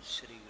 ಶ್ರೀ ಗುರು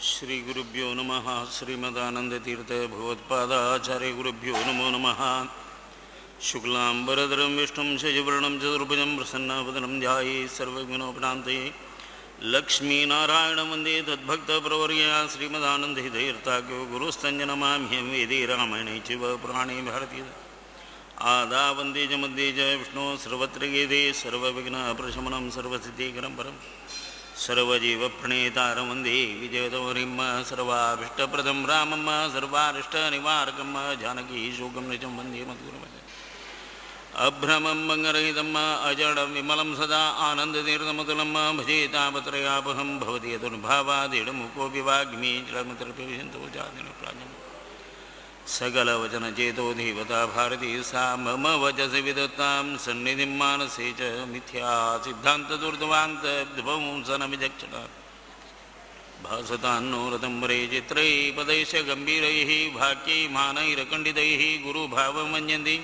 ಶ್ರೀ ಗುರುಭ್ಯೋ ನಮಃ. ಶ್ರೀಮದಾನಂದತೀರ್ಥ ಭಗವತ್ಪಾದಾಚಾರ್ಯ ಗುರುಭ್ಯೋ ನಮೋ ನಮಃ. ಶುಕ್ಲಾಂಬರಧರಂ ವಿಷ್ಣುಂ ಶಶಿವರ್ಣಂ ಚತುರ್ಭುಜಂ ಪ್ರಸನ್ನವದನಂ ಧ್ಯಾಯೇ ಸರ್ವವಿಘ್ನೋಪಶಾಂತಯೇ. ಲಕ್ಷ್ಮೀನಾರಾಯಣ ವಂದೇ ತದ್ಭಕ್ತಪ್ರವರ್ಯ ಶ್ರೀಮದಾನಂದತೀರ್ಥಾಖ್ಯೋ ಗುರುಸ್ತಂಜನಮಾಮ್ಯಹಂ ವೇದೇ ರಾಮಾಯಣೇ ಚೈವ ಪುರಾಣೇ ಭಾರತೀಯ ಆದಾವಂದೇ ಚ ಮಧ್ಯೆ ಚ ವಿಷ್ಣು ಸರ್ವತ್ರ ಗೇದೇ ಸರ್ವವಿಘ್ನಪ್ರಶಮನಂ ಸರ್ವಸಿದ್ಧಿಕರಂ ಪರಂ ಸರ್ವಜೀವಪ್ರಣೇತಾರಂ ವಂದೇ ವಿಜಯದೌರಿಂ ಸರ್ವಾಭೀಷ್ಟಪ್ರದಂ ರಾಮಂ ಸರ್ವಾರಿಷ್ಟನಿವಾರಕಂ ಜಾನಕೀ ಶೋಕಂ ನಿಜಂ ವಂದೇ ಮದ್ಗುರುಂ. ಅಭ್ರಮಂ ಭಂಗರಹಿತಂ ಅಜಡಂ ವಿಮಲಂ ಸದಾ ಆನಂದತೀರ್ಥಮತುಲಂ ಭಜೆ ತಾಪತ್ರಯಾಪಹಂ ಭವತಿ ಯದುರ್ಭಾವಾದಿಡಮುಕೋಪಿ ವಾಗ್ಮೀ ಜಲಮತಿರ್ಪಿವಿಶಂತೋ ಜಾತಿನ ಪ್ರಾಜ್ಞಂ ಸಕಲವಚನಚೇತೋ ದೇವತಾ ಭಾರತೀ ಸಾ ಮಮ ವಚಸಿ ವಿದತ್ತಾಂ ಸನ್ನಿಧಿಂ ಮಾನಸೇ ಚ ಮಿಥ್ಯಾ ಸಿದ್ಧಾಂತದುರ್ಧ್ವಾಂತವಿಚಕ್ಷಣ ಭಾಸತಾನ್ನೋ ರತಂಬರೇ ಚಿತ್ರೈ ಪದೈಶ್ಚ ಗಂಭೀರೈಃ ವಾಕ್ಯೈ ಮಾನೈರಖಂಡಿತೈಃ ಗುರುಭಾವಮನ್ಯಂತಿ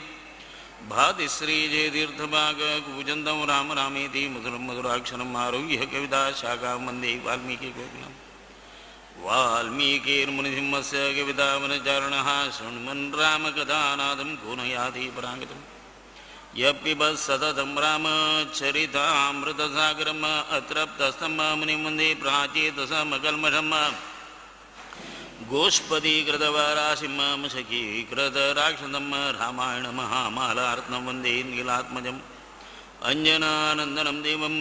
ಭಾತಿ ಶ್ರೀಜಯತೀರ್ಥಭಾಗ ಕೂಜಂತಂ ರಾಮ ರಾಮೇತಿ ಮಧುರಂ ಮಧುರಾಕ್ಷರಂ ಆರುಹ್ಯ ಕವಿತಾ ಶಾಖಾಂ ವಂದೇ ವಾಲ್ಮೀಕಿ ಗೋಕುಲಂ. ವಾಲ್ಮೀಕಿರ್ಮುನಿಸಿಂಹಸ್ಯ ಕವಿತಾವನಚಾರಣಃ ಶೃಣ್ವನ್ ರಾಮಕಥಾನಾದಂ ಕೋನಯಾತಿ ಪರಾಂಗತಂ. ಯಪಿಬತ್ ಸತತಂ ರಾಮಚರಿತಾಮೃತಸಾಗರಂ ಅತೃಪ್ತಸ್ತಂ ಮುನಿಂ ವಂದೇ ಪ್ರಾಚೇತಸಮಕಲ್ಮಷಂ. ಗೋಷ್ಪದೀಕೃತವಾರಾಶಿಂ ಸಖೀಕೃತರಾಕ್ಷಸಂ ರಾಮಾಯಣ ಮಹಾಮಾಲಾರ್ತ್ನಂ ವಂದೇ ನೀಲಾತ್ಮಜಂ. ಅಂಜನಾನಂದನಂ ದೇವಂ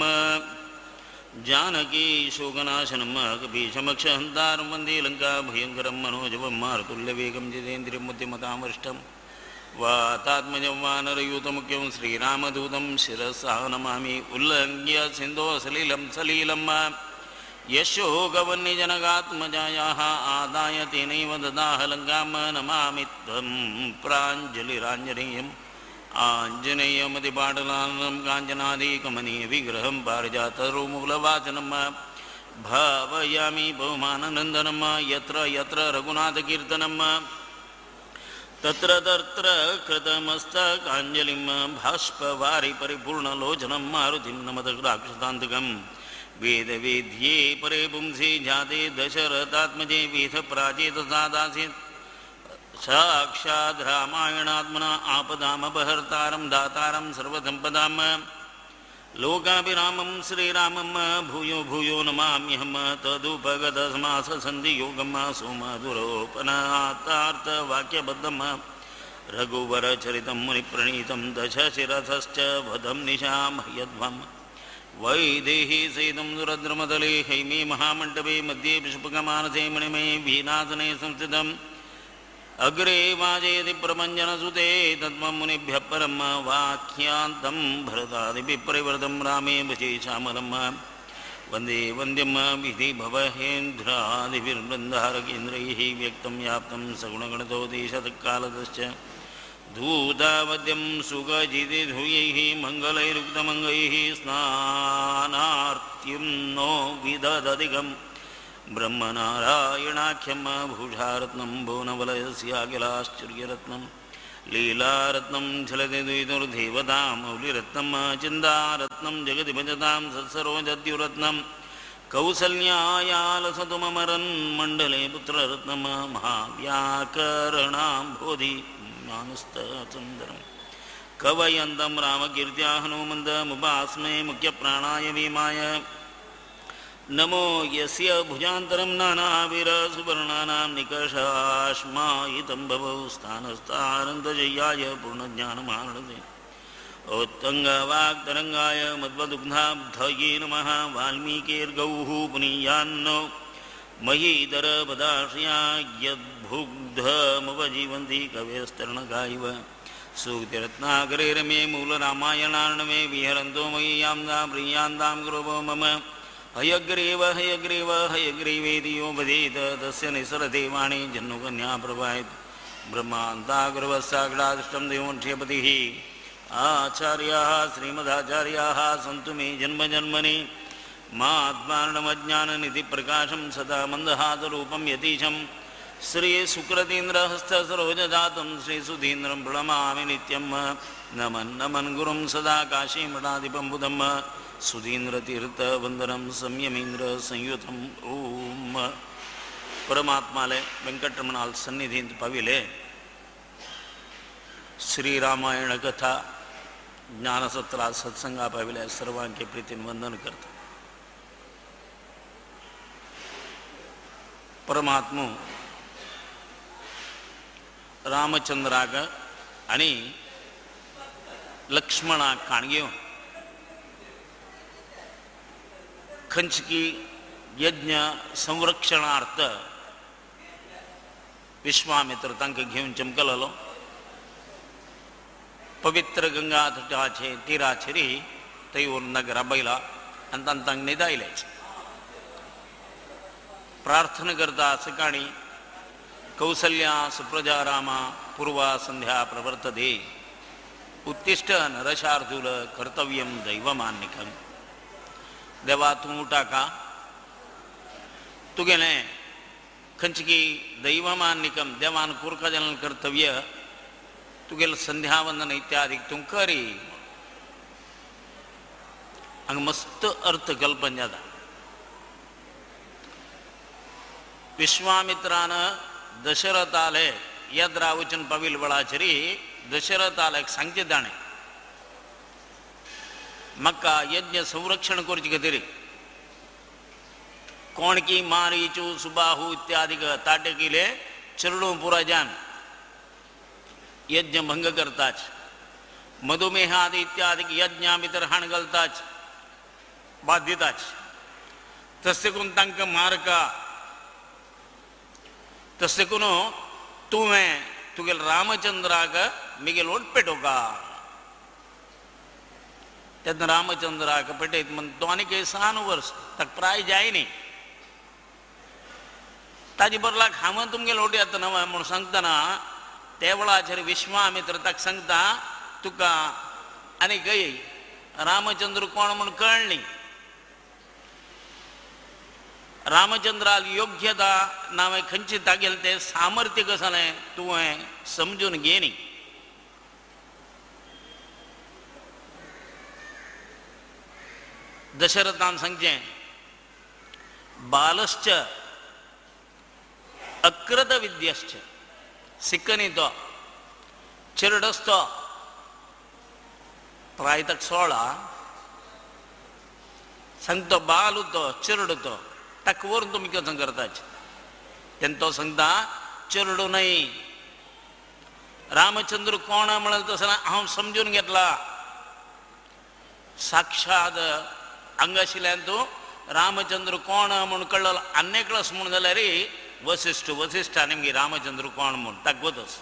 ಜಾನಕೀ ಶೋಕನಾಶನಂ ಕಪೀಶಮಕ್ಷಹಂತಾರಂ ವಂದೇ ಲಂಕಾಭಯಂಕರಂ ಮನೋಜವಂ ಮಾರುತುಲ್ಯವೇಗಂ ಜಿತೇಂದ್ರಿಯಂ ಬುದ್ಧಿಮತಾಂ ವರಿಷ್ಠಂ ವಾತಾತ್ಮಜಂ ವಾನರಯೂತಮುಖ್ಯಂ ಶ್ರೀರಾಮದೂತಂ ಶಿರಸಾ ನಮಾಮಿ. ಉಲ್ಲಂಘ್ಯ ಸಿಂಧೋ ಸಲೀಲಂ ಯಶೋಗವನ್ಯಜನಗಾತ್ಮಜಾಯಾಃ ಆದಾಯ ತೇನೈವ ದದಾಹ ಲಂಕಾಂ ನಮಾಮಿ ತ್ವಂ ಪ್ರಾಂಜಲಿರಾಂಜನೇಯಂ. ಆಂಜನೇಯಮತಿಪಾಟಲಾನಂ ಕಾಂಚನಾದಿಕಮನೀಯ ವಿಗ್ರಹಂ ಪಾರಿಜಾತರುಮೂಲವಾಚನಂ ಭಾವಯಾಮಿ ಬಹುಮಾನನಂದನಂ. ಯತ್ರ ಯತ್ರ ರಘುನಾಥಕೀರ್ತನಂ ತತ್ರ ತತ್ರ ಕೃತಮಸ್ತಕಾಂಜಲಿಂ ಭಾಷ್ಪವಾರಿ ಪರಿಪೂರ್ಣಲೋಚನಂ ಮಾರುತಿಂ ನಮತ ರಾಕ್ಷಸಾಂತಕಂ. ವೇದವೇದ್ಯೇ ಪರೇ ಪುಂಸಿ ಜಾತೆ ದಶರಥಾತ್ಮಜೇ ವೇದ ಪ್ರಾಚೇತಸಾದಾಸೀತ್ ಸಾಕ್ಷಾತ್ ರಾಮಾಯಣಾತ್ಮನ ಆಪದಾಮಪಹರ್ತಾರಂ ದಾತಾರಂ ಸರ್ವಸಂಪದಾಂ. ಲೋಕಾಭಿರಾಮಂ ಶ್ರೀರಾಮಂ ಭೂಯೋ ಭೂಯೋ ನಮಾಮ್ಯಹಂ. ತದುಪಗತಸಮಾಸಸಂಧಿಯೋಗಂ ಸುಮಧುರೋಪನಾರ್ಥವಾಕ್ಯಬದ್ಧಂ. ರಘುವರಚರಿತಂ ಮುನಿಪ್ರಣೀತಂ ದಶಶಿರಸಶ್ಚ ವಧಂ ನಿಶಾಂ ಯದ್ವಂ. ವೈದೇಹಿ ಸಹಿತಂ ಸುರದ್ರಮತಲೆ ಹೈಮೇ ಮಹಾಮಂಟಪೇ ಮಧ್ಯೆ ಪುಷ್ಪಕಮಾನಸೇ ಮಣಿಮೇ ವೀನಾಸನೆ ಸಂಸ್ಥಿತಂ. ಅಗ್ರೇ ವಾಜಯತಿ ಪ್ರಪಂಚನಸುತೆ ತತ್ವಂ ಮುನಿಭ್ಯಃ ಪರಂ. ವಾಕ್ಯಾಂತಂ ಭರತಾದಿಭಿಃ ಪರಿವೃತಂ ರಾಮೇ ಭಜೆ ಶ್ಯಾಮಲಂ. ವಂದೇ ವಂದ್ಯಂ ವಿಧಿ ಭವಹೇಂದ್ರಾದಿಭಿರ್ಬೃಂದಾರಕೇಂದ್ರೈಃ ವ್ಯಕ್ತಂ ಯಾಪ್ತಂ ಸಗುಣಗಣತೋ ದೇಶತಃಕಾಲತಶ್ಚ. ಧೂತಾವದ್ಯಂ ಸುಖಜಿತಿಧೂಯೈಃ ಮಂಗಲೈರುಕ್ತಮಂಗೈಃ ಸ್ನಾನಾರ್ತ್ಯಂ ನೋ ವಿದದಧಿಕಂ. ಬ್ರಹ್ಮನಾರಾಯಣಾಖ್ಯಂ ಭೂಷಾರತ್ನಂ ಭುವನವಲಯಸ್ಯಾಖಿಲಾಶ್ಚರ್ಯರತ್ನಂ. ಲೀಲಾರತ್ನಂ ಛಲತಿ ದ್ವೈತುರ್ದೇವತಾಂ ಮೌಲಿರತ್ನಂ. ಚಿಂದಾರತ್ನಂ ಜಗತಿ ಭಜತಾಂ ಸತ್ಸರೋಜದ್ಯುರತ್ನಂ. ಕೌಸಲ್ಯಾಯಾಲಸತು ಮಮರನ್ ಮಂಡಲೆ ಪುತ್ರರತ್ನಂ. ಮಹಾವ್ಯಾಕರಣಾಂಬೋಧಿ ಮಾನಸ್ತಚಂದರಂ कवयन्तं रामकीर्त्या हनुमन्दमुपास्महे मुख्यप्राणाय भीमाय नमो यस्य भुजान्तरं नानावीरसुवर्णानां निकषाश्मायितं भवौ स्थानस्थानन्दजय्याय पूर्णज्ञानमानन्दे उत्तङ्गवाक्तरङ्गाय मध्वदुग्धाब्धये नमः वाल्मीकिर्गौः पुनीयान्नो महीधरपदाश्रया यद्भुग्धमुपजीवन्ति कवेस्तरणगायिव सूक्तिरत्नाकरे रमे मूलरामायणार्णवे विहरन्तो मय्याम्नां प्रियान्तां गुरुवो मम हयग्रीव हयग्रीव हयग्रीवेति यो वदेत तस्य निसरदेवाणी जन्नुकन्या प्रभायत ब्रह्मान्तागुरवस्सागडादृष्टं देवोक्षेपतिः आचार्याः श्रीमदाचार्याः सन्तु मे जन्मजन्मनि मात्मार्णमज्ञाननिधिप्रकाशं सदा मन्दहासरूपं यतीशं श्रीसुकृतीन्द्रहस्तसरोजजातं श्रीसुधीन्द्रं प्रणमामि नित्यं नमन् नमन् गुरुं सदा काशीमठाधिपं बुधं सुधीन्द्रतीर्थवन्दनं संयमेन्द्र संयुतं ओम परमात्माले वेंकटरमणाल सन्निधींत पाविले श्रीरामायण कथा ज्ञानसत्रा सत्संगा पाविले सर्वांचे प्रीतीन वंदन करता परमात्मा रामचंद्राक आणि लक्ष्मणाक काणगेवन खंचकी यज्ञ संरक्षणार्थ विश्वामित्र तांकां घेवन चमकलेलो पवित्र गंगा तटाचे तीराचेरी थंय नगरा बैला आनी तांकां न्हिदायले प्रार्थना करता सकाळी कौसल्या सुप्रजा रामा पूर्वा संध्या प्रवर्तते उत्तिष्ठ नरशार्दूल कर्तव्यं दैवमान्यकम् देवा तूं उठा का तुगेलें खंचकी दैवमान्यकं देवान कुरकजन कर्तव्य तुगेल संध्यावंदन इत्यादी तूं करी हांगा मस्त अर्थ कल्पन जाता विश्वामित्रान दशरथाले यद रावचन पाविल बळाचेरी दशरथाले सांगचे ताणें मक्का यज्ञ संरक्षण करचे खातीर कोणकी मारीचू सुबाहू इत्यादी ताटकिले चरडू पुराजान यज्ञ भंग करताच मधुमेहादि इत्यादी यज्ञा भितर हाण घालताच बाद दिताच तशें करून तांकां मारका तशें करून तुवें तुगेल रामचंद्राक मिगेल ओट पेटोवका तेन्ना रामचंद्राक पेटयत म्हण तो आनीक 6 वर्स ताका प्राय जायनी ताजे बरलाक हांव तुमगेलो ओटी येता न्हय म्हूण सांगतना ते वेळाचेर विश्वामित्र ताका सांगता तुका आनी गय रामचंद्र कोण म्हूण कळ्ळी रामचंद्राल योग्यता नावे खंयची तागेलें तें सामर्थ्य कसलें तुवें समजून घे न्ही दशरथान सांगचें बालश्च अकृत विद्यश्च सिक्कनी तो चिरडस तो प्राय ताका 16 सांगतो बालू तो चिरडो तो ताका व्हरून तुमी कसं करताच तेन्ना तो सांगता चिरडू न्हय रामचंद्र कोण म्हणाल तसं हांव समजून घेतला साक्षात हांगाशिल्ल्यान तूं रामचंद्र कोण म्हूण कळलो आनी कळस म्हूण जाल्यार वसिश्ठान आमगे रामचंद्र कोण म्हूण ताका वतस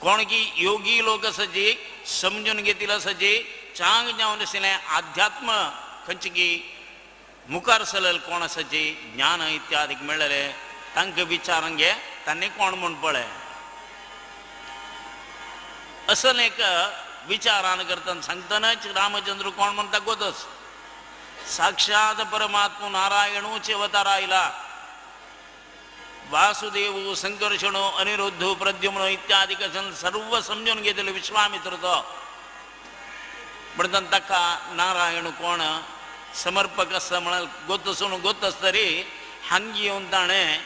कोण की योगी लोक आसाची समजून घेतील आसाची चांग जावन आशिल्लें आध्यात्म खंयची की मुखार सरलेले कोण आसाची ज्ञान इत्यादीक मेळ्ळेले तांकां विचारून घे तांणी कोण म्हूण पळय असं एक विचारान करतना सांगतनाच रामचंद्र कोण म्हूण ताका वतस साक्षात परमात्मा नारायणूच अवतार आयला वासुदेव संकर्षणो अनिरुद्धो प्रद्युम्नो इत्यादी सर्व समजून घेतले विश्वामित्र तो म्हणून ताका नारायण कोण समर्पक आसा म्हण गोतसून गोतस्तरी हांगी येवन ताणें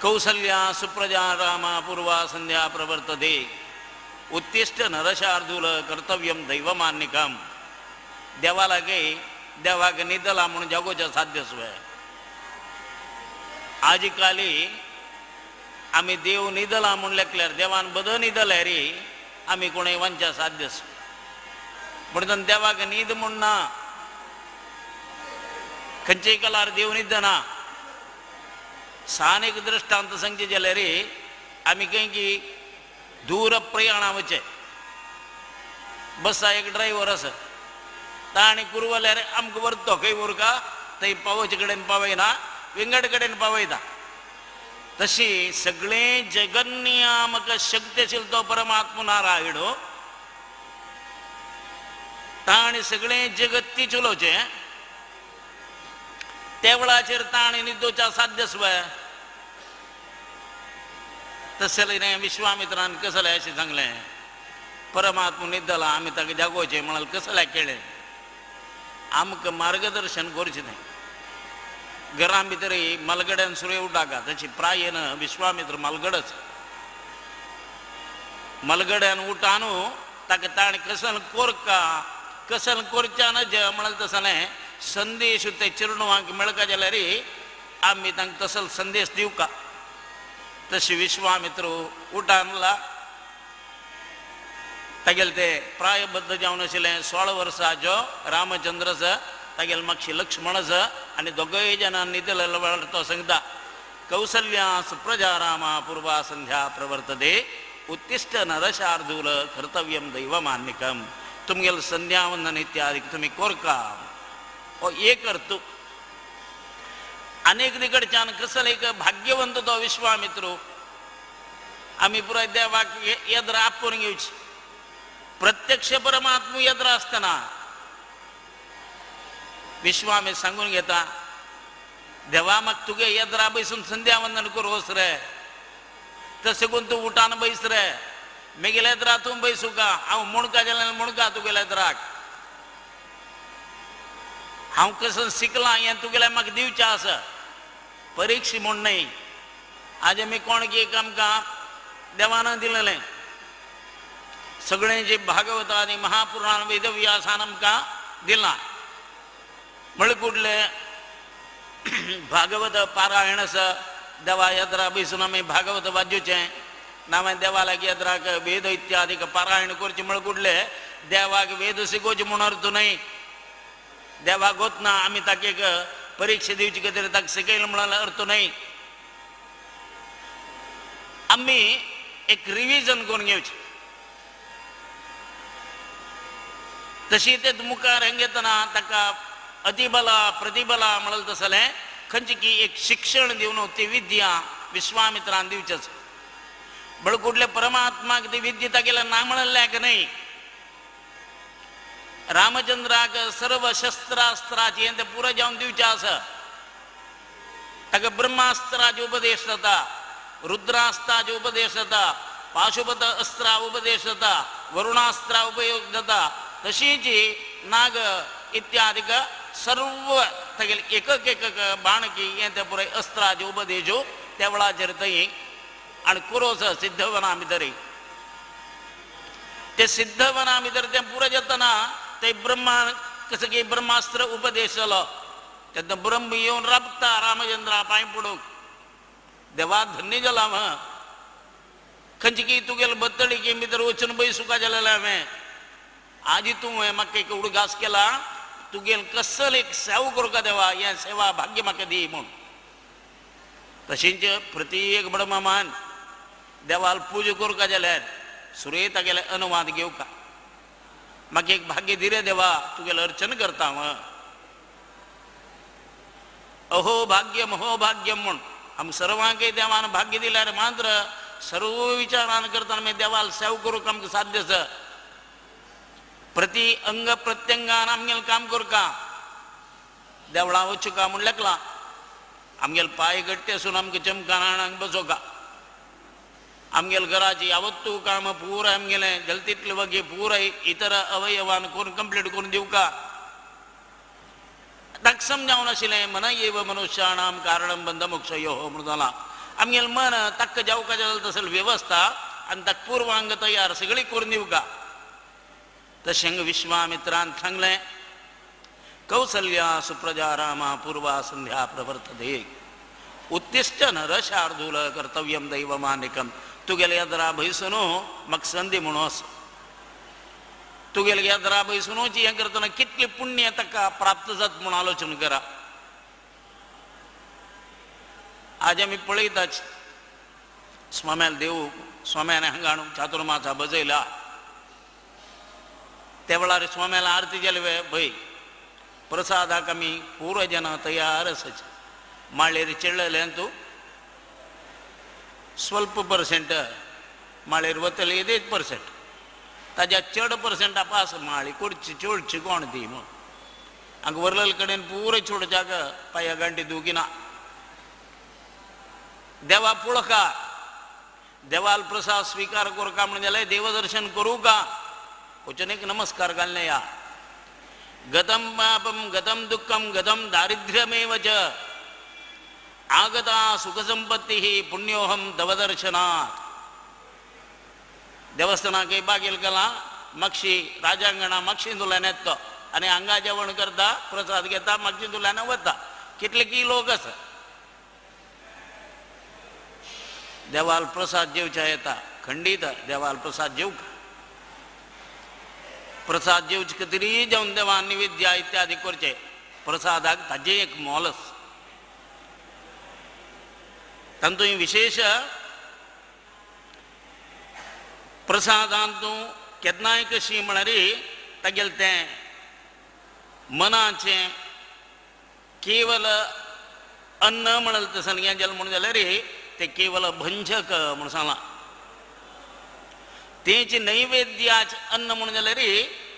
कौसल्या सुप्रजा रामा पूर्वा संध्या प्रवर्तते उत्तिष्ठ नरशार्दूल कर्तव्यम दैवमान्यकम. देवाला काही देवाक निदला म्हणून जगोच्या साध्य सोय. आजी काली आम्ही देव निदला म्हणून लेखल्यार देवान बद निदल्या रे आम्ही कोणी वंचा साध्य म्हणून देवाक न्हीद म्हूण ना. खंयच्याय कलार देव न्हिदना. सान एक दृश्टांत सांगचे जाल्यार आमी खंय की दूर प्रयाणा वचे. बसा एक ड्रायव्हर आसा ताणी कुरवल्यार आमकां व्हरतो खंय व्हरका थंय पावचे कडेन पावयना विंगड कडेन पावयता. तशी सगळे जगन्नियामक शक्तीशील तो परमात्मा नारायण ताणी सगळे जगत ती चलोवचे त्या वेळाचेर ताणी निदोच्या साध्य स्वय. तसले विश्वामित्रान कसले अशें सांगलें परमात्मा निदला आमी ताका जागोवचें म्हणाल कसले केलें. आमकां मार्गदर्शन करचें न्हय. घरां भितर मलगड्यान सुरय उठाका तशी प्रायेन विश्वामित्र मलगडच. मलगड्यान उठानू ताका ताणें कसल कोरका कसल कोरच्या नज म्हणाल तसलें संदेश ते चिरणवांक मेळका जाल्यार आमी तांकां तसल संदेश दिवका. तशी विश्वामित्र उठानला तागेले ते प्रायबद्ध जावन आशिल्लें 16 वर्सांचो रामचंद्रस तागेले मागशी लक्ष्मणस आनी दोगय जाणां न्हिदलेलो वेळार तो सांगता कौसल्यास प्रजा रामा पूर्वा संध्या प्रवर्तते उत्तिष्ठ नरशार्दूल कर्तव्यम दैवमान्यकम. तुमगेले संध्यावंदन इत्यादी तुम्ही कोरका. एक करतो अनेक कडच्यान कसल एक भाग्यवंत तो विश्वामित्र. आम्ही पुराय देवाक येद्र आपोवन घेवची. प्रत्यक्ष परमात्मा येद्र आसतना विश्वामित्र सांगून घेता देवा म्हाका तुगे येद्रा बैसून संध्यावंदन करूस रे. तशें करून तूं उठान बैस रे. मेगेले येद्रा तूं बैसू का हांव मुणका जाल्यार मुणका तुगेले येद्राक. हांव कसं शिकलां हें तुगेलें म्हाका दिवचें आसा. परिक्षा म्हूण न्हय. आज आमी कोण की आमकां देवान दिलेलें सगळें जे भागवत आनी महापुराण वेदव्यासान आमकां दिलां. म्हळ्यार कुठले भागवत पारायण आसा देवा येद्रा बैसून आमी भागवत वाजोवचें नावे देवाक येद्राक वेद इत्यादीक पारायण करचें म्हळ्यार कुठले देवाक वेद शिकोवचे म्हूण अर्थ न्हय. देवाक वतना आमी ताका एक परीक्षा दिवची खातीर ताका शिकयलें म्हणून अर्थ न्हय. आमी एक रिविजन करून घेवचें. तशी ते मुखार हें घेतना ताका अतिबला प्रतिबला म्हणलें तसलें खंयची की एक शिक्षण दिवन ती विद्या विश्वामित्रान दिवचेच. बळ कुठले परमात्माक ती विद्या तागेल्या ना म्हणल्याक न्हय. रामचंद्राक सर्व शस्त्रास्त्राची ते पुरो जावन दिवचें आसा. ताका ब्रह्मास्त्राचे उपदेश जाता रुद्रास्त्राचे उपदेश जाता पाशुपत अस्त्रा उपदेश जाता वरुणास्त्रा उपयोग जाता. तशीच नाग इत्यादीक सर्व तागेले एकक एकक बाणकी हें ते पुराय अस्त्राचे उपदेश त्या वेळाचेर थंय आनी कुरोस सिद्धवना भितर ते सिद्धवना भितर तें पुरो जातना ते ब्रह्मा कसं की ब्रह्मास्त्र उपदेश जालो. तेन्ना ब्रह्म येवन राबता रामचंद्रा पांय पडूंक. देवा धन्य जाला हांव. खंयची की तुगेले बत्तडीके भितर वचून बैसूका जाल्यार हांवें आजी तूं म्हाका एक उडगास केला तुगेले कसल एक सेवा करूं देवा हें सेवा भाग्य म्हाका दी म्हूण. तशेंच प्रत्येक ब्रह्ममान देवाल पूजा करूं जाल्यार सुरय तागेले अनुवाद घेवका. म्हाका एक भाग्य दी रे देवा तुगेलें अर्चन करता हांव. अहो भाग्यम अहो भाग्यम म्हूण आमी सर्वांक देवान भाग्य दिल्यार मात्र सर्व विचारान करतना मागीर देवाल सेवा करूंक आमकां साध्य आसा. प्रति अंग प्रत्यंगान आमगेलें काम करका देवळां वचूका म्हूण लेखलां. आमगेले पांय गट्टे आसून आमकां चमकान बसोवका. आमगेले घराची यावत्तू काम पुराय आमगेलें जालें तितले वगे पुराय इतर अवयवान करून कंप्लीट करून दिवका. ताका समजावन आशिल्लें मन एव मनुश्याणां कारणं बंध मोक्षयो म्हणून जालां. आमगेलें मन ताका जावका जाल्यार तसली वेवस्था आणि ताका पूर्वांग तयार सगळी करून दिवका. तशें विश्वामित्रान सांगलें कौसल्या सुप्रजा रामा पूर्वा संध्या प्रवर्तते उत्तिष्ठ नर शार्दूल कर्तव्यम दैवमानिकम. तुगेले येद्रा भयसुनो म्हाका संदी म्हणोस. तुगेले येद्रा भयसुनोची हें करतना कितले पुण्य ताका प्राप्त जाता म्हूण आलोचना करा. आज आमी पळयताच स्वाम्याल देव स्वाम्यान हांगा चातुर्मासा बजयला त्या वेळार स्वाम्याला आरती जाले भय प्रसादाक आमी पूर्ण जन तयार आसाच. माळेर चिडलें तूं स्वल्प पर्सेंट माळेर वतले 1% ताज्या चड पर्सेंट पास माळी कोडची चोडची कोण ती म्हूण हांगा वरलेले कडेन पुरो चोडच्याक पांया गांठी दुखिना. देवा पळोवका देवाल प्रसाद स्वीकार करूं का म्हणजे जाल्यार देवदर्शन करूं का वचन एक नमस्कार घालने या. गतम पापम गतम दुःखम गतम दारिद्र्यमेव च आगता सुखसंपत्ती पुण्योहम दवदर्शनात. देवस्थानाक बागेल गेला मागशी राजांगणा मागशींतल्यान येता आनी हांगा जेवण करता प्रसाद घेता मागशींतल्यान वता. कितले की लोक आसा देवाल प्रसाद जेवच्या येता खंडीत देवाल प्रसाद जेवका. प्रसाद जेवचे तरी जेवन देवान निवेद्य इत्यादी करचे. प्रसादाक ताजें एक मोल आसा. तातूंत विशेष प्रसादांत तूं केन्नाय कशी म्हळ्यार तागेलें तें मनाचें केवल अन्न म्हणलें तसं हें जालें म्हणून जाल्यार ते केवल भंजक म्हणून सांगलां. तेंचे नैवेद्याचें अन्न म्हणून जाल्यार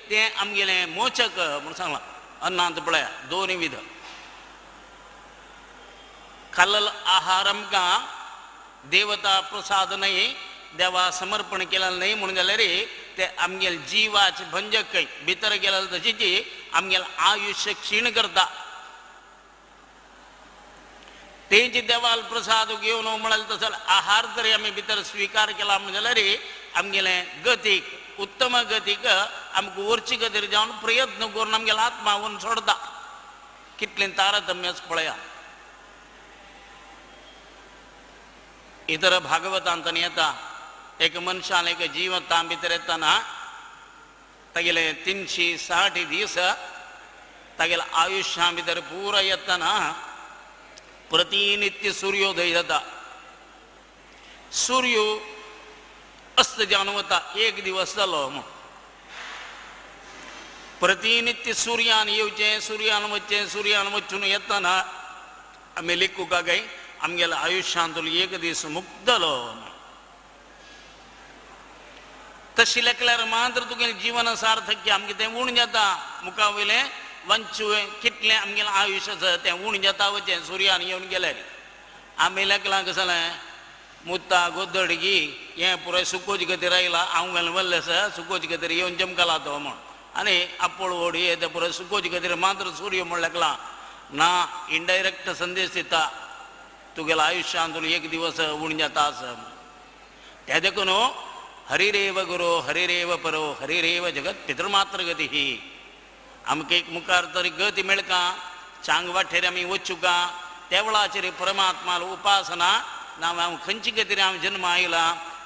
तें आमगेलें मोचक म्हणून सांगलां. अन्नांत पळया 2 विध. खाल्लेलो आहार आमकां देवता प्रसाद न्हय देवा समर्पण केलेलें न्हय म्हणून जाल्यार ते आमगेले जिवाचे भंजक भितर गेलेले तशेंच आमगेलें आयुश्य क्षीण करता. तेंचे देवाल प्रसाद घेवन म्हळ्यार तसो आहार जरी आमी भितर स्विकार केला म्हणजे जाल्यार आमगेलें गतीक उत्तम गतीक आमकां वरची गतीर जावन प्रयत्न करून आमगेलो आत्मा व्हरून सोडता. कितलें तारतम्य पळया. इतर भागवतांत येता एक मनशान एक जिवता भितर येतना तागेले 360 दीस तागेल्या आयुश्या भितर पुरो येतना प्रतिनित्य सूर्योदय जाता. सूर्य अस्त जावन वता. 1 दिवस जालो म्हूण प्रतिनित्य सूर्यान येवचें सूर्यान वचचें सूर्यान वचून येतना आमी लिखूं काय आमगेल्या आयुश्यांतलो 1 दीस मुक्त जालो. तशें लेखल्यार मात्र तुगेलें जीवन सार्थक आमगे तें उण जाता. मुखा वयलें वंच कितलें आमगेलें आयुश्य आसा तें उण जाता वचें सूर्यान येवन गेल्यार. आमी लेखलां कशें जालें मुत्ता गोदडगी हें पुराय सुकोच गतीर आयला हांव गेलें वल्लें आसा सुकोच गतीर येवन जमकला तो म्हूण आनी आपोळ व्हडी ते पुराय सुकोच गतीर मात्र सूर्य म्हूण लेखलां ना. इनडायरेक्ट संदेश दिता तुगेल्या आयुश्यांत 1 दिवस उण जाता आसा. त्या देखून हरिरेव गुरो हरिरेव परो हरिरेव जगत पितृमात्र गती ही. आमकां एक मुखार तरी गती मेळका चांग वाटेर आमी वचूं का त्या वेळाचेर परमात्मा उपासना ना हांव खंयची गतीर हांव जन्म आयला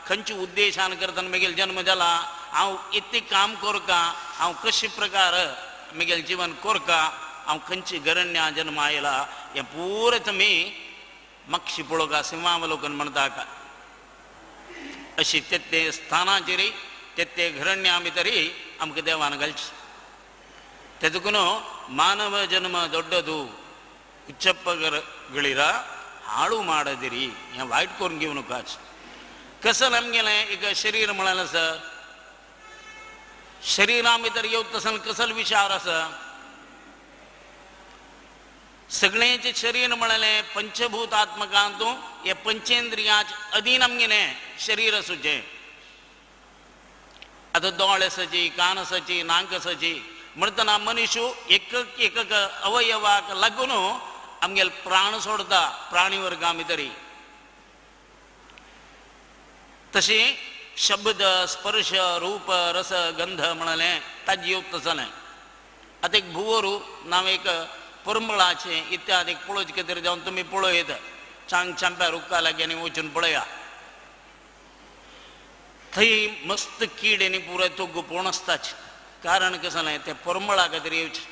खंयच्या उद्देशान करतना म्हगेलो जन्म जाला हांव इतलें काम करूं का हांव कशे प्रकार म्हगेलें जीवन करूं का हांव खंयची गरण्या जन्म आयला हें पुरो तुमी मातशें पळोवका सिंहावलोकन म्हणटा का. अशी ते स्थानाचेर ते घरण्या भितर आमकां देवान घालचें. तेजकून मानव जन्म ದೊಡ್ಡದು ಹುಚ್ಚಪ್ಪಗಳಿರ ಹಾಳು ಮಾಡದಿರಿ हें वायट करून घेवं नकाच. कसं आमगेलें एक शरीर म्हळें आसा शरिरा भितर येवता तसो कसलो विचार आसा सगळेंचें शरीर म्हळें पंचभूतात्मकांतूं हे पंचेंद्रियाचे अधीन आमगेलें शरीर आसूचें. आतां दोळे आसाची कान आसाची नाक आसाची म्हणटना मनुष्य एक अवयवाक लागून आमगेले प्राण सोडता प्राणी वर्गां भितर. तशी शब्द स्पर्श रूप रस गंध म्हणलें ताजी येवप तसलें. आतां एक भुवोरू नांव एक परमळाचें इत्यादी पळोवचें कितें जावन तुमी पळयत चांग चांप्यार उक्का लागीं वचून पळया. थंय मस्त कीड आनी पुराय तो गुपोवन आसताच. कारण कशें जालें तें परमळा खातीर येवचें.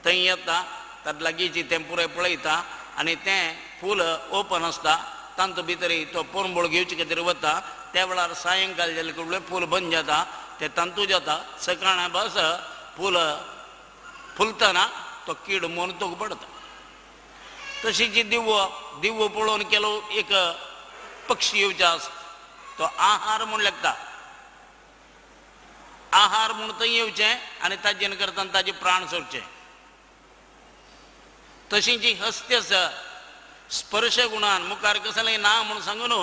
थंय येता ताका लागींची तें पुराय पळयता आनी तें फूल ओपन आसता तांतूं भितर तो परमळ घेवचे खातीर वता. त्या वेळार सायंकाळ जाले कडले फूल बंद जाता तें तांतूं जाता. सकाळी बस फूल फुलतना तो कीड मोन तो पडता. तशी जी दिवो पळोवन केलो एक पक्षी येवचे आसता तो आहार म्हूण लागता. आहार म्हूण थंय येवचें आनी ताजेन करतना ताजे प्राण सोडचे. तशी जी हस्ती आसा स्पर्श गुणान मुखार कसलें ना म्हूण सांगून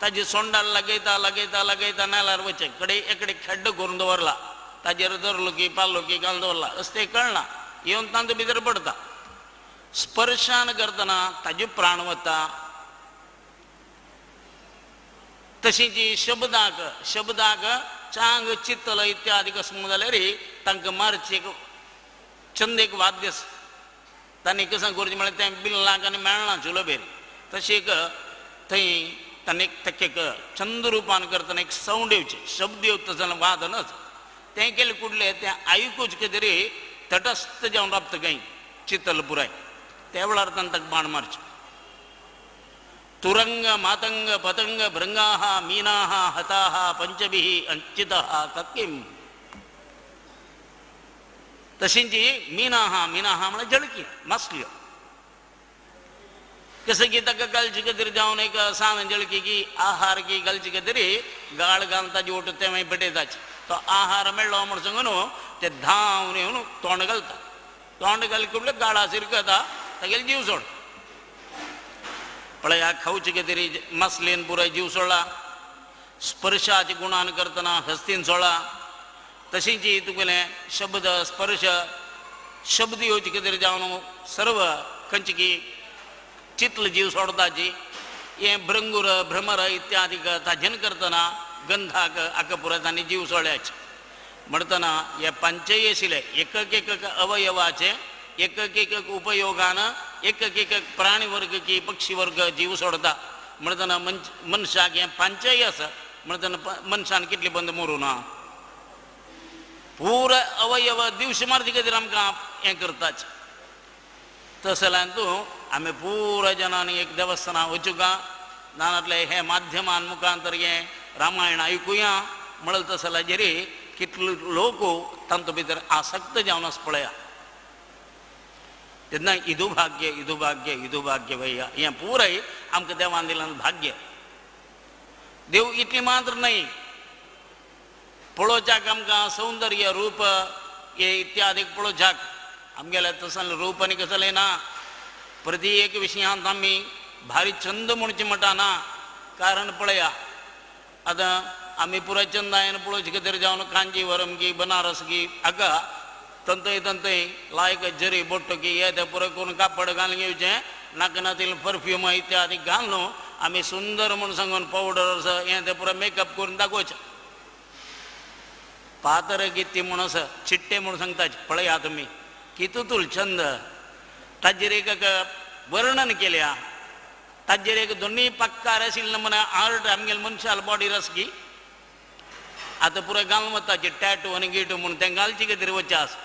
ताजे सोंडार लगयता लगयता लगयता नाल्यार वचे एकडे खड्ड करून दवरला. ताजेर धरलो की पाल्लो की घालून दवरला असतें कळना येवन तांतूं भितर पडता. स्पर्शान करतना ताजे प्राण वता. तशी जी शब्दाक चांग चित्तल इत्यादी कसं म्हणून जाल्यार तांकां मारचें छंद एक वाद्य आसा. तांणी कसां करचें म्हळ्यार तें बिल्लाक आनी मेळना चुलोबेर. तशें थंय तांणी एक छंद रुपान करतना एक सावंड येवचें शब्द येवता जाल्यार वादनच तें केलें कुडलें तें आयकूच खातीर तटस्थ जावन रावता खंय चित्तल पुराय. त्या वेळार तांकां बाण मारचें. तुरंग मातंग पतंग भृंगाः मीनाः हताः पंचभिः अंचितः कक्किम. तशींच मीनाः म्हळ्यार जळकी मासल्यो. कसं की ताका घालचे खातीर जावन एक सान जळकी की आहार की घालचे खातीर गाळ घालून ताजी ओट ते मागीर पेटयताचे. तो आहार मेळ्ळो म्हूण सांगून ते धांवन येवन तोंड घालता. तोंड घाली कुडले गाळा सिरकता तागेले जीव सोड. पळया खावचे खातीर मासलेन पुराय जीव सोडला. स्पर्शाचे गुणान करतना हस्तीन सोडला. तशींच तुगेलें शब्द स्पर्श शब्द येवचे खातीर जावन सर्व खंयचे की चितल जीव सोडताची. हें भृंगूर भ्रमर इत्यादी ताजेन करतना गंधाक हाका पुराय तांणी जीव सोडल्याचे. म्हणटना हे पंचय आशिल्ले एक अवयवाचे एक उपयोगान एक प्राणी वर्ग की पक्षी वर्ग जीव सोडता. म्हणटना मनशाक हें पंचय आसा. म्हणटना मनशान कितले बंद मरूं ना. पुराय अवयव दिवस मारचे खातीर आमकां हें करताच. तशें जाल्यार तूं आमी पुराय जनांनी एक देवस्थानां वचूं का नाजाल्यार हे माध्यमान मुखांतर हें रामायण आयकुया म्हणलें तशें जाल्यार कितले लोक तांतूं भितर आसक्त जावन आसा पळया. तेन्ना इदुभाग्य भैया हें पुराय आमकां देवान दिलां भाग्य. देव इतली मात्र न्हय पळोवच्याक आमकां सौंदर्य रूप हे इत्यादी पळोवच्याक आमगेलें तसलें रूप आनी कसलें ना. प्रती एक विशयांत आमी भारी छंद म्हणचे म्हणटाना. कारण पळया आतां आमी पुराय चंदायन पळोवचे खातीर जावन कांजीवरम की बनारस की हाका तंतय लायक जरी बोट्ट की हे ते पुराय करून कापड घालून येवचें. नाका नातिल परफ्यूम इत्यादी घालून आमी सुंदर म्हूण सांगून पावडर हें ते पुराय मेकअप करून दाखोवचें. पातर गित्ती म्हूण आसा चिट्टे म्हूण सांगताचे पळया तुमी कितूल छंद. ताजेर एक वर्णन केल्या. ताजेर एक दोनी पक्कार आशिल्लें म्हण आर्ट आमगेले मनशाल बॉडीर आसा की आतां पुराय घालून वताचे टॅटू आनी गिटू म्हूण तें घालचे खातीर वचचे आसा.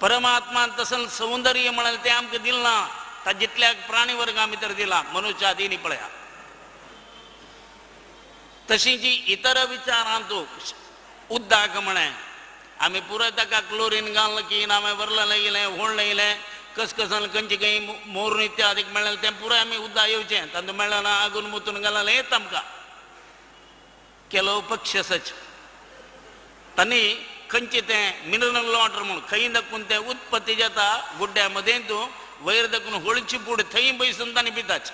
परमात्मान तसलें सौंदर्य म्हणाल तें आमकां दिलें ना. ताजितल्या प्राणी वर्गां भितर दिलां मनुश्या दिनी पळया. तशीं जी इतर विचारांत उद्दाक म्हणे आमी पुराय ताका क्लोरीन घालून की आमी वरलं लायिल्लें व्होळ लायिल्लें कसकसान खंयचे खंय मोरून इत्यादीक मेळ्ळें तें पुराय आमी उद्दा येवचें. तातूंत मेळ्ळें ना आगून मुतून घाललें येत आमकां. केलो पक्ष आसाच तांणी खंयचे तें मिनरल वॉटर म्हूण खंय दाखून तें उत्पत्ती जाता गुड्ड्या मदें तूं वयर दाखून होळची पूड थंय बसून तांणी पिताच.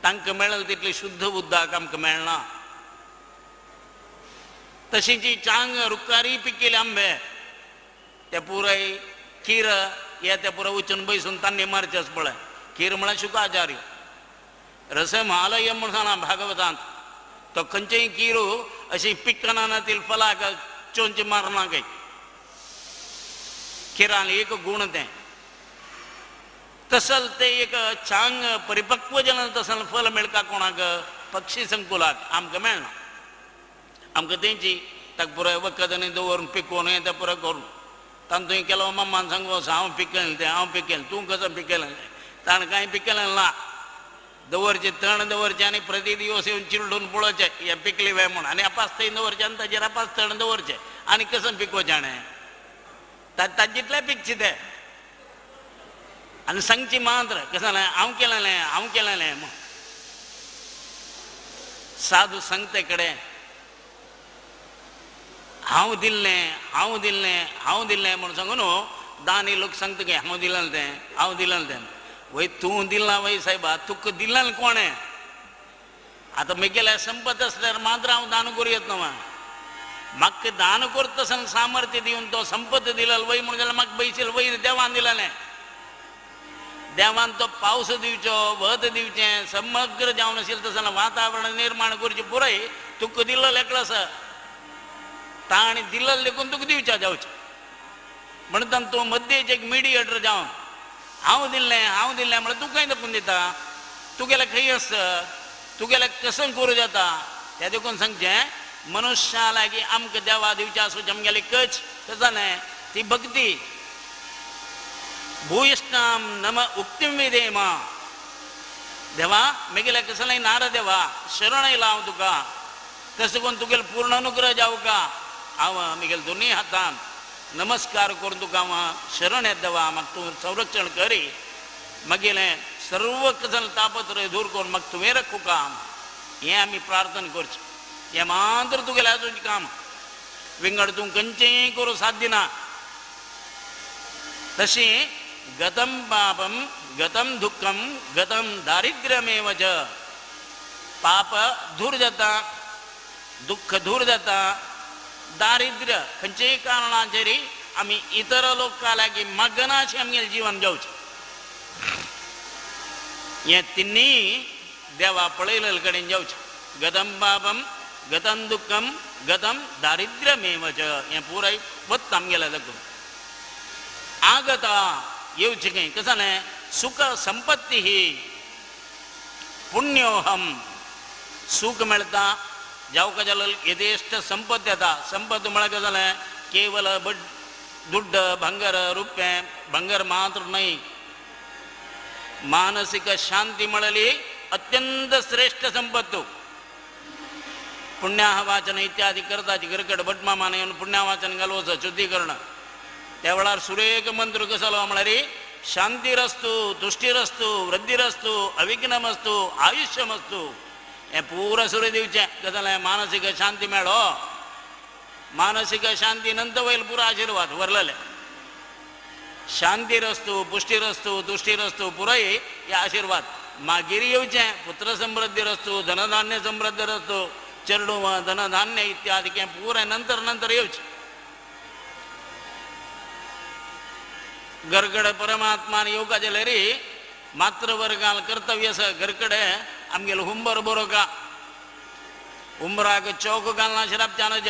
तांकां मेळ्ळें तितलें शुद्ध उदक आमकां मेळना. तशीं जी चांग रुखारी पिकिल्ले आंबे ते पुराय खीर हे ते पुराय वचून बसून तांणी मारचे आसा पळय. खीर म्हळ्यार शुकाचार्य रसमालय म्हूण सांगला भागवतांत. तो खंयचेय किरू अशी पिकनातील फलाक चोंच मारना काही किरान एक गुण ते तसल ते एक चांग परिपक्व जन तसल फल मिळका कोणाक पक्षी संकुलाक आमकां मेळना आमकां तेंची ताका पुराय वखद आनी दवरून पिकोवन येता पुराय करून तांतूय केलो मम्मान सांगो हांव पिकयलें तें हांव पिकयलें तूं कसो पिकयलें ताणें कांय पिकयलें ना दवरचें तण दवरचें आनी प्रति दिवस येवन चिरडून पळोवचें हें पिकली काय म्हूण आनी आपास थंय दवरचें आनी ताजेर आपास तण दवरचें आनी कसो पिकोवचें हाणें ताजितलें पिकचें तें आनी सांगची मात्र कसो जालें हांव केलेलें म्हूण साधू सांगते कडेन हांव दिल्लें म्हूण सांगून दानी लोक सांगता की हांव दिलेलें तें वय तूं दिला वय सायबा तुका दिलेलें कोणें आतां म्हगेलें संपत आसल्यार मात्र हांव दान करूं येता म्हाका दान करता आसतना सामर्थ्य दिवन तो संपत दिलेलो वय म्हूण जाल्यार म्हाका बैशील वयर देवान दिलेलें देवान तो पावस दिवचो वत दिवचें समग्र जावन आशिल्लें तसलें वातावरण निर्माण करचें पुराय तुका दिल्लो एकलो आसा ताणी दिल्लें देखून तुका दिवचें जावचें म्हणटा तूं मध्येच एक मिडिएटर जावन हांव दिल्लें म्हळ्यार तूं खंय दाखोवन दिता तुगेलें खंय आसता तुगेलें कसं करूं जाता तें देखून सांगचें मनुश्या लागीं आमकां देवा दिवचें आसूं आमगेली कच कसो जालें ती भक्ती भूयिष्ठां नम उक्तीं विधेम देवा म्हगेलें कसलें नार देवा शरण येयला हांव तुका तसो करून तुगेलो पूर्ण अनुग्रह जावं का हांव म्हगेले दोनूय हातान नमस्कार करून तुका हांव शरण येता देवा म्हाका तूं संरक्षण करी म्हगेलें सर्व कसलें तापत्रय दूर करून म्हाका तुवें रखू काम हें आमी प्रार्थना करचें हें मात्र तुगेलें आजूचें काम विंगड तूं खंयचेंय करूं साध्य ना तशें गतं पापं गतं दुःखं गतं दारिद्र्यमेव च पाप दूर जाता दुःख दूर जाता दारिद्र्य खंयचेय कारणाचेर आमी इतर लोकां लागीं मग्नाचें आमगेलें जीवन जावचें हें तिनूय देवा पळयलेले कडेन जावचें गतं पापं गतं दुःखं गतं दारिद्र्यमेव च हें पुराय वत आमगेलें देखून आगता येवचें खंय कसो जालें सुख संपत्ती ही पुण्योहम सूख मेळटा जावका जाल्यार यथेश्ट संपत येता संपत म्हळ्यार कसो जालें केवल दुड्ड भांगर रुपें भांगर मात्र न्हय मानसीक शांती मेळली अत्यंत श्रेष्ठ संपत्त पुण्याह वाचन इत्यादी करताची घरकड भटमामान येवन पुण्याह वाचन घालवच शुद्धीकरण त्या वेळार सुरेख मंत्र कसो जालो म्हळ्यार शांतीरस्तु तुष्टिरस्तु वृद्धिरस्तु अविघ्नमस्तु आयुष्यमस्तु हें पुरो सुरू दिवचें कसो जालें मानसीक शांती मेळो मानसीक शांती नंतर वयल पुरो आशिर्वाद व्हरलेले शांतीरस्तु पुष्टिरस्तु तुष्टिरस्तु पुराय हे आशिर्वाद मागीर येवचें पुत्र समृद्धीरस्तु धनधान्य समृद्धीरस्तु चरडू धनधान्य इत्यादी हें पुराय नंतर येवचें घरकड परमात्मान येवका जाल्यार मात्र वर्गाल कर्तव्य आसा घरकडें आमगेलो हुंबर बरोवका हुंबराक चौक घालना श्रापचानज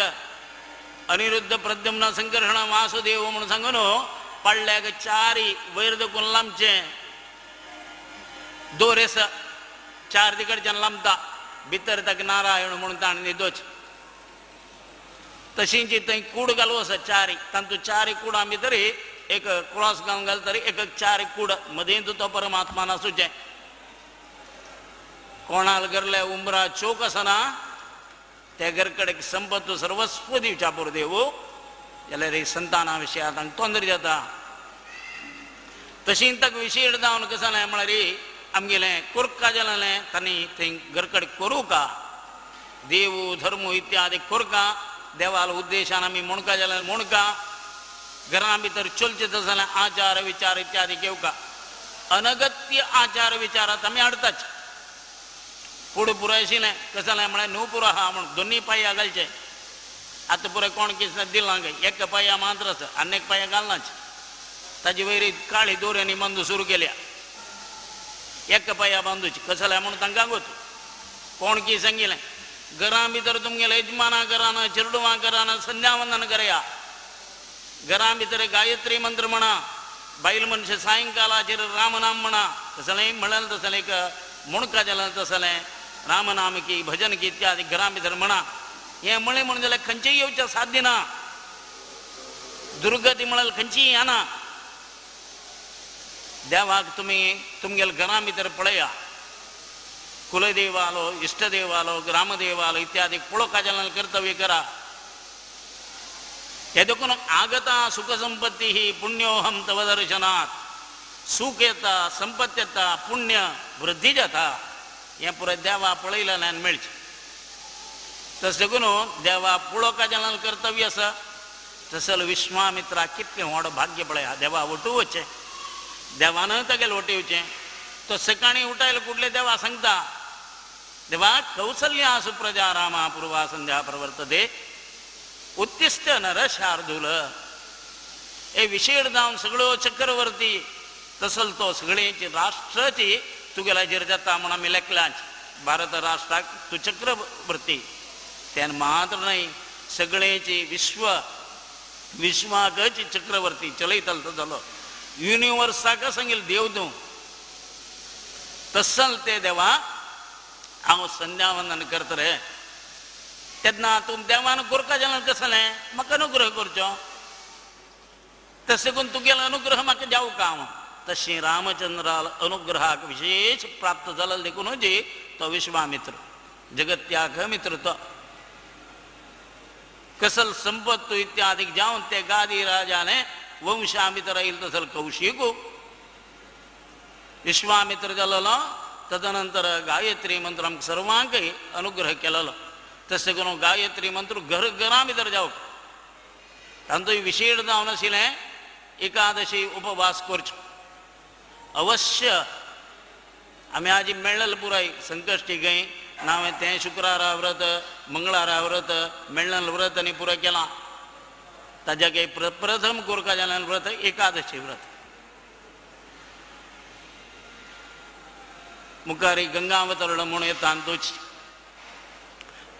अनिरुद्ध प्रद्युम्न संकर्षण वासुदेव म्हणून सांगून पडल्याक चारी वयर देखून लांबचें दोर आसा चार तिकडच्यान लांबता भितर ताका नारायण म्हणून ताणें न्हिदोवचें तशींच थंय कूड घालूं आसा चारी तातूंत चारी कुडां भितर एक क्रॉस घालून घालतरी एक चार कूड मदींच तो परमात्मान आसूचें कोणाल गरले उमरा चोक आसना त्या घरकडेक संपत सर्वस्व दिवच्या पुरो देव जाल्यार संताना विशयां तांकां तोंदर जाता तशींच ताका विशेड जावन कसो जालें म्हळ्यार आमगेलें कोरका जालें तांणी थंय घरकडे करूं का देव धर्म इत्यादी कोरका देवाला उद्देशान आमी म्हणका जाल्यार म्हणका घरां भितर चलचें जाल्यार आचार विचार इत्यादी घेवका अनगत्य आचार विचारांत आमी हाडटाच फुडें पुराय आशिल्लें कसो जालें म्हळ्यार न्हू पुरो आहा म्हूण दोनूय पांयां घालचे आतां पुराय कोण कितें दिलां गे एक पांयां मात्र आसा आनी एक पांयां घालनाच ताजे वयर काळी दोऱ्यांनी बांदू सुरू केल्या एक पांयां बांदूची कसो जाल्यार म्हूण तांकां गोत कोण कितें सांगिल्लें घरा भितर तुमगेले यजमाना घरानं चिरडुवा घरानं संध्यावंदन करया घरा भितर गायत्री मंत्र म्हणा बायल मनुष्य सायंकाळाचेर रामनाम म्हणा तसलें म्हणल तसलें एक मुणका जालें तसलें रामनाम की भजन की इत्यादी घरा भितर म्हणा हें म्हळें म्हणून जाल्यार खंयचेय येवचें साध्य ना दुर्गती म्हणल्यार खंयचीय येना देवाक तुमी तुमगेल्या घरा भितर पळया कुलदेव आलो इष्टदेव आलो ग्रामदेव आलो इत्यादी पळोवपाचें कर्तव्य करा हे देखून आगता सुख संपत्ती ही पुण्योहम तव दर्शनात सुख येता संपत्ती येता पुण्य वृद्धी जाता हें पुरे देवा पळयलेल्यान मेळचें तशें करून देवा पळोवपाचें कर्तव्य आसा तसले विश्वामित्रा कितलें व्हड भाग्य पळया देवा वटू वचचें देवान तागेलें वटिवचें तो सकाळीं उठयलो कुठले देवा सांगता देवा कौसल्या सुप्रजा रामा पूर्वा संध्या प्रवर्तते उत्तिष्ठ नर शार्दूल हे विशेड जावन सगळ्यो चक्रवर्ती तसल तो सगळींची राष्ट्राची तुगेल्याचेर जाता म्हूण आमी लेखलांच भारत राष्ट्राक तूं चक्रवर्ती तेन्ना मात्र न्हय सगळेची विश्वाकच चक्रवर्ती चलयतलो तो जालो युनिवर्साक सांगिल्लो देव तूं तसल ते देवा हांव संध्यावंदन करता रे तेन्ना तूं देवान कोरका जाल्यार कसलें म्हाका अनुग्रह करचो तशें करून तुगेलो अनुग्रह म्हाका जावं हांव तशें रामचंद्राल अनुग्रहाक विशेष प्राप्त जालें देखूनच तो विश्वामित्र जगत्याक मित्र तो कसल संपत्त इत्यादी जावन ते गादी राजाने वंशा भितर येयलो तसल कौशिकू विश्वामित्र जालोलो तदनंतर गायत्री मंत्र आमकां सर्वांकय अनुग्रह केलेलो तशें करून गायत्री मंत्र घर घरा भितर जावप तातूंय विशेड जावन आशिल्लें एकादशी उपवास करचो अवश्य आमी आजी मेळ्ळेलें पुराय संकश्टी गय हांवें तें शुक्रारा व्रत मंगळारा व्रत मेळ्ळेलें व्रत आनी पुरो केलां ताज्याक प्रथम कोरका जाल्लें व्रत एकादशी व्रत मुखारी गंगावतरण म्हणून येता तुज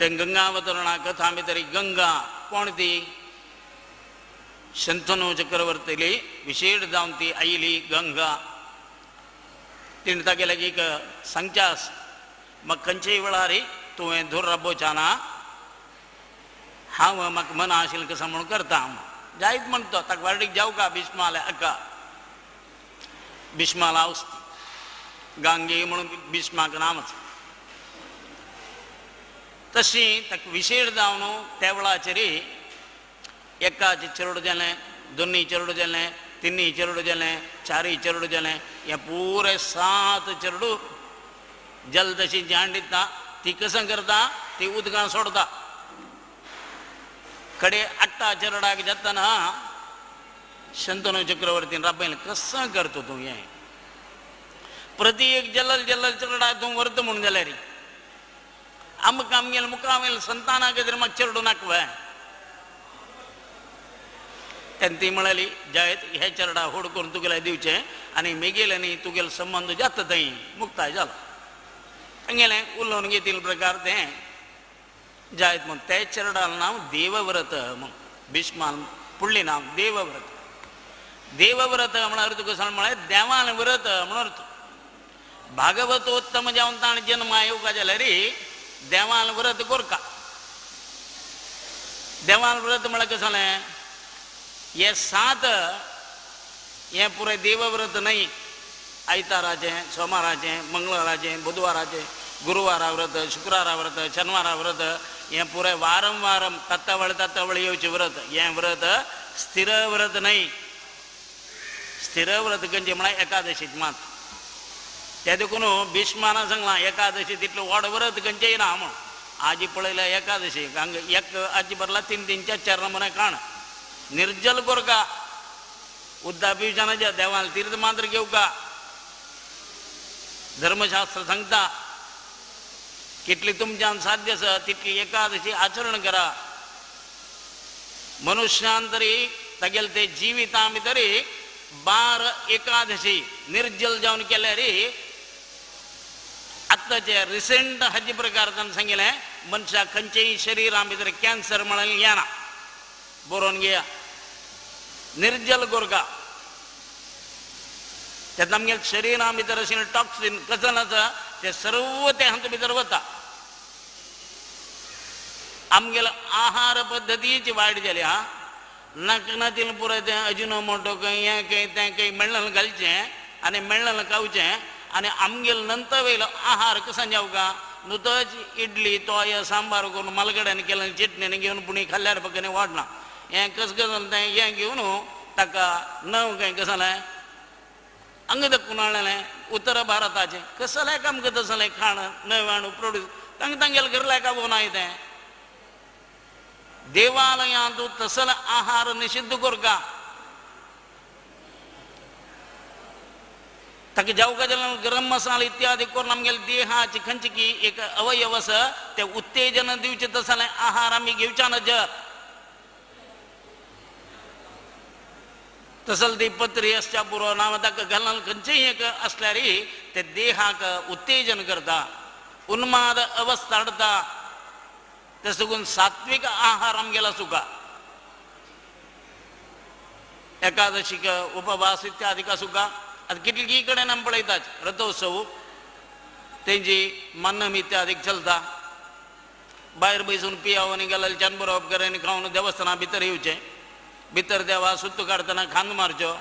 ते गंगावतरणा कथा भितर गंगा कोण ती शंतनू चक्रवर्तीली विशेड जावन ती आयली गंगा तिणें तागेले एक सांगच्यास म्हाका खंयचेय वेळार तुवें धूर राबोवचाना हांव म्हाका मना आशिल्लें कसो म्हणून करता हांव जायत म्हणटा ताका वाडीक जावं का भिस्माले हाका भिस्माला आवस्त गांगे म्हणून भिस्माक नांवाच तशी ताका विशेड जावन त्या वेळाचेर एकाचें चेडूं जालें दोनी चेडूं जालें तिनी चेडूं जालें चारी चेडूं जालें हें पुरे 7 चेडूं जलदशी जाण दिता ती कसं करता ती उदकां सोडता कडे 8 चेडूंक जातना शंतनू चक्रवर्तीन राबयलें कसं करता तूं हें प्रति एक जल्ल चेडूंक तूं व्हरता म्हणून जाल्यार आमकां आमगेल्या मुखावेल संताना खातीर म्हाका चेडूं नाका तेन्ना ती म्हणाली जायत हे चेडा होड करून तुगेल्या दिवचें आनी मेगेले न्ही तुगेलो संबंद जाता थंय मुक्ताय जालो तांगेलें उलोवन घेतिल्ले प्रकार तें जायत म्हूण ते चेडालें नांव देवव्रत म्हूण भिष्मान फुडलें नांव देवव्रत देवव्रत म्हळ्यार तुका सांग म्हळ्यार देवान व्रत म्हणून अर्थ भागवतोत्तम जावन ताणें जन्म येवका जाल्यार देवान व्रत कोरका देवान व्रत म्हळ्यार कशें जालें हे 7 हे पुरे देवव्रत न्हय आयताराचें सोमाराचें मंगळाराचें बुधवाराचें गुरुवारा व्रत शुक्रारा व्रत शनिवारा व्रत हें पुरे वारंवार तात्तावळ येवचें व्रत हें व्रत स्थिर व्रत न्हय स्थिर व्रत खंयचें म्हळ्यार एकादशीक मात ते देखून भिष्माना सांगलां एकादशी तितलें व्हड व्रत खंयचेंय ना म्हूण आजी पळयल्या एकादशी एक आजी भरला 3 4 नमुने काण निर्जल कोरका उद्दापिवचानाच्या देवान तीर्थ मात्र घेवका धर्मशास्त्र सांगता कितली तुमच्यान साध्य आसा तितली एकादशी आचरण करा मनुष्यान तरी तागेले ते जिविता भितर 12 एकादशी निर्जल जावन केल्यार आत्ताचे रिसेंट हाजे प्रकार ताणें सांगिल्लें मनशा खंयचेय शरीरा भितर कॅन्सर म्हणून येना बरोवन घेया निर्जल गोरगा त्यात आमगे शरिरा भितर आशिल्ले टॉक्सिन कचन आसा ते सर्व ते हांचे भितर वता आमगेलो आहार पद्दतीची वायट जाली हा नाकनातील पुराय तें अजिनोमोटो खंय हें खंय तें खंय मेळ्ळें घालचें आनी मेळ्ळें खावचें आनी आमगेलो नंतर वयलो आहार कसो जावका नुतोच इडली तोय सांबार करून मलगड्यान केलें चटणीन घेवन पुणी खाल्ल्यार पकडे वाडना हें कसं जालें तें हें घेवन ताका नव खंय कसं जालें अंग दक्कून हाडलें उत्तर भारताचें कसलें काम तसलें खाण नवे हाडून प्रोड्यूस तांगेले घरलें का बोनाय तें देवालयांत तसले आहार निषिद्ध करता ताका जावका जाल्यार गरम मसाला इत्यादी करून आमगेले देहाची खंयची की एक अवयव आसा ते उत्तेजन दिवचे तसले आहार आमी घेवच्या नज तसल ती पत्री असच्या पुरो नाव ताका घालून खंयचेय एक असल्यार ते देहाक उत्तेजन करता उन्माद अवस्था हाडता ते सगून सात्विक आहार आमगेला सुका एकादशीक उपवास इत्यादी का सुका आता कितली कडेन आमी पळयतात रथोत्सव तेंची मन्नम इत्यादी चलता भायर बसून पियावनी गेल्यार च्यान बरोवप करेन खावन देवस्थाना भितर येवचें भितर देवा सुत्त काडटना खांद मारच्यो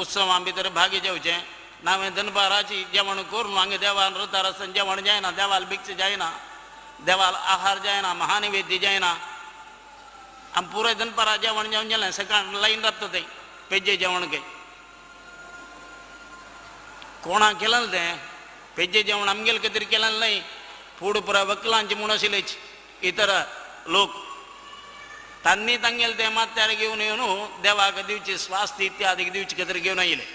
उत्सवा भितर भागी जेवचें नावें दनपाराची जेवण करून हांगा देवान रथार आसतना जेवण जायना देवाल भिक्षा जायना देवाल आहार जायना महानिवेद्य जायना आमी पुराय दनपारा जेवण जेवण जालें सकाळ लायन राबता थंय पेजे जेवण खंय कोणा केलें तें पेजे जेवण आमगेले खातीर केलें न्हय फूड पुराय वकिलांचे म्हूण आशिल्लेच इतर लोक तांणी तांगेले ते मात्यार घेवन येवन देवाक दिवचे स्वास्थ्य इत्यादी दिवचे खातीर घेवन आयले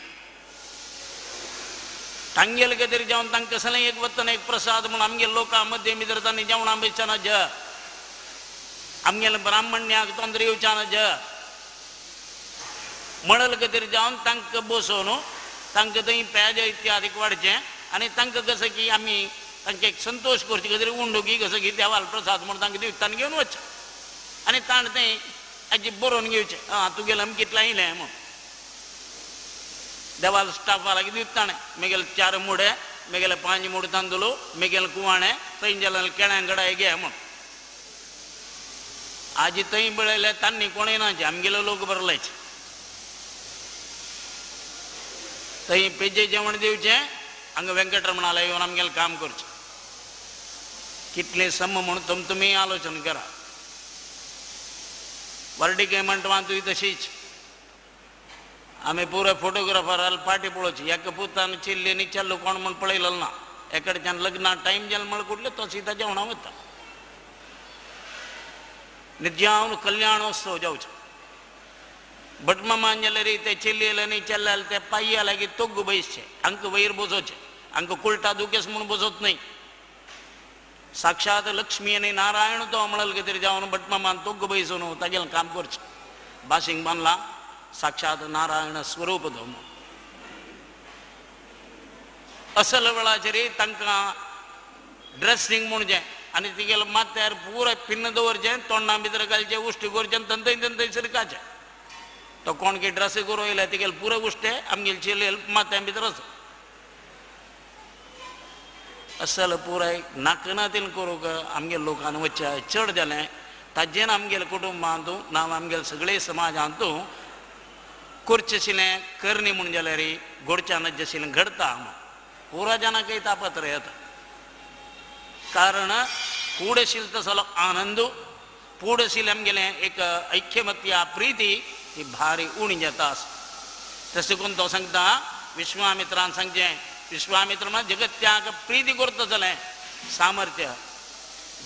तांगेले खातीर जेवण तांकां कसलें एक वतन एक प्रसाद म्हूण आमगे लोकां मध्य भितर तांणी जेवणां बेचना ज आमगेले ब्राह्मण्याक तोंदर येवच्या ज मळल खातीर जावन तांकां बसोवन तांकां थंय पेज इत्यादी वाडचें आनी तांकां कसो की आमी तांकां एक संतोश करचे खातीर उंडुकी कसो की देवाल प्रसाद म्हूण तांकां दिवचे तांणी घेवन वचचें आनी ताण तें हाजी बरोवन घेवचें तुगेलें अमकें लायलें म्हूण देवाल स्टाफाक दिवता ताणें मेगेले 4 मुडे मेगेले 5 मुड तांदूळ मेगेले कुवाणें थंय जाल्यार केळ्यां गडाय घे म्हूण आजी थंय बळयले तांणी कोणें नाचे आमगेले लोक बरलेचे थंय पेजे जेवण दिवचें हांगा वेंकटरमणाला येवन आमगेलें काम करचें कितलें सम म्हूण तुमी आलोचना करा वर्डिके म्हणटा तशीच आमी पुरे फोटोग्राफर पार्टी पळोवची एका पुतान चिल्ली न्ही चल्लो कोण म्हूण पळयलो ना एकडच्यान लग्ना टायम जालो म्हण कुठले तो सीता जेवणा वता निर्जावन कल्याणोत्सव जावचो भटमामान जाल्यार ते चिल्लीले न्ही चल्ल्याले ते पायया लागीं तोग्ग बसचे हांकां वयर बसोवचे हांकां कुल्टा दुखेस म्हूण बसोवच न्हय साक्षात लक्ष्मी आनी नारायण तो म्हणल खातीर जावन भटमामान तोग्ग बसून तागेलें काम करचें भाशींक बांदला साक्षात नारायण स्वरूप धर्म असल वेळाचेर तांकां ड्रेसींग म्हणचें आनी तिगेले माथ्यार पुराय पिन्न दवरचें तोंडा भितर घालचें उश्टी करचें तंतय सरकाचें तो कोण की ड्रेस करूं येयला तिगेले पुरे उश्टे आमगेले चिल्लेल माथ्या भितर आसा असल पुराय नाकनातीन करूंक आमगे लोकांनी वच्चे चड जालें ताजेन आमगेले कुटुंबांत ना आमगेले सगळे समाजांत करचें आशिल्लें करनी म्हूण जाल्यार घडच्यान जशिल्लें घडता पुरा जाणांकय तापत्र येता कारण कूड आशिल्लो तसलो आनंद कूड आशिल्लें आमगेलें एक ऐक्यमत्या प्रिती ही भारी उणी जाता तशें करून तो सांगता विश्वामित्रान सांगचें विश्वामित्र म्हळ्यार जगत्याक प्रिती करता जालें सामर्थ्य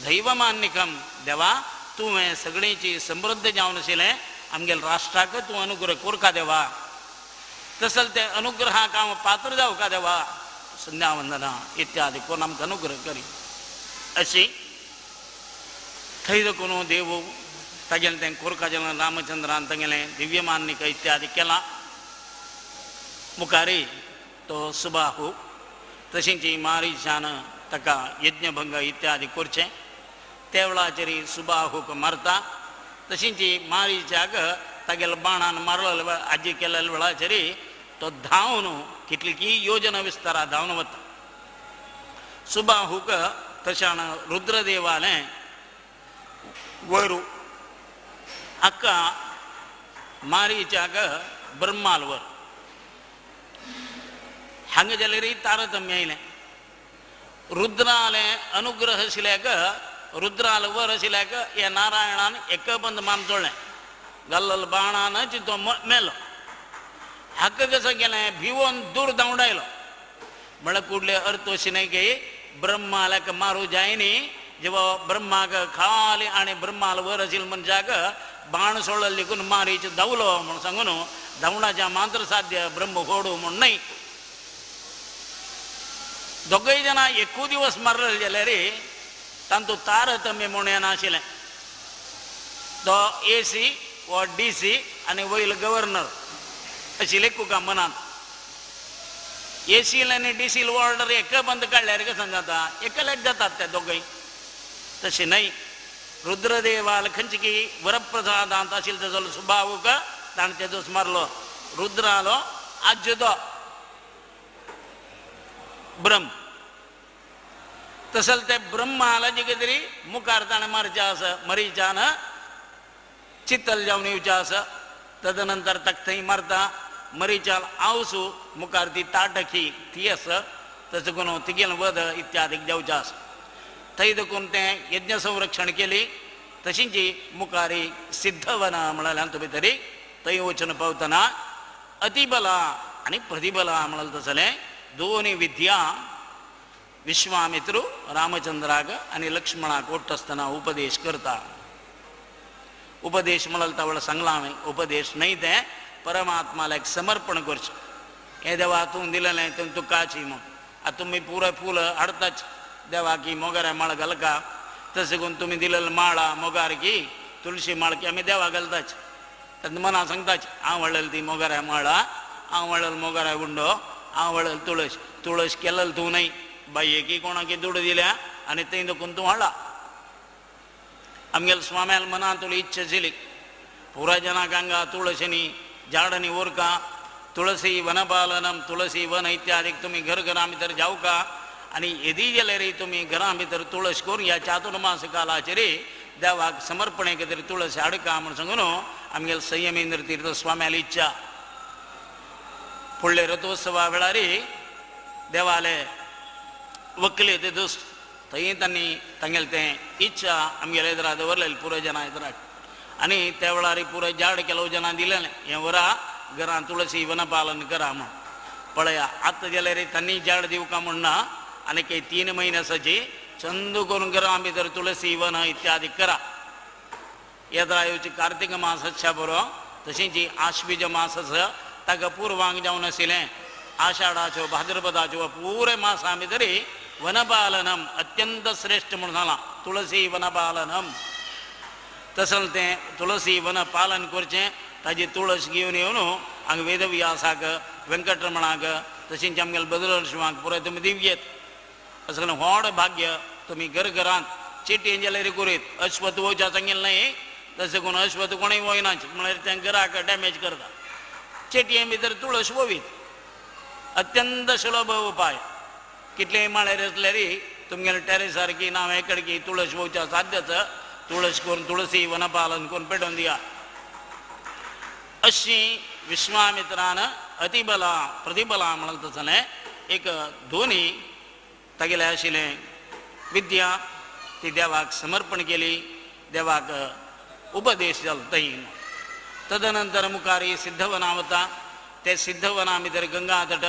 दैवमान्यकम देवा तुवें सगळींची समृद्ध जावन आशिल्लें आमगेल्या राष्ट्राक तूं अनुग्रह कोरका देवा तसल ते अनुग्रहाक हांव पात्र जावका देवा संध्या वंदना इत्यादी करून आमकां अनुग्रह करी अशी थंय देखून देव तागेलें तें कोरका जालें रामचंद्रान तागेलें दिव्यमान्यक इत्यादी केलां मुखारी तो सुबाहू तशेंच मारीशान ताका यज्ञभंग इत्यादी करचें तेवळाचेरी सुबाहूक मारता तशींची मारीच्याक तागेलो बाणान मारलेलो आजी केलेल्या वेळाचेरी तो धांवन कितली की योजना विस्तारा धांवन वता सुबाहूक तशान रुद्रदेवाले वयर अक्का मारीच्याक ब्रह्माल वर हांगा जाल्यार तारतम्य आयलें रुद्राले अनुग्रह आशिल्ल्याक रुद्राल वर आशिल्ल्याक हे नारायणान एक बंद मान जोडलें गल्लल बाणान तो मेलो हाका कसं गेलें भिवून दूर धांवडायलो म्हळ्यार कुडले अर्थ अशी न्हय की ब्रह्माल्याक मारूं जायनी जेवा ब्रह्माक खाली आनी ब्रह्माल वर आशिल्ल्या मनशाक बाण सोडले लिखून मारीच धांवलो म्हूण सांगून धांवडाच्या मात्र साध्य ब्रह्म फोडू म्हूण न्हय दोगय जाणां एकू दिवस मारले जाल्यार तांतू तारतम्य म्हूण येना आशिल्लें तो AC वो DC आनी वयर गव्हर्नर आशिल्ले कुका मनांत AC आनी DC ऑर्डर एक बंद काडल्यार कशें जाता एकल्याक जातात ते दोगय तशें न्हय रुद्रदेवाल खंयची की वरप्रसादांत आशिल्लो ताजो सुबाहूक ताणें तेजो मारलो रुद्रालो आज्जदो ब्रह्म तसल ते ब्रह्माला जे कितें तरी मुखार ताणें मारचें आसा मरीच्यान चित्तल जावन येवचें आसा तदनंतर ताका थंय मारता मरीचाल आवसू मुखार ती ताटकी ती आसा तशें करून तिगेल वध इत्यादीक जावचें आसा थंय देखून तें यज्ञ संरक्षण केली तशींच मुखारी सिद्धवना म्हळ्यार तुमी तरी थंय वचून पावतना अतिबला आनी प्रतिबला म्हळ्यार तसलें दोनी विद्या विश्वामित्रू रामचंद्राक आनी लक्ष्मणाक ओट्ट आसतना उपदेश करता उपदेश म्हळ्यार तावळ सांगलां हांवें उपदेश न्हय तें परमात्माला समर्पण करचें हें देवा तूं दिलेलें तें तुकाची म्हूण आतां तुमी पुरो फूल हाडताच देवाकी मोगाऱ्या माळ घालका तशें करून तुमी दिलेलो माळा मोगार की तुळशी माळ की आमी देवा घालताच तेन्ना मना सांगताच हांव व्हडलेली ती मोगाऱ्या माळा हांव व्हडलेलो मोगाऱ्या उंडो हांव व्हडलेलो तुळस तुळस केलेलो तूं न्हय बायेकी कोणाकी दूड दिल्या आनी थंय देखून तूं हाडला आमगेल्या स्वाम्याल मनांत तुला इच्छा आशिल्ली पुराय जनाक हांगा तुळशीनी झाडांनी उरका तुळसी वनपालनम तुळसी वन इत्यादीक तुमी घर घरां भितर जावका आनी येदी जाल्यार तुमी घरां भितर तुळस करून ह्या चातुर्मास कालाचेर देवाक समर्पणे खातीर तुळस हाडका म्हूण सांगून आमगेले संयमेंद्र तीर्थ स्वाम्याल इच्छा फुडले रथोत्सवा वेळार देवाले वकले ते दस थंय तांणी तांगेलें तें इच्छा आमगेल्या इतरां दवरलेली पुराय जाणां इतराक आनी त्या वेळार पुराय झाड केलो जाणां दिलेलें हें वरा घरां तुळसी वनपालन करा म्हूण पळया आतां जाल्यार तांणी झाड दिवका म्हूण ना आनी काही 3 म्हयने आसाची चंद करून घरां भितर तुळसी वन इत्यादी करा येद्रा येवची कार्तिक मास आसच्या बरो तशींच आश्वीज मास आसा ताका पुरवांक जावन आशिल्लें आषाढाच्यो भाद्रपदाच्यो पुरे मासां भितर वनपालनम अत्यंत श्रेष्ठ म्हणून जालां तुळसी वनपालनम तसल तें तुळसी वन पालन करचें ताजी तुळस घेवन येवन हांगा वेदव्यासाक वेंकटरमणाक तशेंच आमगेले बद्रशिवाक पुराय तुमी दिवयेत अशें करून व्हड भाग्य तुमी घर घरांत चिटी जाल्यार करीत अश्वत वयच्या सांगिल्लें न्हय तशें करून अश्वत कोणूय वयनाच म्हळ्यार तें घराक डॅमेज करता चेटये भितर तुळस ववीत अत्यंत सुलभ उपाय कितलेय माळेर आसल्यार तुमगेले टॅरेसार की नाव हेकड की तुळस वयच्या साध्यच तुळस करून तुळसी वनपालन करून पेटोवन दिया अशी विश्वामित्रान अतिबला प्रतिबला म्हणून तसलें एक दोनी तागेलें आशिल्लें विद्या ती देवाक समर्पण केली देवाक उपदेश जालो थंय तदनंतर मुखारी सिद्धवना वता ते सिद्धवना भितर गंगा तट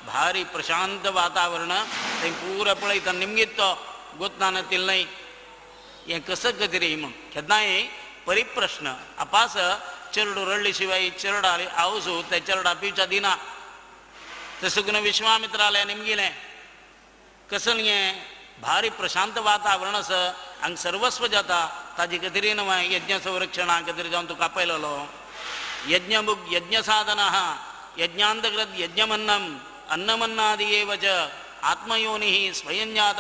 भारी प्रशांत वातावरण थंय पुरो पळयता निमगीत तो गोतनान तिल्लय हें कसं गतिरी म्हूण केन्नाय परिप्रश्न आपास चेरडू रडले शिवाय चेरडाले आवसू ते चेरडा पिवच्या दिना तशें करून विश्वामित्राले निमगिलें कसं हें भारी प्रशांत वातावरण आसा हांगा सर्वस्व जाता ताजे खातीर यज्ञ संरक्षणा खातीर जावन तुका आपयलेलो यज्ञमुग यज्ञ साधना यज्ञांतकृत यज्ञमन्नम अन्नमन्नादि एव च आत्मयोनी स्वयंजात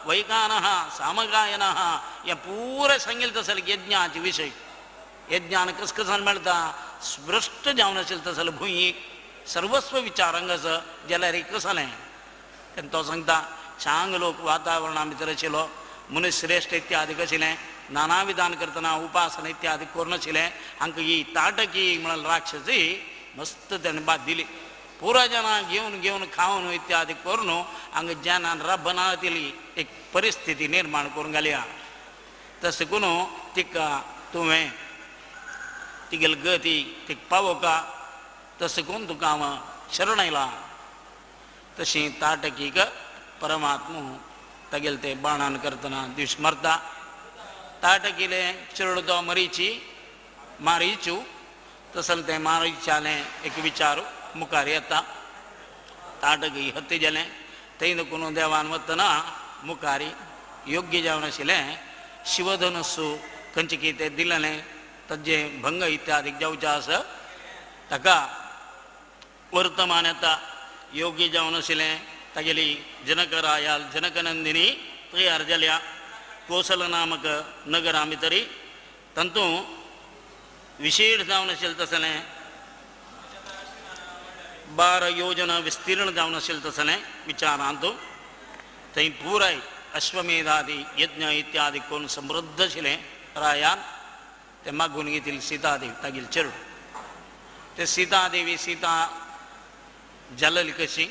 वैकान सामगायन या पुरे सांगेल तसं यज्ञाचे विषय यज्ञान कसं मिळता स्पृष्ट जावन असेल तसं भुंयी सर्वस्व विचारांगाचं ज्याला रे कसलें तेन्ना तो सांगता चांग लोक वातावरणा भितर आशिल्लो मुनिश्रेश्ठ इत्यादी कशिलें नाना विधान करतना उपासना इत्यादी करूनाशिल्लें हांकां ही ताटकी म्हळ्यार राक्षसी मस्त तेणें बाद दिली पुरा जाणां घेवन खावन इत्यादी करून हांगा जनान रब्बनातली एक परिस्थिती निर्माण करून घाल्या तशें करून तिका तुवें तिगेल गती तिका पावोवका तशें करून तुका हांव शरण आयलां तशी ताटकीक परमात्मा तगेल ते बाणान करतना दिवस मरता ताटकीले चिरडतो मारीचू तसल ते मारीचाले एक विचार मुखार येता ताटकी हत्ती जालें थंय कोण देवान वतना मुखारी योग्य जावन आशिल्लें शिवधनुस्सू खंयचे कितें दिलेलें ताजे भंग इत्यादी जावचें आसा ताका वर्तमान येता योग्य जावन आशिल्लें तागेली जनकरायाल जनकनंदिनी तयार जाल्या कोसल नामक नगरा भितरी तातूंत विशेष जावन आशिल्लें तसलें 12 योजना विस्तीर्ण जावन आशिल्लें तसलें विचारांत थंय पुराय अश्वमेधादी यज्ञ इत्यादी करून समृद्ध आशिल्लें रायान ते मागून घेतिल्ली सीतादेवी तागेली चेडूं ते सीतादेवी सीता जाल्ली कशी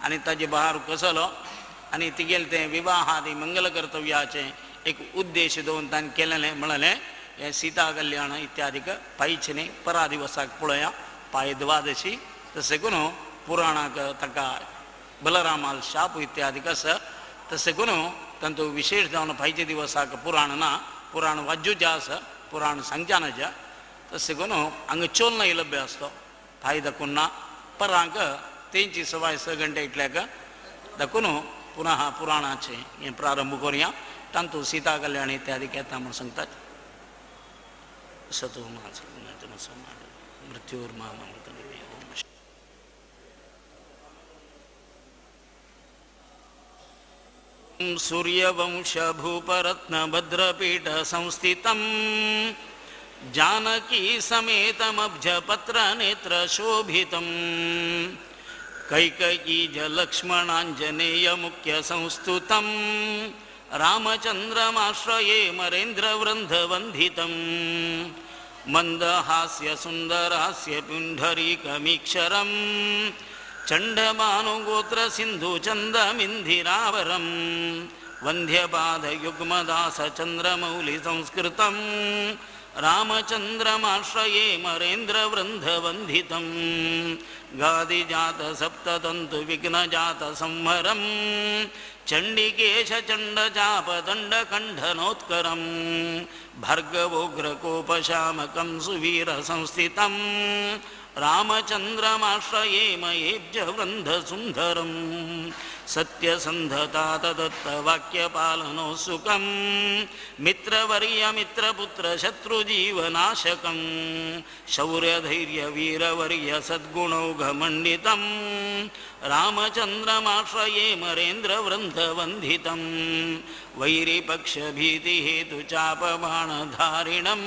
आनी ताजे बहार कसलो आनी तिगेले ते विवाहादी मंगल कर्तव्याचे एक उद्देश दवरून ताणें केलेलें म्हणलें हे सीता कल्याण इत्यादीक पायचें परा दिवसाक पळोवया पाय द्वादशी तशें करून पुराणाक ताका बलरामाल शाप इत्यादीक आसा तशें करून तांतू विशेष जावन पायचे दिवसाक पुराण ना पुराण वाजूचें आसा पुराण सांगच्यानाच्या तशें करून हांगा चोलना लभ्य आसतो पाय दाखोवन ना परांक तेंची सवाय 6 घंटे इतल्याक दाखोवन पुनः पुराणाचें हें प्रारंभ करुया तांतू सीता कल्याण इत्यादी येता म्हूण सांगतात सतो मृत्यूर्मा सूर्यवंश भूपरत्न भद्रपीठ संस्थितं जानकी समेतमब्ज पत्र नेत्र शोभितं कैकयी ज लक्ष्मणांजनेय मुख्य संस्तुतं रामचंद्रमाश्रये मरेन्द्र वृंद वंदितं मंदहास्य सुंदरास्य पुंडरीकमीक्षरं चंडभानुगोत्र सिंधु चंदमिंधिरावरं वंध्यपाद युग्मदास चंद्रमौलि संस्कृतं रामचंद्रमाश्रये मरेन्द्र वृंद वंदितं गादिजात सप्ततंतु विघ्नजात संहरं चंडिकेश चंडचाप दंडकंठनोत्करं भर्गवोग्रकोपशामकं सुवीर संस्थितं रामचंद्रमाश्रये मयेब्ज वृंद सुंदरं सत्यसंधतात दत्त वाक्यपालनो सुखं मित्रवर्य मित्रपुत्र शत्रुजीवनाशकं शौर्यधैर्य वीरवर्य सद्गुणौघमण्डितं रामचंद्रमाश्रये मरेन्द्र वृंद वंदितं वैरिपक्षभीतिहेतुचापबाणधारिणं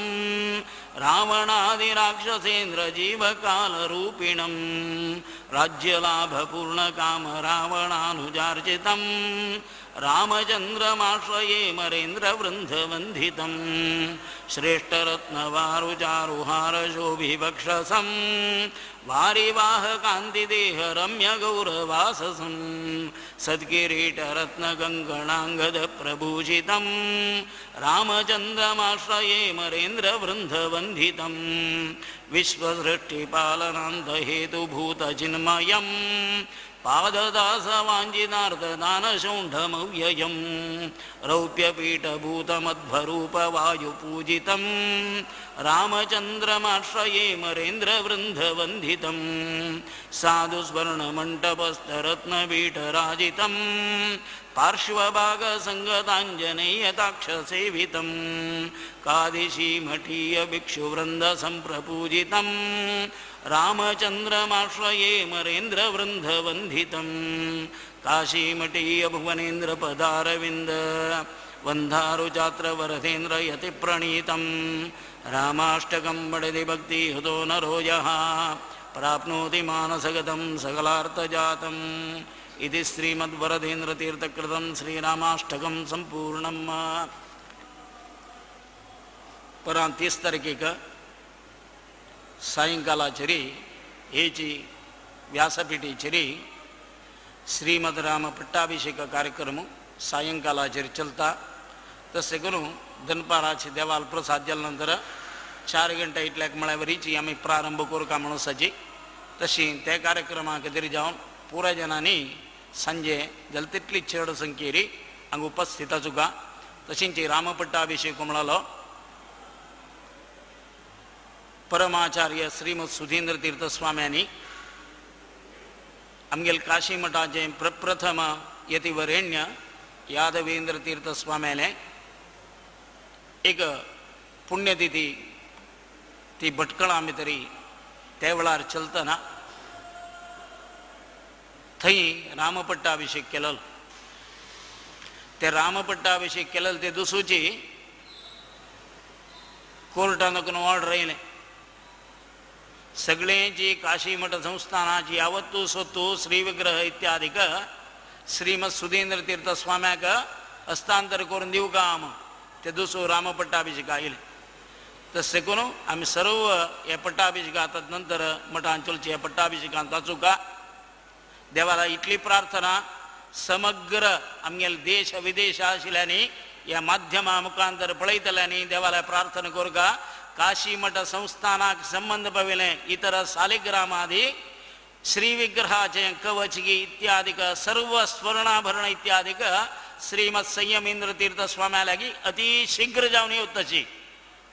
रावणादिराक्षसेन्द्र जीवकालरूपिणं राज्यलाभपूर्णकाम रावणानुजार्जितं रामचंद्रमाश्रये मरेन्द्र वृंद वंदितं श्रेष्ठरत्नवारुचारुहारशोभिवक्षसं वारिवाहकान्तिदेह रम्य गौरवाससं सद्किरीटरत्नगङ्गणाङ्गद प्रभूषितं रामचंद्रमाश्रये मरेन्द्र वृंद वंदितं विश्वसृष्टिपालनान्तहेतुभूतचिन्मयं पाददासवाञ्छितार्थदानशौण्ढमव्ययं रौप्यपीठभूतमध्वरूपवायुपूजितं रामचंद्रमाश्रये मरेन्द्र वृंद वंदितं साधुस्वर्णमण्टपस्थरत्नपीठराजितं पार्श्वभागसङ्गताञ्जनेयताक्षसेवितं कादिशीमठीय भिक्षुवृन्द सम्प्रपूजितं ರಾಮಚಂದ್ರಮಾಶ್ರಯೇ ಮರೇಂದ್ರವೃಂದವಂದಿತಂ ಕಾಶೀಮಠೀಯ ಭುವನೇಂದ್ರಪದಾರವಿಂದ ವಂದಾರುಚಾತ್ರ ವರದೇಂದ್ರ ಯತಿ ಪ್ರಣೀತಂ ರಾಮಾಷ್ಟಕಂ ಪಡೆದಿ ಭಕ್ತಿ ಹೃದೋ ನರೋ ಯಃ ಪ್ರಾಪ್ನೋತಿ ಮಾನಸಗತಂ ಸಕಲಾರ್ಥಜಾತಂ ಇದು ಶ್ರೀಮದ್ವರದೇಂದ್ರತೀರ್ಥಕೃತಂ ಶ್ರೀರಾಮಾಷ್ಟಕಂ ಸಂಪೂರ್ಣಂ. परवा 30 तारखेक सायंकाळाचेरी हेची व्यासपीठेचेरी श्रीमद राम पट्टाभिषेक कार्यक्रम सायंकाळाचेरी चलता. तसे करून दनपाराचे देवाल प्रसाद जाल्यानंतर 4 गंटे इतल्याक म्हळ्यावरीची आमी प्रारंभ करू का म्हणून सजी तशी त्या कार्यक्रमाक तरी जावन पुराय जनांनी सांजे जाल्यार तितली चड संख्येरी हांगा उपस्थित आसुका. तशींच राम पट्टाभिषेक म्हणलो परमाचार्य श्रीमद सुधींद्र तीर्थ स्वाम्यांनी आमगेल काशी मठाचे प्रप्रथम यतिवरेण्य यादवेंद्र तीर्थ स्वाम्याने एक पुण्यतिथी ती भटकळ आमी तरी त्या वेळार चलतना थंय रामपट्टाभिषेक केलो. ते रामपट्टाभिषेक केलेलो ते दुसूची कोर्टान ऑर्डर येयलें. सगळेची काशी मठ संस्थानाची यावत्तू सोत्तू श्री विग्रह इत्यादीक श्रीमद सुधींद्र तीर्थ स्वाम्याक हस्तांतर करून दिवं का म्हूण ते दुसो रामपट्टाभिषेक आयले. तशें करून आमी सर्व हे पट्टाभिषेकांत नंतर मठान चलचे हे पट्टाभिषेकांत आचुका. देवाला इतली प्रार्थना समग्र आमगेल देश विदेश आशिल्ल्यांनी ह्या माध्यमा मुखांतर पळयतल्यांनी देवाला प्रार्थना करूं का काशी मठ संस्थानाक संबंध पाविल्ले इतर सालिग्रामादी श्री विग्रहाचे कवचगी इत्यादिक सर्व स्वर्णाभरण इत्यादिक श्रीमद संयमेंद्र तीर्थ स्वाम्या लागी अति शीघ्र जावन येवची.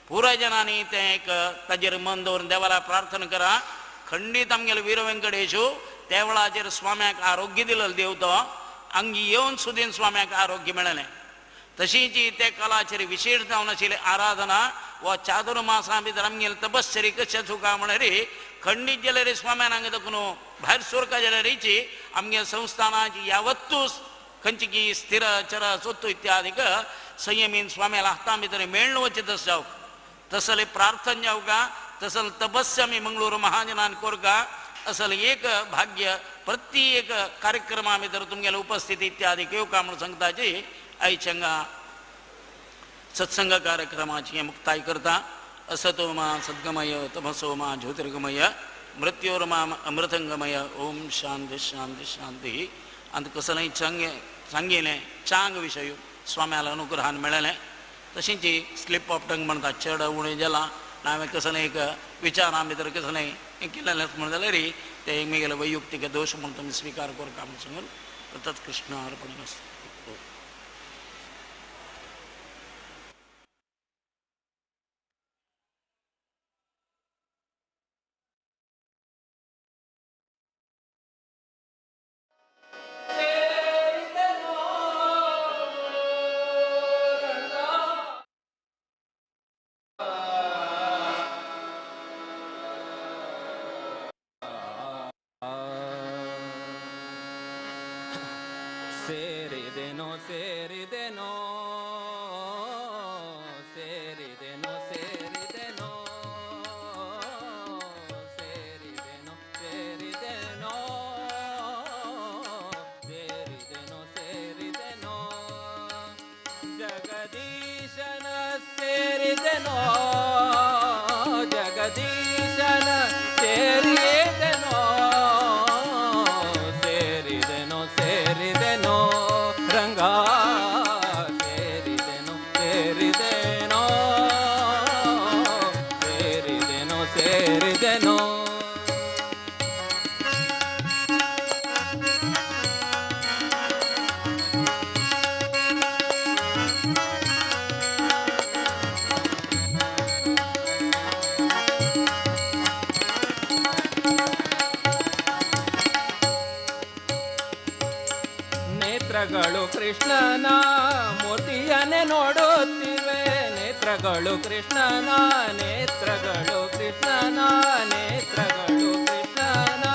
पुराय जनांनी ते एक ताजेर मन दवरून देवाला प्रार्थना करा. खंडीत आमगेलो वीर व्यंकटेशू त्या वेळाचेर स्वाम्याक आरोग्य दिलेलो देव तो हांगा येवन सुदीन स्वाम्याक आरोग्य मेळ्ळें. तशीच ते कालाचेर विशेष जावन आशिल्ली आराधना व चातुर्मासा भितर आमगेली तपश्चरी कशें चुका म्हळ्यार खंडीत जाल्यार स्वाम्यान हांगा देखून भायर सोरका जाल्यारीची आमगे संस्थानाची यावत्तू खंयची की स्थिर चर सोत्तू इत्यादीक संयमीन स्वाम्याला हातां भितर मेळून वचचे तशें जावं तसले प्रार्थना जावं का तसल तपस्या आमी मंगळूर महाजनान कोरका असल एक भाग्य प्रत्येक कार्यक्रमा भितर तुमगेले उपस्थिती इत्यादी येवका म्हणून सांगताची आयच्या सत्संग कार्यक्रमाची मुक्ताय करता. असतोमा सद्गमय तमसोमा ज्योतिर्गमय मृत्योर्मा अमृतंगमय ओम शांती शांती शांती. अंत कसलय सांगिल्लें चांग विशय स्वाम्याला अनुग्रहान मेळ्ळें. तशींच स्लीप ऑफ टंग म्हणटा चड उणें जालां हांवें कसलें एक विचारां भितर कसलें केलेलें म्हणून जाल्यार ते एकमेगेले वैयक्तीक दोश म्हणून तुमी स्विकार करता म्हणून सांगून तत्कृष्ण अर्पणमस्तु. ಕೃಷ್ಣನ ಮೂರ್ತಿಯನ್ನೇ ನೋಡುತ್ತಿವೆ. ನೇತ್ರ ನೇತ್ರಗಳು ಕೃಷ್ಣನ ನೇತ್ರಗಳು ಕೃಷ್ಣನ ನೇತ್ರಗಳು ಕೃಷ್ಣನ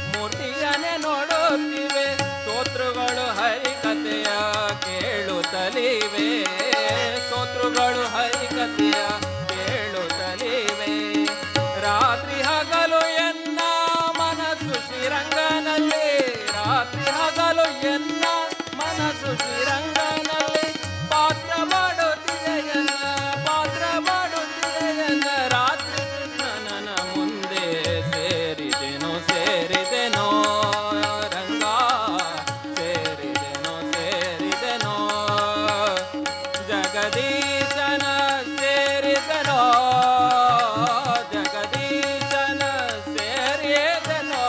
ಮೂರ್ತಿಯನ್ನೇ ನೋಡುತ್ತಿವೆ ಸ್ತೋತ್ರಗಳು ಹರಿಕಥೆಯ ಕೇಳುತ್ತಲಿವೆ ಸ್ತೋತ್ರಗಳು ಹರಿಕಥೆಯ ಕೇಳುತ್ತಲಿವೆ ರಾತ್ರಿ ಹಗಲು ಎನ್ನ ಮನಸ್ಸು ಶ್ರೀರಂಗನಲ್ಲಿ ರಾತ್ರಿ ಹಗಲು ಎನ್ನ ಮನಸ್ಸು ಶ್ರೀರಂಗನಲ್ಲಿ ಪಾತ್ರ ಮಾಡುತ್ತಿದೆಯನ್ನ ರಾತ್ರಿ ಕೃಷ್ಣನ ಮುಂದೆ ಸೇರಿದೆನೋ ಸೇರಿದೆನೋ ರಂಗ ಸೇರಿದೆನೋ ಜಗದೀಶನ ಸೇರಿದೆನೋ ಜಗದೀಶನ ಸೇರಿದೆನೋ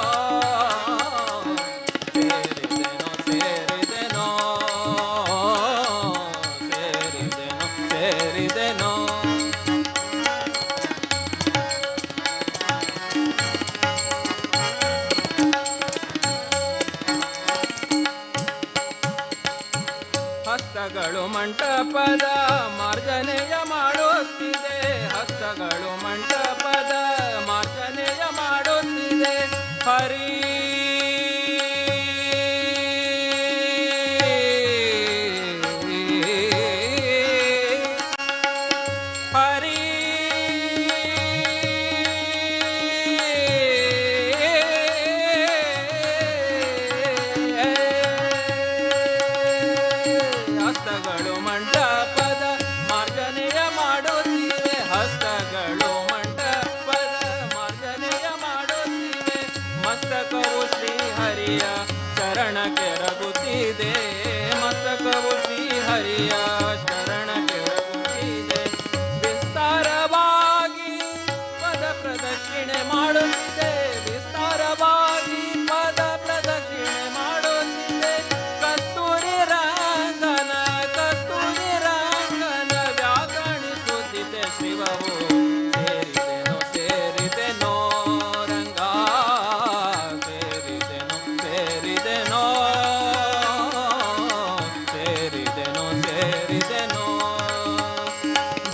ಸೇರಿದೆನೋ ಸೇರಿದೆನೋ ಹಸ್ತಗಳು ಮಂಟಪದ ಮಾರ್ಜನೆಯ ಮಾಡುತ್ತಿದೆ ಹಸ್ತಗಳು ಮಂಟಪದ ಮಾರ್ಜನೆಯ ಮಾಡುತ್ತಿದೆ ಹರಿ ಹರಿ ಹಸ್ತಗಳು ಮಂಟಪದ ಮಾರ್ಜನೆಯ ಮಾಡುತ್ತಿವೆ ಹಸ್ತಗಳು ಮಂಟಪದ ಮಾರ್ಜನೆಯ ಮಾಡುತ್ತಿವೆ ಮಸ್ತಕವು ಶ್ರೀಹರಿಯ ಚರಣಕ್ಕೆ ರಗುತ್ತಿದೆ ಮಸ್ತಕವು ಶ್ರೀಹರಿಯ ಚರಣಕ್ಕೆ ರಗುತ್ತಿದೆ ವಿಸ್ತಾರವಾಗಿ ಪದ ಪ್ರದಕ್ಷಿಣೆ ಮಾಡುತ್ತಿದೆ ವಿಸ್ತಾರವಾಗಿ ಪದ ಪ್ರದಕ್ಷಿಣೆ ಮಾಡುತ್ತಿದೆ ಕಸ್ತೂರಿ ರಂಗನ ವ್ಯಾಕಣಿಸುತ್ತಿದೆ ಶಿವವು ಸೇರಿದೆನೋ ರಂಗ ಸೇರಿದೆನೋ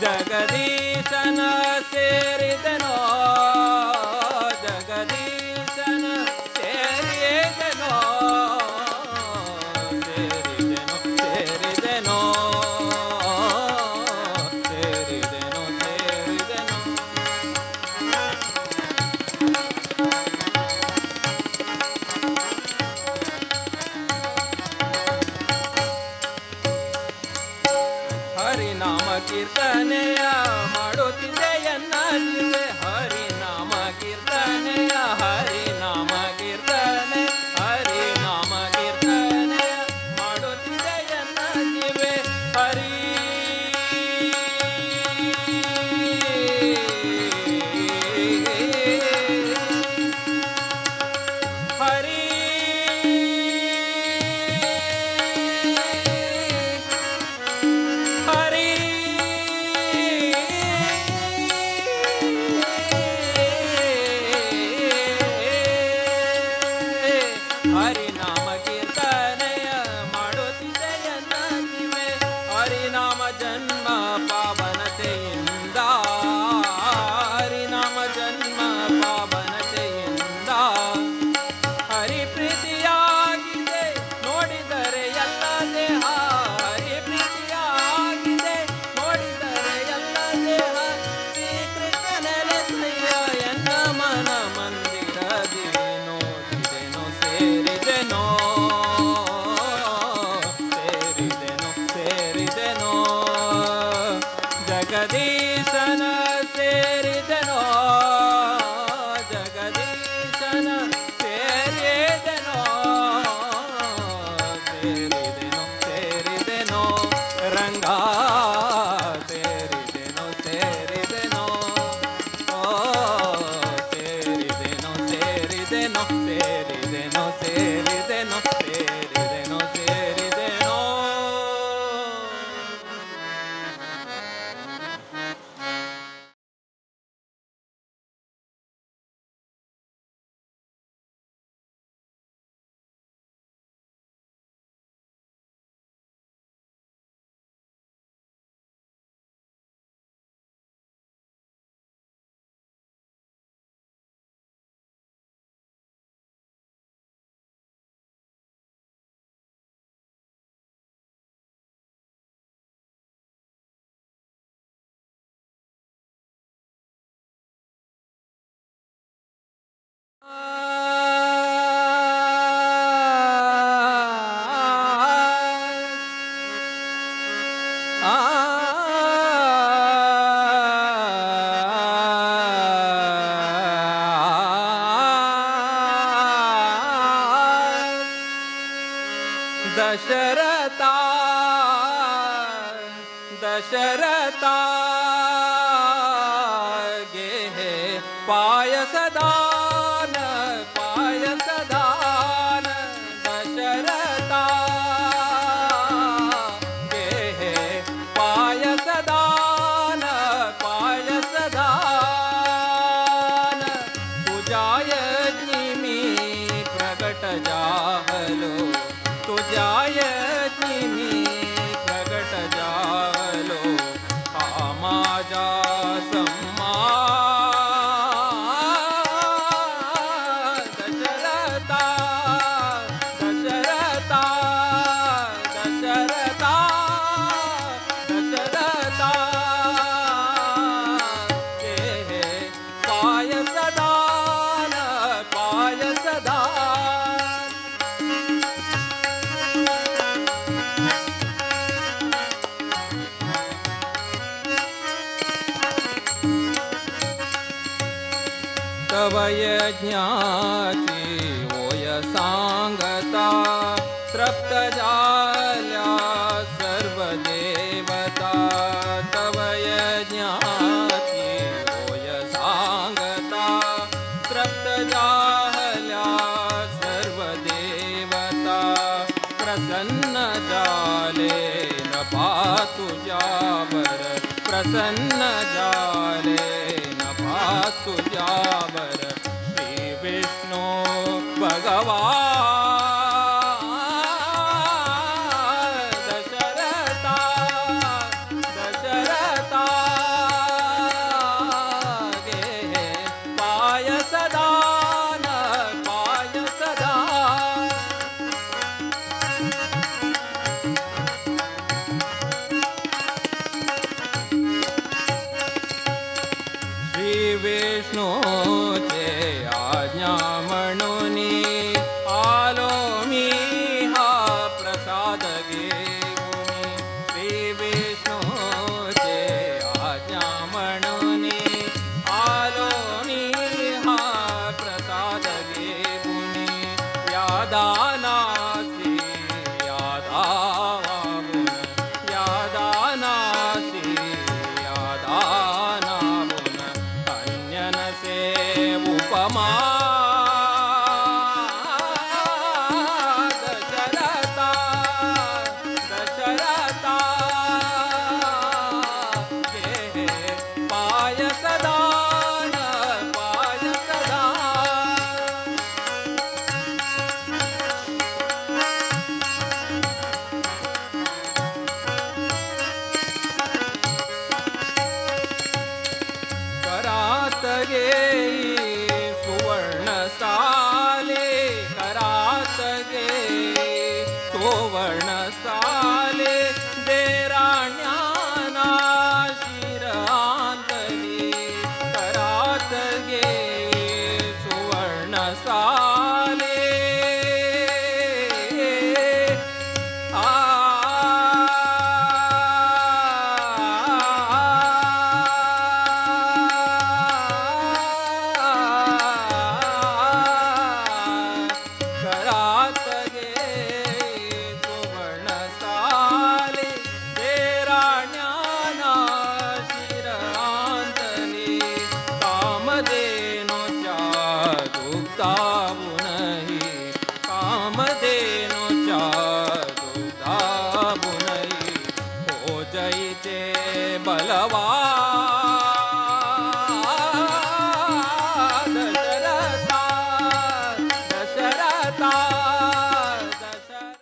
ಜಗದೀಶನ ಸೇರಿದೆನೋ ಜಗದೀಶನ ಸೇರಿದೆನೋ ಸೇರಿದೆನೋ ಹರಿನಾಮ ಕೀರ್ತನೆಯ ಮಾಡುತ್ತಿದೆ ಎನ್ನ ಜೀವೆ ಹರಿನಾಮ ಕೀರ್ತನೆಯ ಹರಿನಾಮ ಕೀರ್ತನೆ ಹರಿನಾಮ ಕೀರ್ತನೆಯ ಮಾಡುತ್ತಿದೆ ಎನ್ನ ಜೀವೆ ಹರಿ ಹರಿ ಹರಿ ಹರಿನಾಮ ಕೀರ್ತನೆಯ ಮಾಡುತ್ತಿದೆಯ ನಾಚಿವೆ ಹರಿನಾಮ ಜನ್ಮ ಪಾವನತೆಯಿಂದ ಹರಿನಾಮ ಜನ್ಮ ಪಾವನತೆಯಿಂದ ಹರಿ ಪ್ರೀತಿಯಾಗಿದೆ ನೋಡಿದರೆ ಎಲ್ಲ ದೇಹ ಹರಿ ಪ್ರೀತಿಯಾಗಿದೆ ನೋಡಿದರೆ ಎಲ್ಲ ದೇಹ ಶ್ರೀಕೃಷ್ಣನೆಲೆಸಯ್ಯ ಎನ್ನ ಮನ ಮಂದಿರದಿ ನೋಡಿದೆನೋ ಸೇರಿದೆನೋ ಜಗದೀಶನ ಸೇರಿದೆನೋ ಜಗದೀಶನ ಸೇರಿದೆನೋ ಸೇರಿದೆನೋ ರಂಗ ಸೇರಿದೆನೋ ಓ ಸೇರಿದೆನೋ दशरथा दशरथा गे पायसदान पायसदान दशरथा गे पायसदान पायसदान तुझ्या यज्ञी प्रगट जाहलो तुझ्या यज्ञी प्रगट जाहलो हा माझा सम्मा दशरथा दशरथा दशरथा दशरथा के पायसदान पायसदान तव यज्ञाची होय सांगता तृप्त झाल्या सर्व देवता तव यज्ञाची होय सांगता तृप्त झाल्या सर्व देवता प्रसन्न झाले न पा तुझ्यावर प्रसन्न झाले तुझ्यावर श्री विष्णू भगवान दशरथा दशरथा गे पायसदान पायसदान श्री विष्णूचे आज्ञा म्हणून आलो मी हा प्रसाद घेऊन श्री विष्णूचे आज्ञा म्हणून आलो मी हा प्रसाद घेऊन या दानासी या दावावून या दानासी या दानावून अन्यनसे उपमा दशरथा दशरथा गे पायसदान पायसदान करात घेई सुवर्ण साले करात घेई सुवर्ण साले देराण्याना शिरांतली करात घेई सुवर्ण साले करात घेई सुवर्ण साले देराण्याना शिरांतली कामधेनूच्या दुग्धावूनही कामधेनूच्या दुग्धावूनही हो जैते बलवान दशरथा दशरथा दशरथा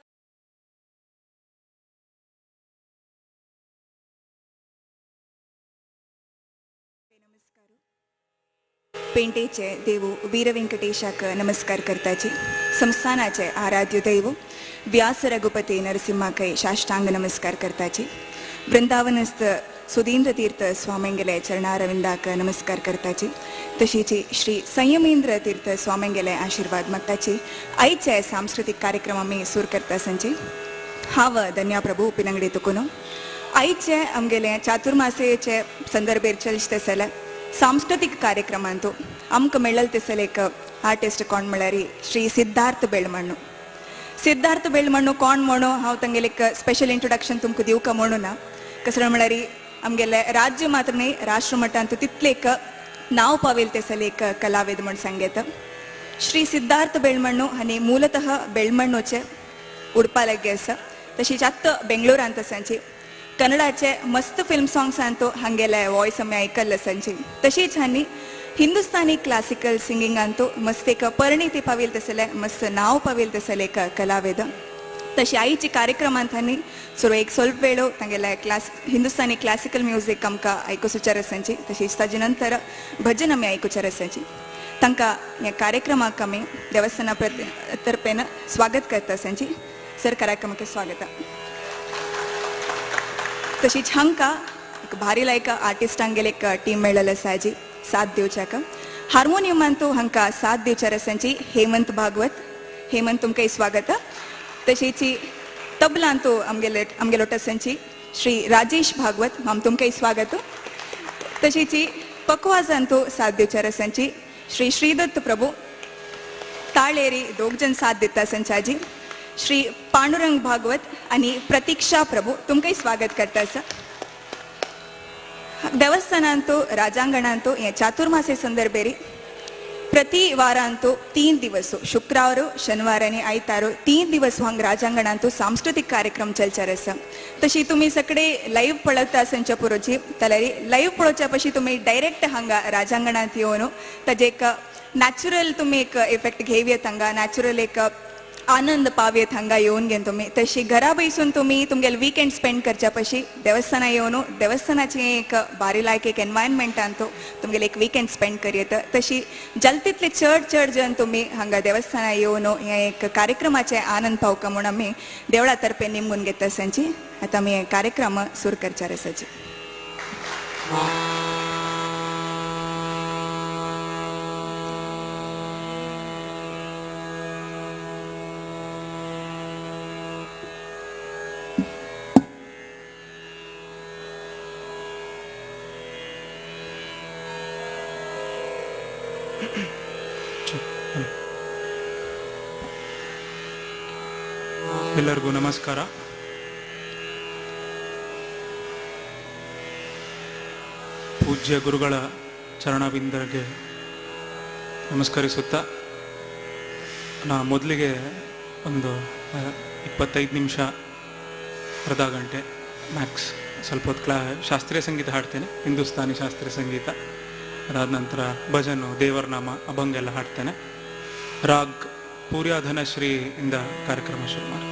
पेंटेचे देव वीर व्यंकटेशाक नमस्कार करताची संस्थानाचे आराध्य दैव व्यास रघुपती नरसिंहाकय साष्टांग नमस्कार करताची वृंदावनस्थ सुधींद्र तीर्थ स्वामींगेले चरणारविंदाक नमस्कार करताची तशीच श्री संयमेंद्र तीर्थ स्वामींगेले आशीर्वाद मागताची आयचे सांस्कृतिक कार्यक्रम आमी सुरू करता संची हांव धन्या प्रभू पिनंगडी तुकुनो आयचे आमगेले चातुर्मासेचे संदर्भेर चलता जाल्यार सांस्कृतिक कार्यक्रमांतू आमकां मेळ्ळल तेसले एक आर्टिस्ट कोण म्हळ्यार श्री सिद्धार्थ बेळमण्णू सिद्धार्थ बेळमण्णू कोण म्हणू हांव तांगेले एक स्पेशल इंट्रोडक्शन तुमकां दिवका म्हणून ना कसं म्हळ्यार आमगेले राज्य मात्र न्ही राष्ट्र मट्टान तितले एक नाव पावेल तेसले एक कलाविद म्हण सांगेत श्री सिद्धार्थ बेळमण्णू हांणी मूलतः बेळमण्णूचे उडपालगे आसा तशीच आत्ता बेंगलोरांत आसांची कन्नडाचे मस्त फिल्म सॉंग्स तो हांगेले वॉयस आमी आयकल्ले आसांची तशीच हांणी हिंदुस्तानी क्लासिकल सिंगिंगांतू मस्त एक परिणिती पावेल तसले मस्त नाव पावेल तसले एक कलाविद तशी आईची कार्यक्रमांत हांणी सुरू एक ಸ್ವಲ್ಪ वेळो तांगेले हिंदुस्तानी क्लासिकल म्युझिक आमकां आयकुचेर आसांची तशीच ताजे नंतर भजन आमी आयकुचेर आसांची तांकां ह्या कार्यक्रमाक आमी देवस्थाना तर्फेन स्वागत करता आसांची सर कार्यक्रमाक स्वागत तशीच हांकां एक भारी लायक आर्टिस्टांगेले एक टीम मेळ्ळेली आसा जी साथ दिवच्याक हार्मोनियमांतू हांकां साथ दिवच्यार आसांची हेमंत भागवत हेमंत तुमकां स्वागत तशीच तबलांतू आमगेलो आसांची श्री राजेश भागवत आम तुमकां स्वागत तशीच पकवाजांतू साथ दिवच्यार आसांची श्री श्रीदत्त प्रभू ताळेरी दोग जन साथ दिता आसांची श्री पांडुरंग भागवत आनी प्रतीक्षा प्रभू तुमकां स्वागत करता आसा देवस्थानांतू राजांगणांतू हे चातुर्मासे संदर्भेरी प्रति वारांतू 3 दिवस शुक्रवार शनिवार आनी आयतार 3 दिवस हांगा राजांगणांतू सांस्कृतिक कार्यक्रम चलचार आसा तशी तुमी सगळे लाईव्ह पळयता आसच्या पुरोची जाल्यार लाईव्ह पळोवच्या पयलीं तुमी डायरेक्ट हांगा राजांगणांत येवन ताजे एक नॅचरल तुमी एक इफेक्ट घेवयेत हांगा नॅचरल एक आनंद पावयेत हांगा येवन घेवन तुमी तशी घरा बसून तुमी तुमगेले विकेंड स्पेंड करच्या पयलीं देवस्थाना येवन देवस्थानाची एक बारी लायक एक एनवायरमेंटान तुमगेले एक विकेंड स्पेंड करियेत तशी जल तितले चड जन तुमी हांगा देवस्थाना येवन हे एक कार्यक्रमाचे आनंद पावका म्हूण आमी देवळा तर्फे निमून घेता आसांची आतां आमी हे कार्यक्रम सुरू करचार आसाची ಎಲ್ಲರಿಗೂ ನಮಸ್ಕಾರ. ಪೂಜ್ಯ ಗುರುಗಳ ಚರಣವಿಂದರಿಗೆ ನಮಸ್ಕರಿಸುತ್ತಾ ನಾ ಮೊದಲಿಗೆ ಒಂದು 25 ನಿಮಿಷ ಅರ್ಧ ಗಂಟೆ ಮ್ಯಾಕ್ಸ್ ಸ್ವಲ್ಪ ಹೊತ್ತು ಶಾಸ್ತ್ರೀಯ ಸಂಗೀತ ಹಾಡ್ತೇನೆ, ಹಿಂದೂಸ್ತಾನಿ ಶಾಸ್ತ್ರೀಯ ಸಂಗೀತ. ಅದಾದ ನಂತರ ಭಜನು, ದೇವರನಾಮ, ಅಭಂಗ ಎಲ್ಲ ಹಾಡ್ತೇನೆ. ರಾಗ್ ಪೂರ್ಯಾಧನಶ್ರೀ ಇಂದ ಕಾರ್ಯಕ್ರಮ ಶುರು ಮಾಡ್ತೇನೆ.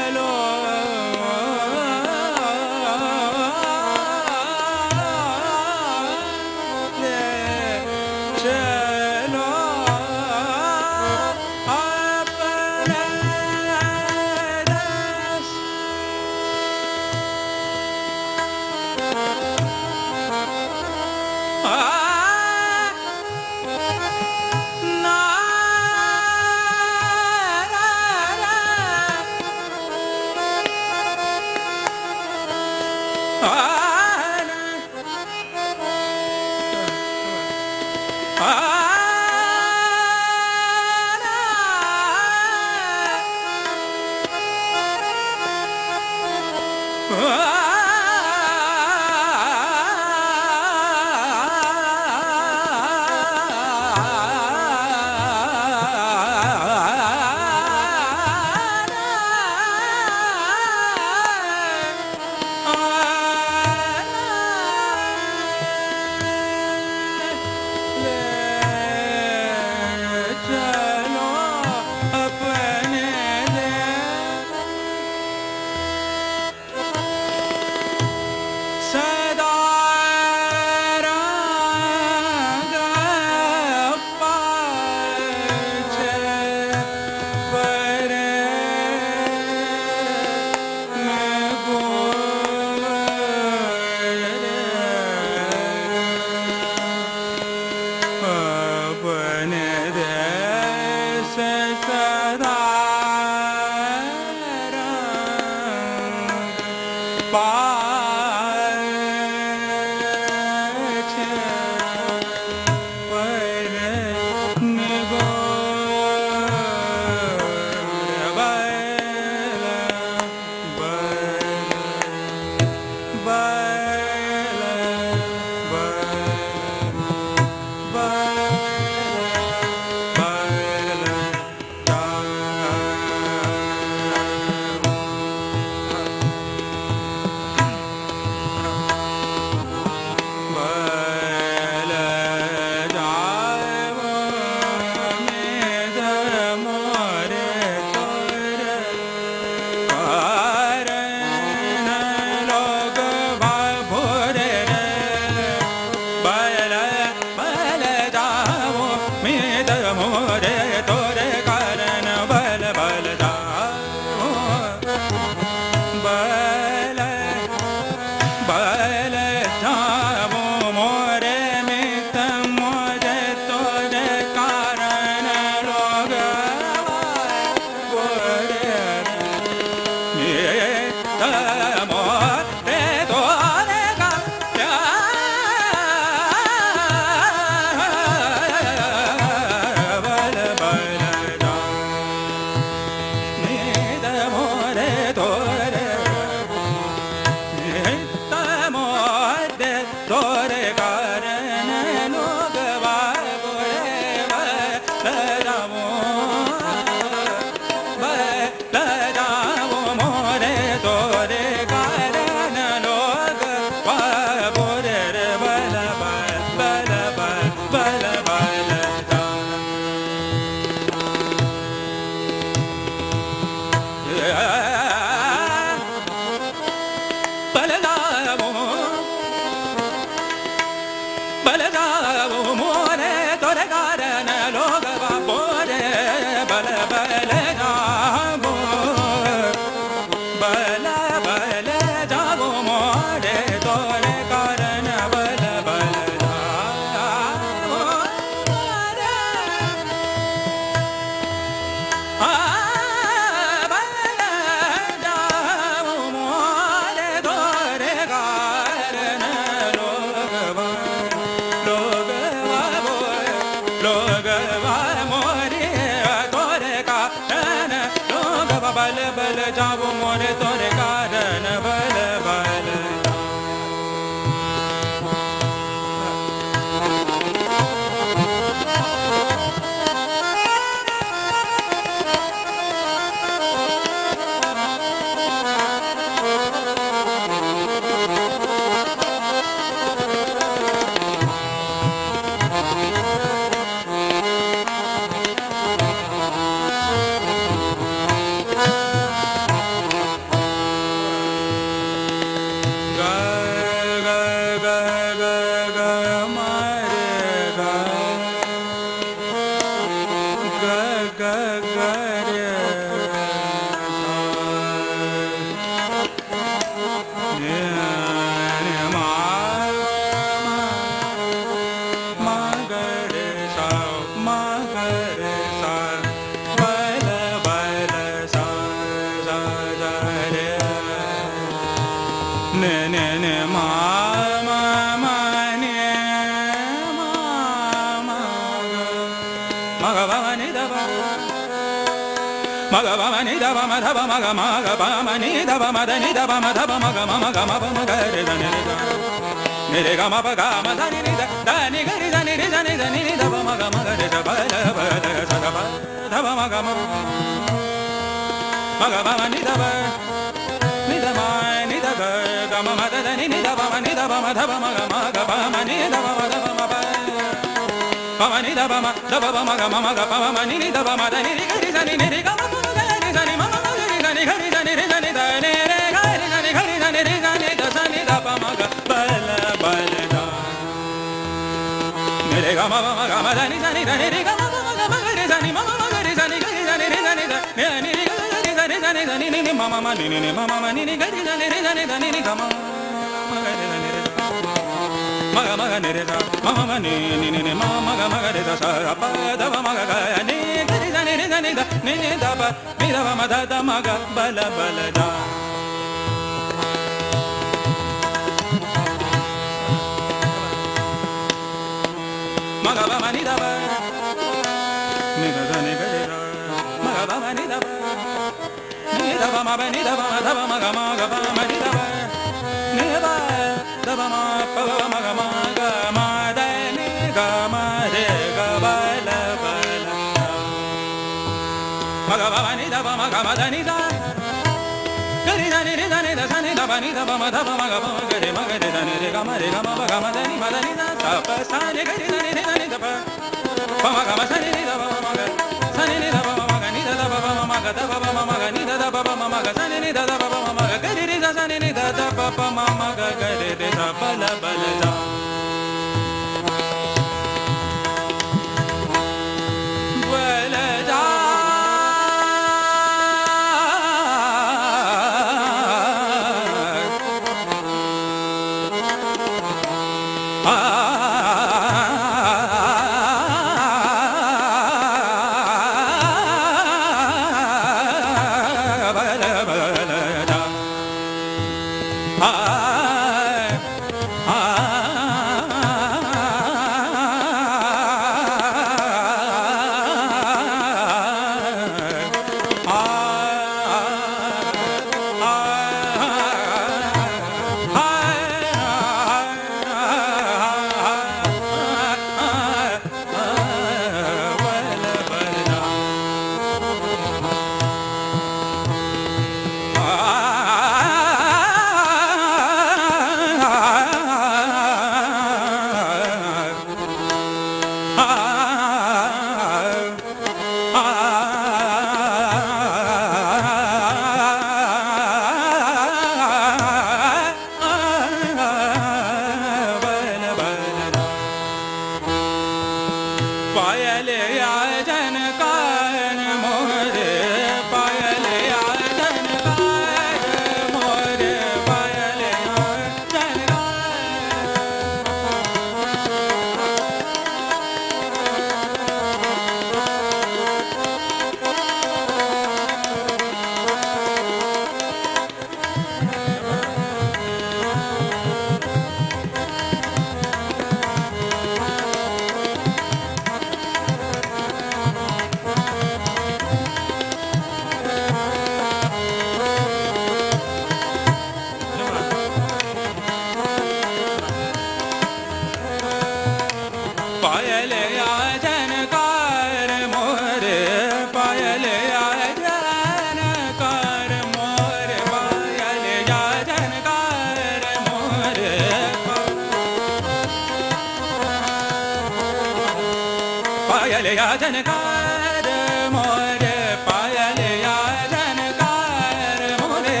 पायल या जनकार मोरे पायल या जनकार मोरे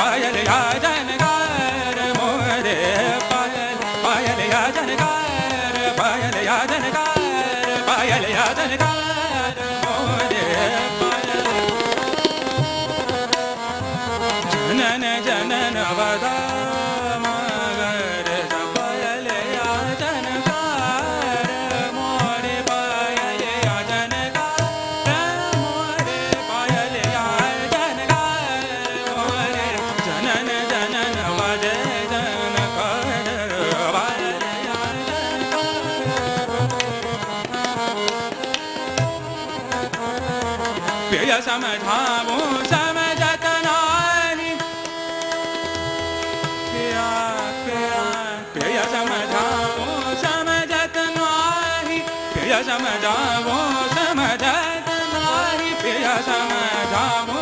पायल या जनकार मोरे पायल या जनकार पायल या जनकार पायल या जनकार मोरे जनन जनन वदा मगर पायल या जनकार मोरे पायल या जनकार मोरे पायल या जनकार मोरे जनन जनन वदे जनकार पायल या जनकार प्रिय समझामो समझत नाही प्रिय समझामो समझत नाही प्रिय समझामो समझत नाही प्रिय समझामो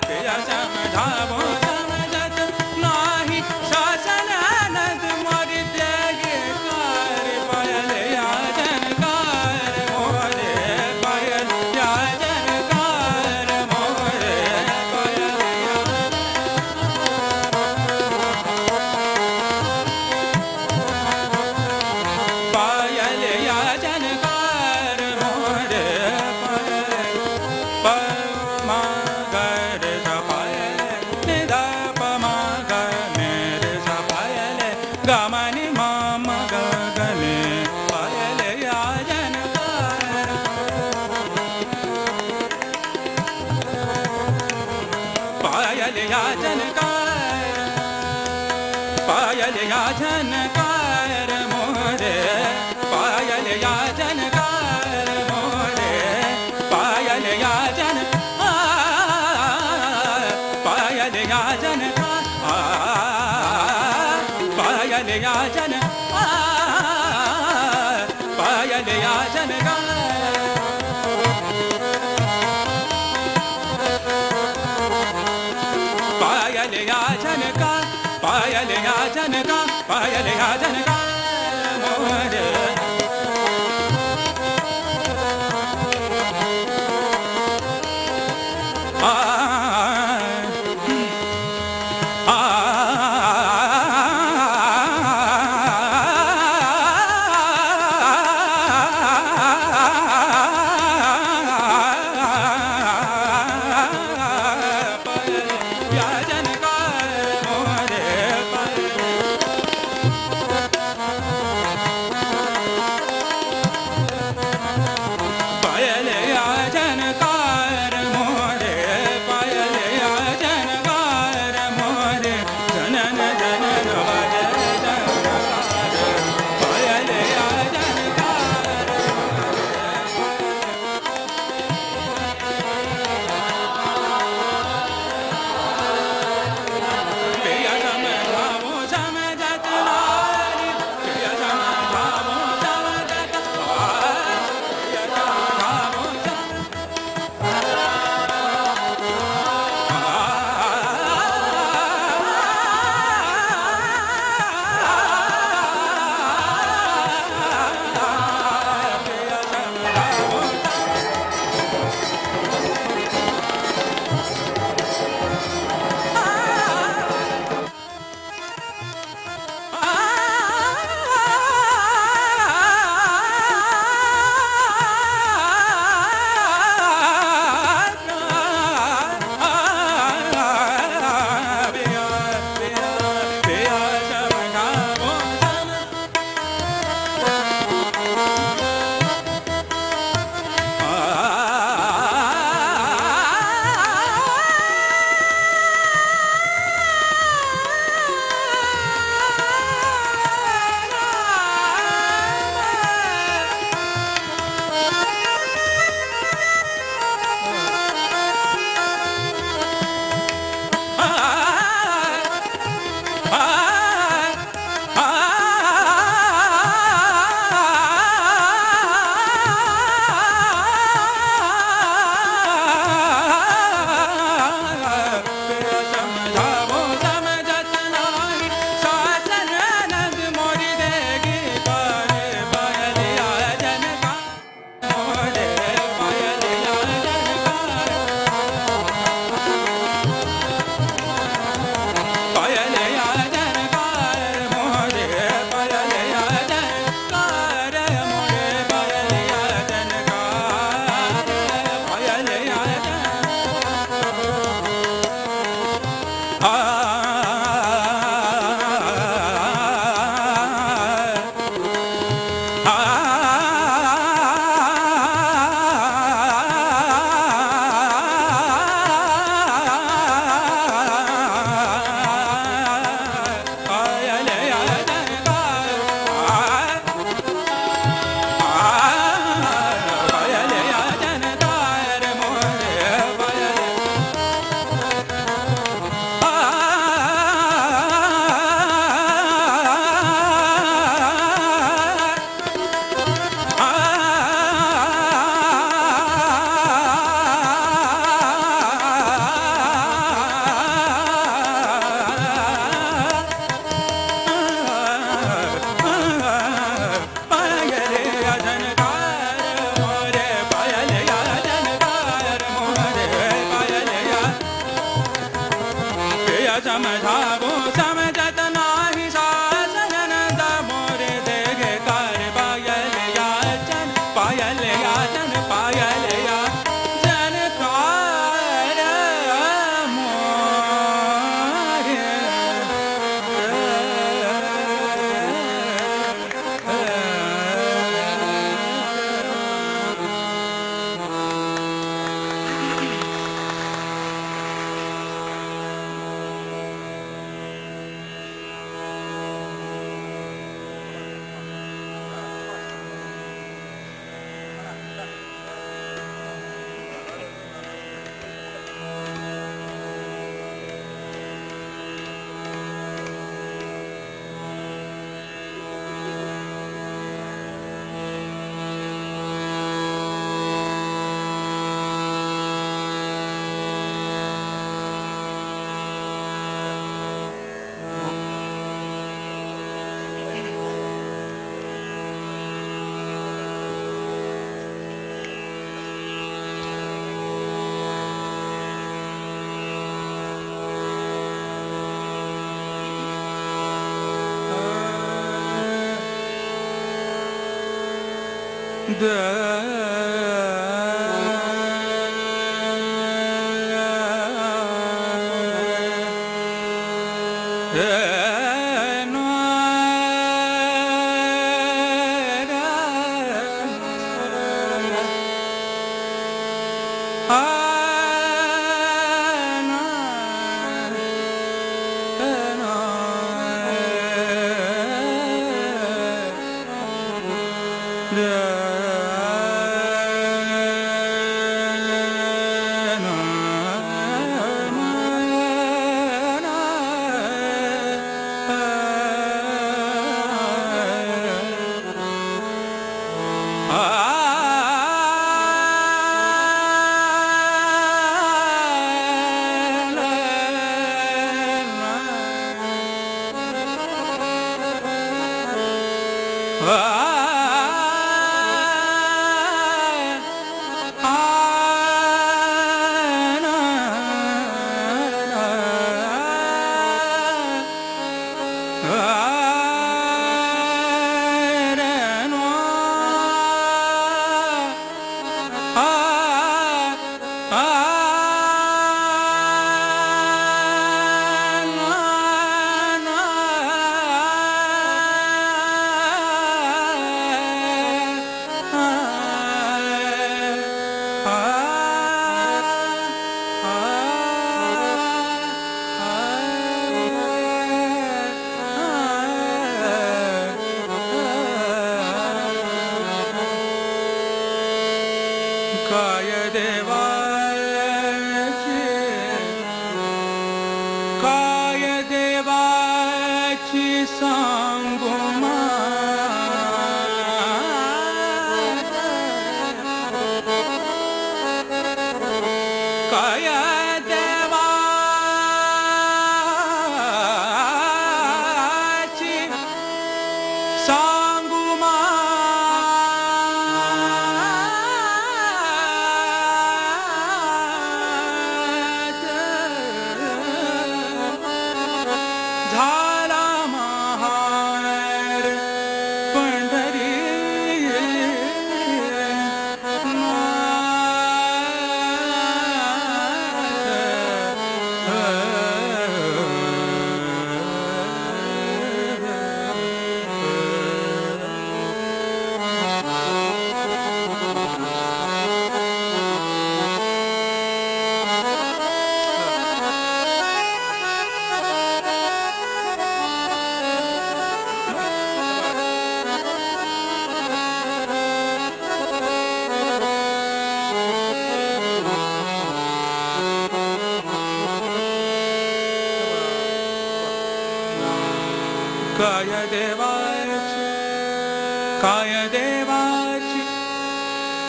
प्रिय समझामो समझत नाही शासन नद मोरि त्यागे कार पायल या जनकार मोरे पायल या जनकार मोरे पायल या पायल या जनकार मोरे पायल पायल निदा पमा मेरे सा पायल गमनि माम गगने पायल या जनकार पायल या जनकार पायल या जनकार मोरे पायल या जनकार मोरे पायल या जन पायल या जनकार पायल या जन पायल या जनकार पायल या जनकार पायल या जनकार पायल या जनकार मोरे या जनकार मोरे समझावो समझत नाही सासन मोरे देगे कार पायल याचन पायल याचन पायल याचन कार मोरे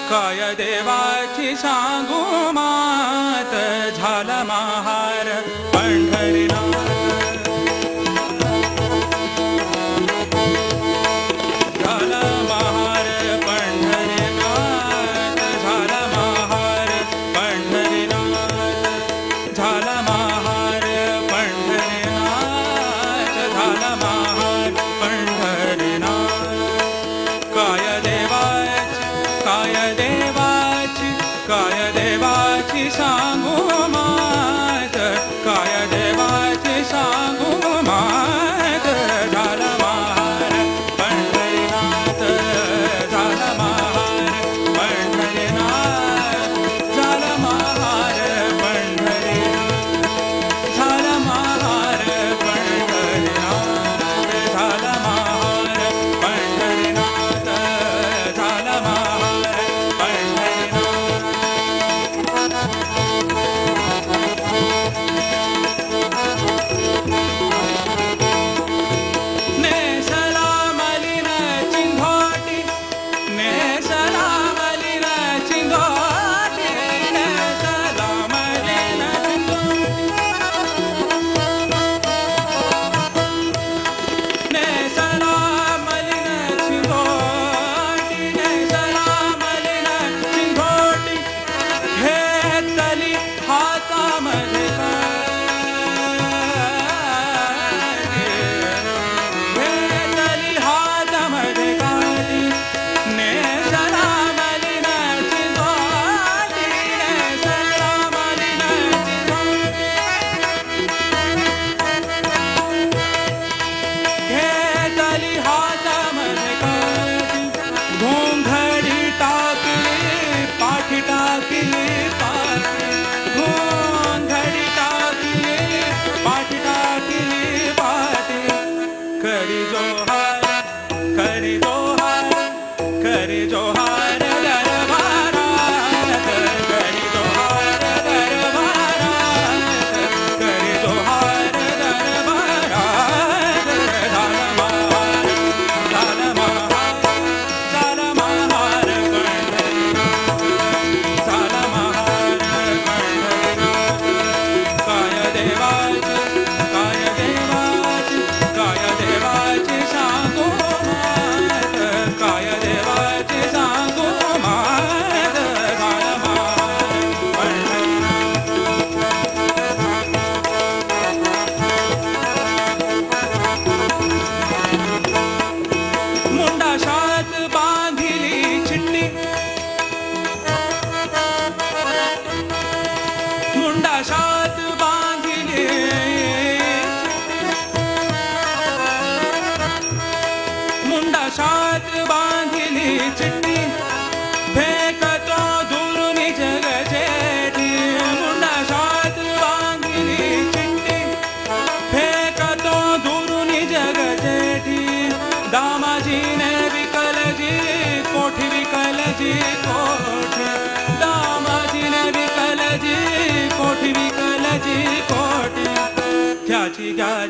काय देवाची सांगू मात झाला महार पंढरीनाथ झाला महार पंढरीनाथ झाला महार पंढरीनाथ झाला महार पंढरीनाथ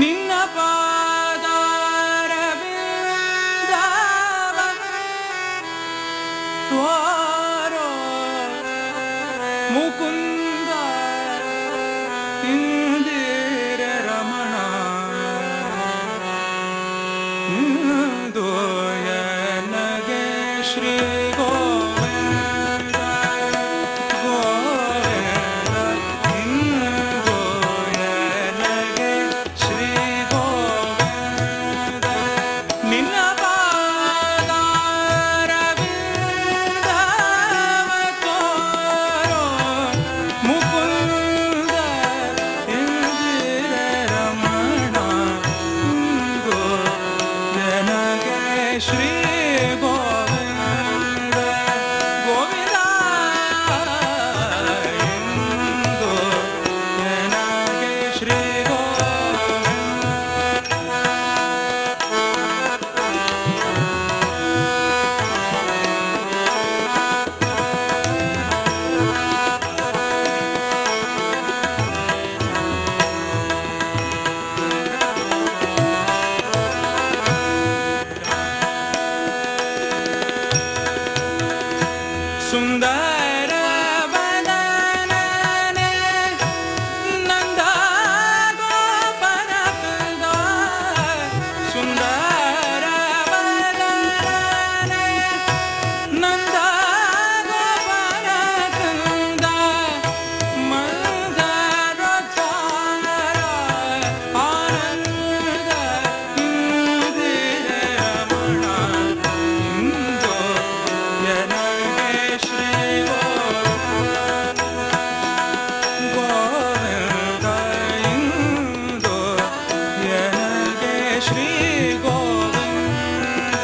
ನಿನ್ನ ಪಾದಾರವಿಂದವ ತೋರೋ ಮುಕುಂದ ಇಂದಿರ ರಮಣ ದೋಯನಗೆ ಶ್ರೀ ಗೋವಿಂದ ಗೋವಿಂದ ದೋಯನಗೆ ಶ್ರೀ ಗೋವಿಂದ ನಿನ್ನ ಪಾದಾರವಿಂದವ ತೋರೋ ಮುಕುಂದ ಇಂದಿರ ರಮಣ ದೋಯನಗೆ ಶ್ರೀ ಗೋವಿಂದ ಗೋವಿಂದ ಇಂದು ನನಗೆ ಶ್ರೀ ಸುಂದರ ವದನನೆ ನಂದ ಗೋಪನಕುಂದ ಸುಂದರ ವದನನೆ ನಂದ ಗೋಪನಕುಂದ ಮಂದರ ಚಾರ ಆನಂದ ಇಂದಿರ ರಮಣ ಇಂದು ನನಗೆ ಶ್ರೀ ಗೋವಿಂದ ಇಂದು ನನಗೆ ಶ್ರೀ ಗೋವಿಂದ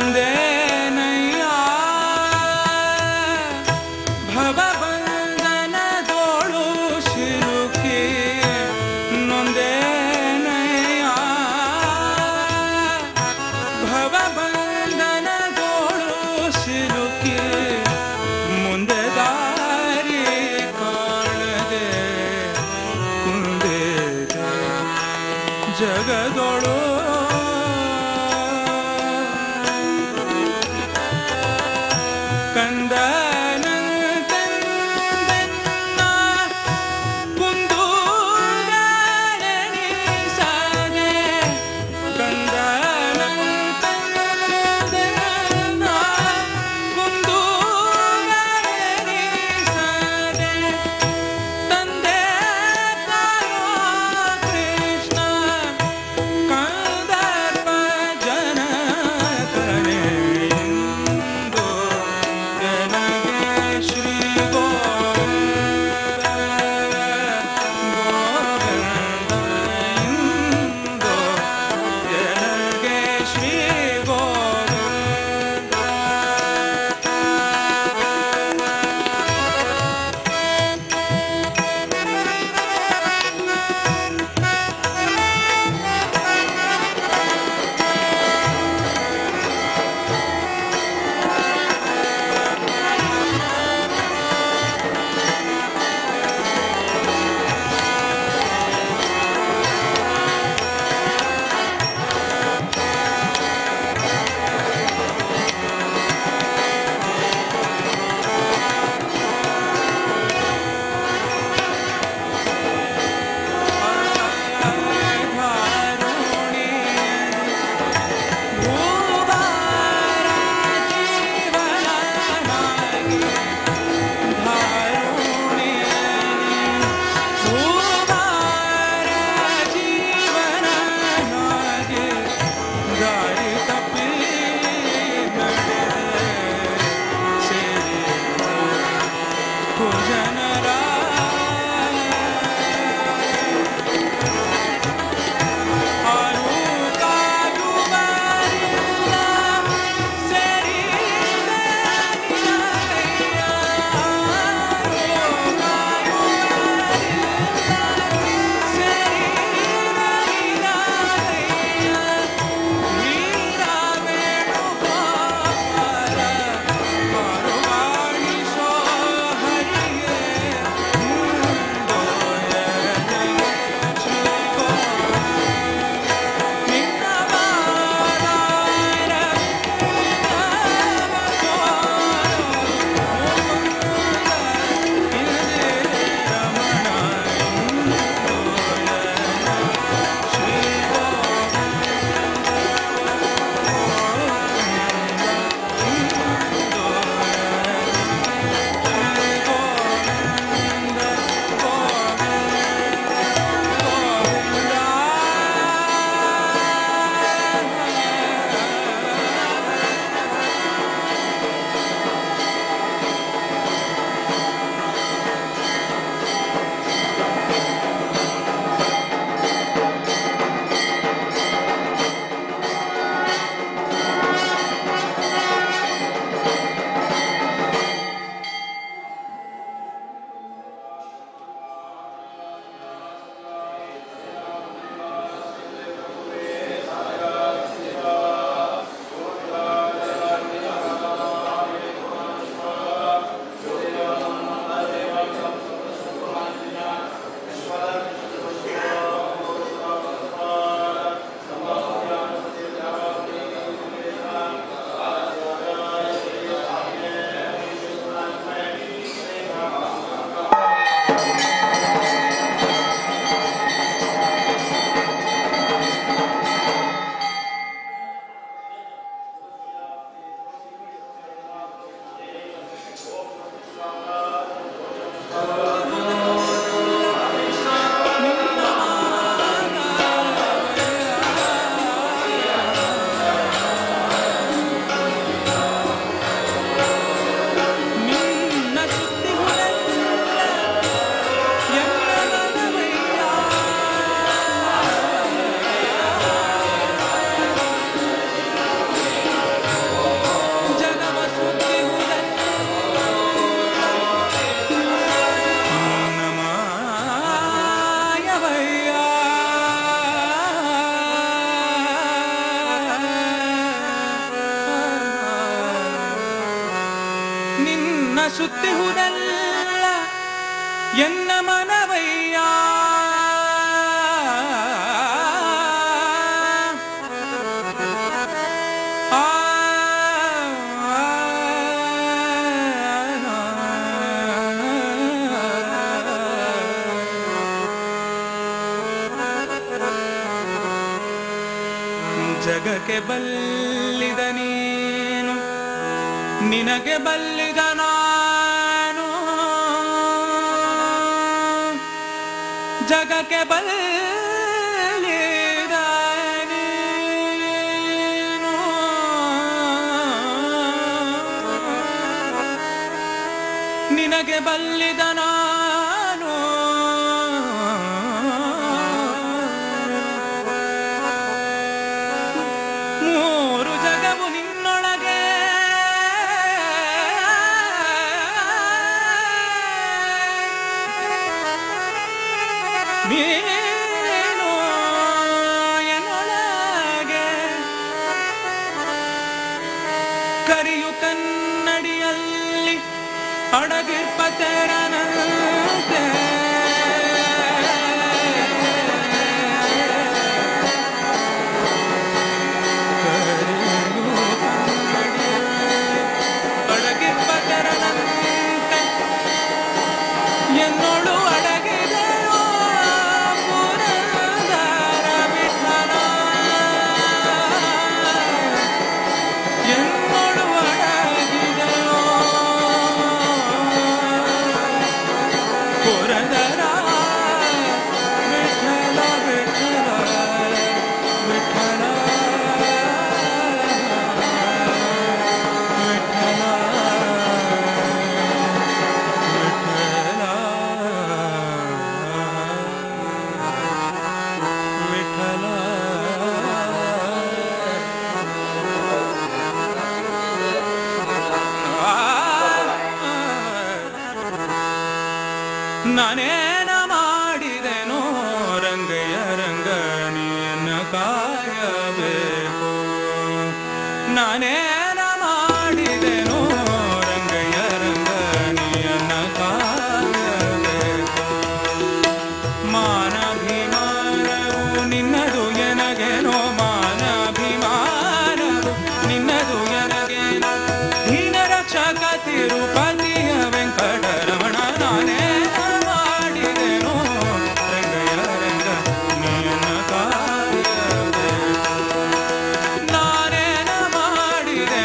ನೊಂದೇನಯ್ಯ ಭವಬಂಧನದೋಳು ಸಿಲುಕಿ ನೊಂದೇನಯ್ಯ ಭವಬಂಧನದೋಳು ಸಿಲುಕಿ ಮುಂದೆ ದಾರಿ ಕಾಣದೆ ಕುಂದಿದೆ ಜಗದೊಳು ಕಂದನಂತನ್ನ ಕುಂದೂರನೆನಿಸದೆ ಕಂದನಂತನ್ನ ಕುಂದೂರನೆನಿಸದೆ ತಂದೆ ತಾಯೋ ಕೃಷ್ಣ ಕಂದ ಸುತ್ತಿಹುದಲ್ಲ ಎನ್ನ ಮನವಯ್ಯ ಜಗಕ್ಕೆ ಬಲ್ಲಿದ ನೀನು ನಿನಗೆ ಬಲ್ಲಿದ ನಾನು ಜಗಕ್ಕೆ ಬಲ್ಲಿದ ನೀನು ನಿನಗೆ ಬಲ್ಲಿದ ನಾನು ಮೂರು ಜಗವು ನಿನ್ನೊಳಗೆ ನೀನು ಎನ್ನೊಳಗೆ ಕರಿಯು ಕನ್ನಡಿಯಲ್ಲಿ ಅಡಗಿರ್ಪ ತೆರನಂತೆ എന്നോട് അടകിതയോ പുരന്ദര വിഠല എന്നോട് അടകിതയോ പുരന്ദര വിഠല വിഠല വിഠല ನಾನೇನ ಮಾಡಿದೆನೋ ರಂಗಯ್ಯ ರಂಗ ನೀನ ಕಾಯಬೇಕು ನಾನೇನ ಮಾಡಿದೆನೋ ರಂಗಯ್ಯ ರಂಗ ನೀನ ಕಾಯಬೇಕು ಮಾನಾಭಿಮಾನವು ನಿನ್ನದು ಎನಗೇನೋ ಮಾನಾಭಿಮಾನವು ನಿನ್ನದು ಎನಗೇನೋ ದೀನ ರಕ್ಷಕ ತಿರುಪತಿಯ ವೆಂಕಟರಮಣ ನಾನೇ ಮಾಡಿದೆ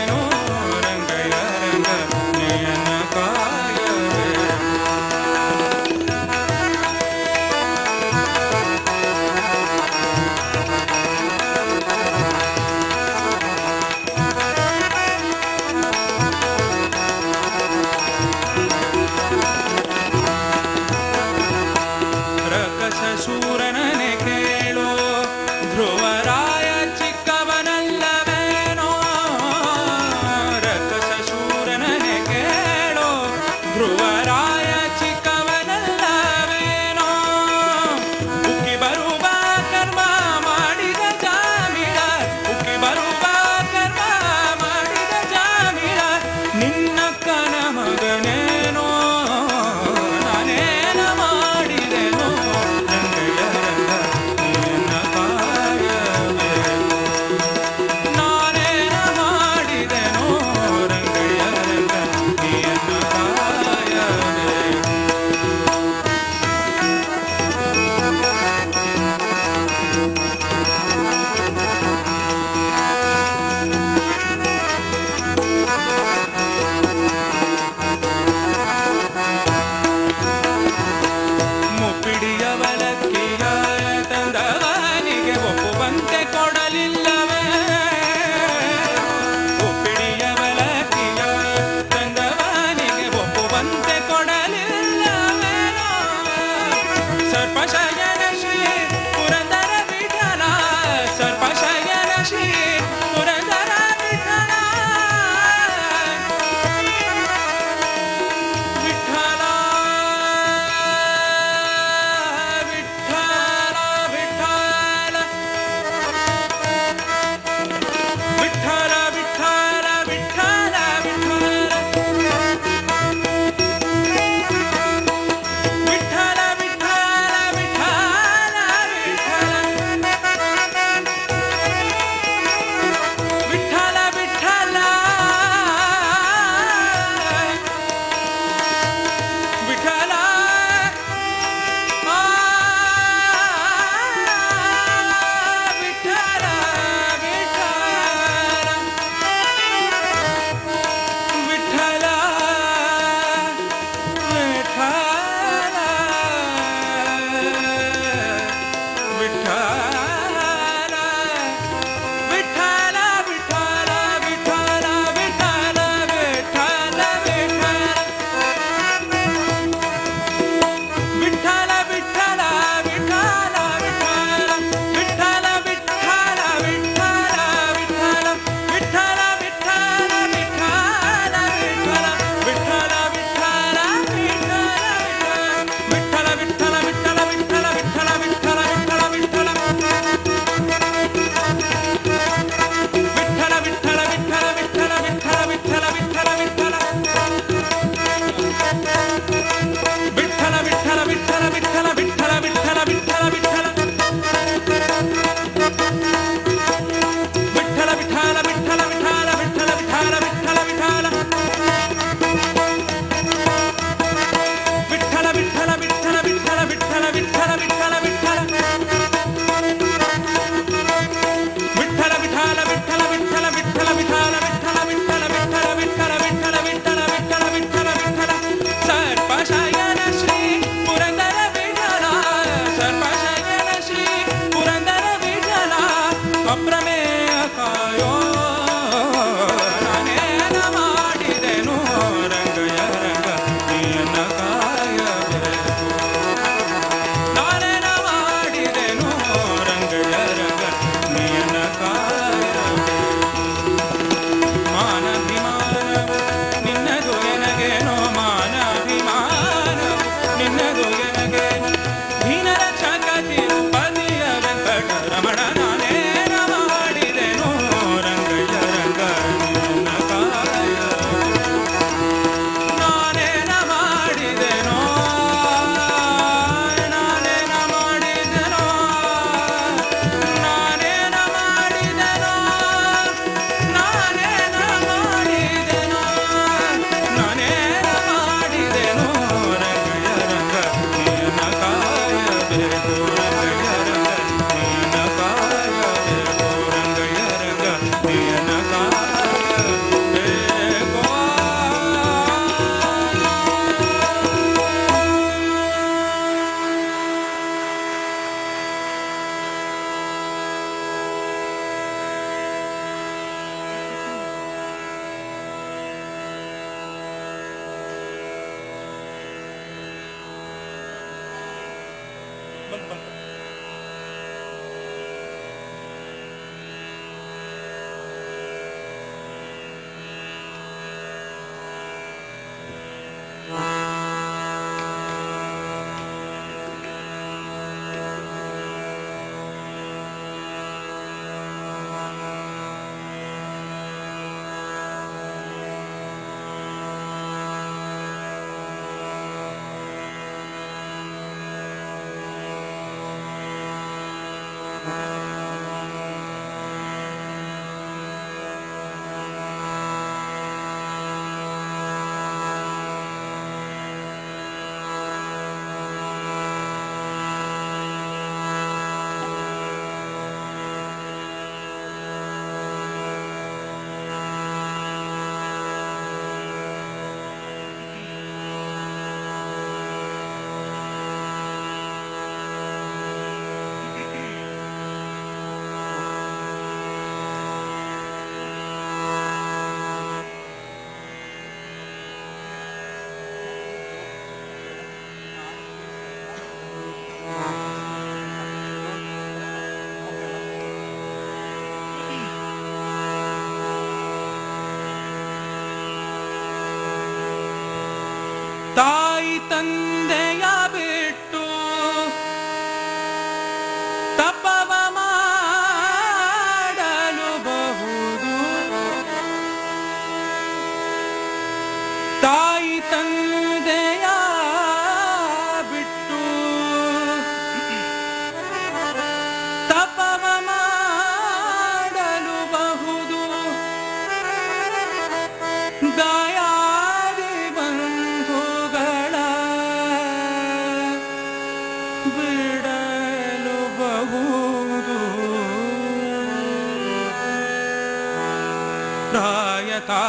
ಯಥಾ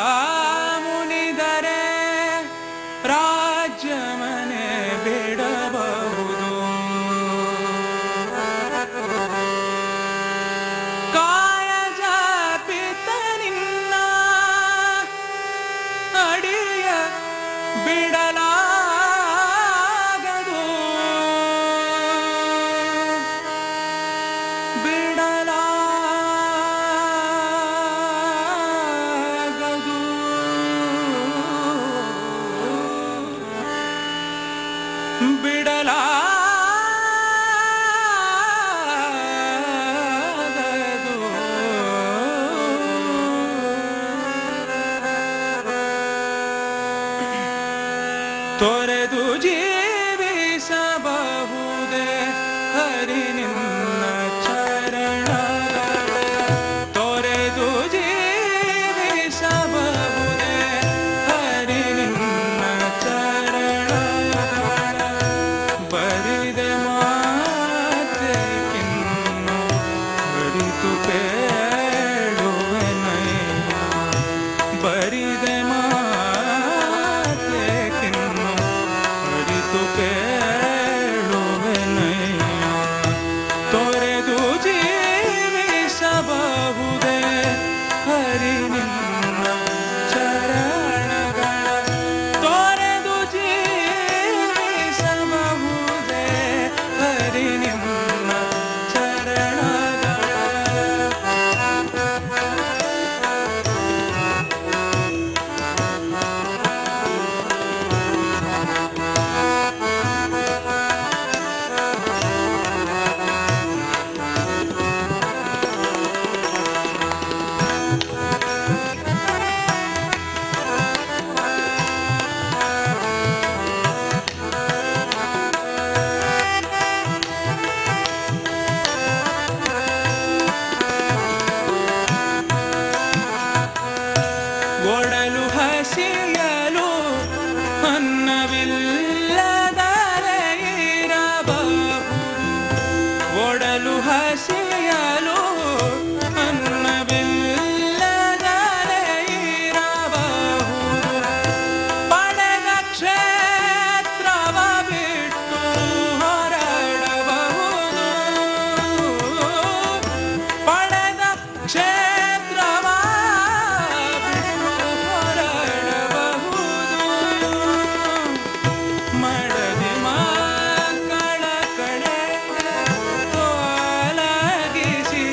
ಮುನಿದರೆ ರಾಜ್ಯ ಮನೆ ಬಿಡಬಹುದು. ಕಾಯಜ ಪಿತ ನಿನ್ನ ಅಡಿಯ ಬಿಡಲಾಗದು, ಬಿಡಲಾಗದು. ಬಿಡಲಾಗದು. ತೊರೆದು ಜೀವಿಸಬಹುದೇ ಹರಿ ನಿನ್ನ ಚರಣ, ತೊರೆದು ಜೀವಿಸಬಹುದೇ ಹರಿ ನಿನ್ನ ಚರಣ. ಬರಿದೆ ಮಾತೆ ಕಿನ್ನು ಬರಿತು ಬೇಡುವೆನಯ್ಯ, ಬರಿದೆ ಮಾತೆ ಕಿನ್ನು ಬರಿತು ಬೇಡುವೆನಯ್ಯ. ತೊರೆದು ಜೀವಿಸಬಹುದೇ ಹರಿ ನಿನ್ನ ಚರಣಗಳ, ತೊರೆದು ಜೀವಿಸಬಹುದೇ ಹರಿ ನಿನ್ನ ಚರಣಗಳ. ಒಡಲು ಹಸಿಯಲು ಅನ್ನವಿಲ್ಲದರೆ ಇರಬಹುದು, ಒಡಲು ಹಸಿಯಲು ಅನ್ನವಿಲ್ಲದರೆ ಇರಬಹುದು. ಪಡೆದ ಕ್ಷೇತ್ರವ ಬಿಟ್ಟು ಹೊರಡಬಹುದು, ಪಡೆದ ಕ್ಷೇತ್ರವ ಮಡದಿ ಮಕ್ಕಳ ಕಡೆ ತೊಲಗಿಸಿ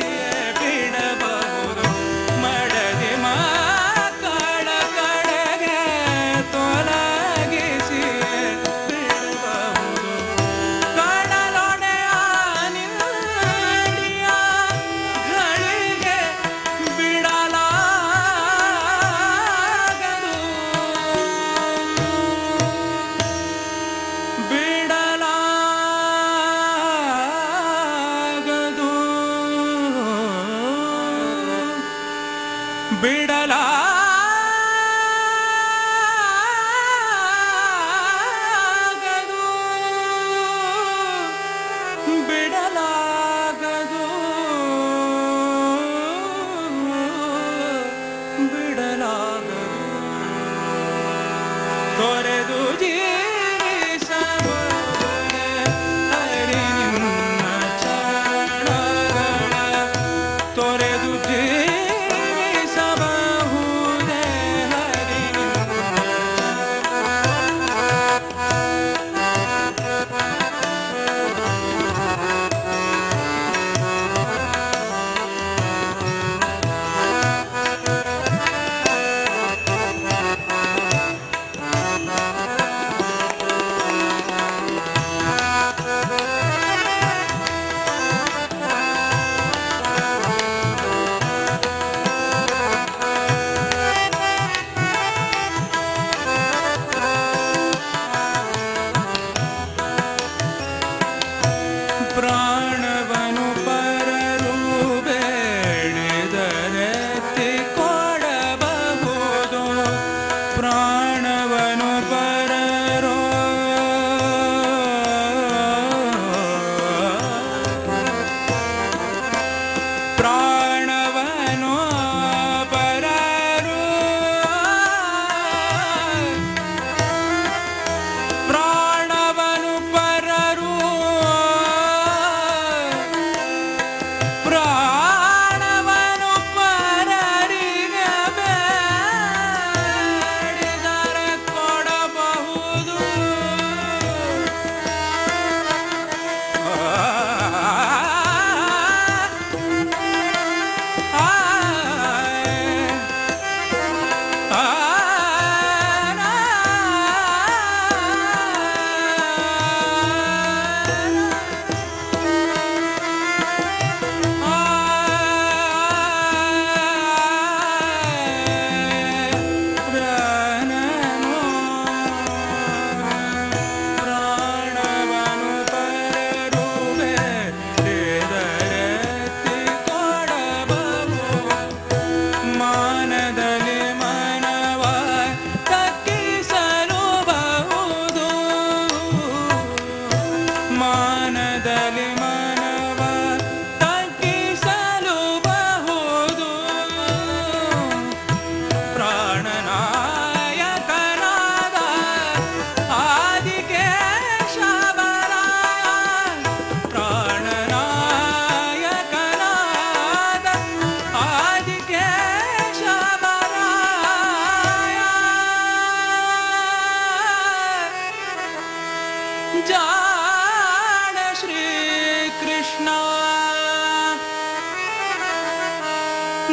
ಬಿಡಬಹುದು, ಮಡದಿ ಮಕ್ಕಳ ಕಡೆಗೆ ತೊಲಗಿಸಿ ಬಿಡಬಹುದು. ಕಡಲೊಡೆಯ ನಿನ್ನಡಿಯ ಗಳಿಗೆ ಬಿಡಲಾಗದು, ಬಿಡಲಾಗದು, ಬಿಡಲಾಗದು, ಬಿಡಲಾಗದು, ಬಿಡಲಾಗದು. ತೊರೆದು ಜೀವಿಸಬಹುದೇ ಹರಿ ನಿನ್ನ ಚರಣಗಳ, ತೊರೆದು ಜೀವಿಸಬಹುದೇ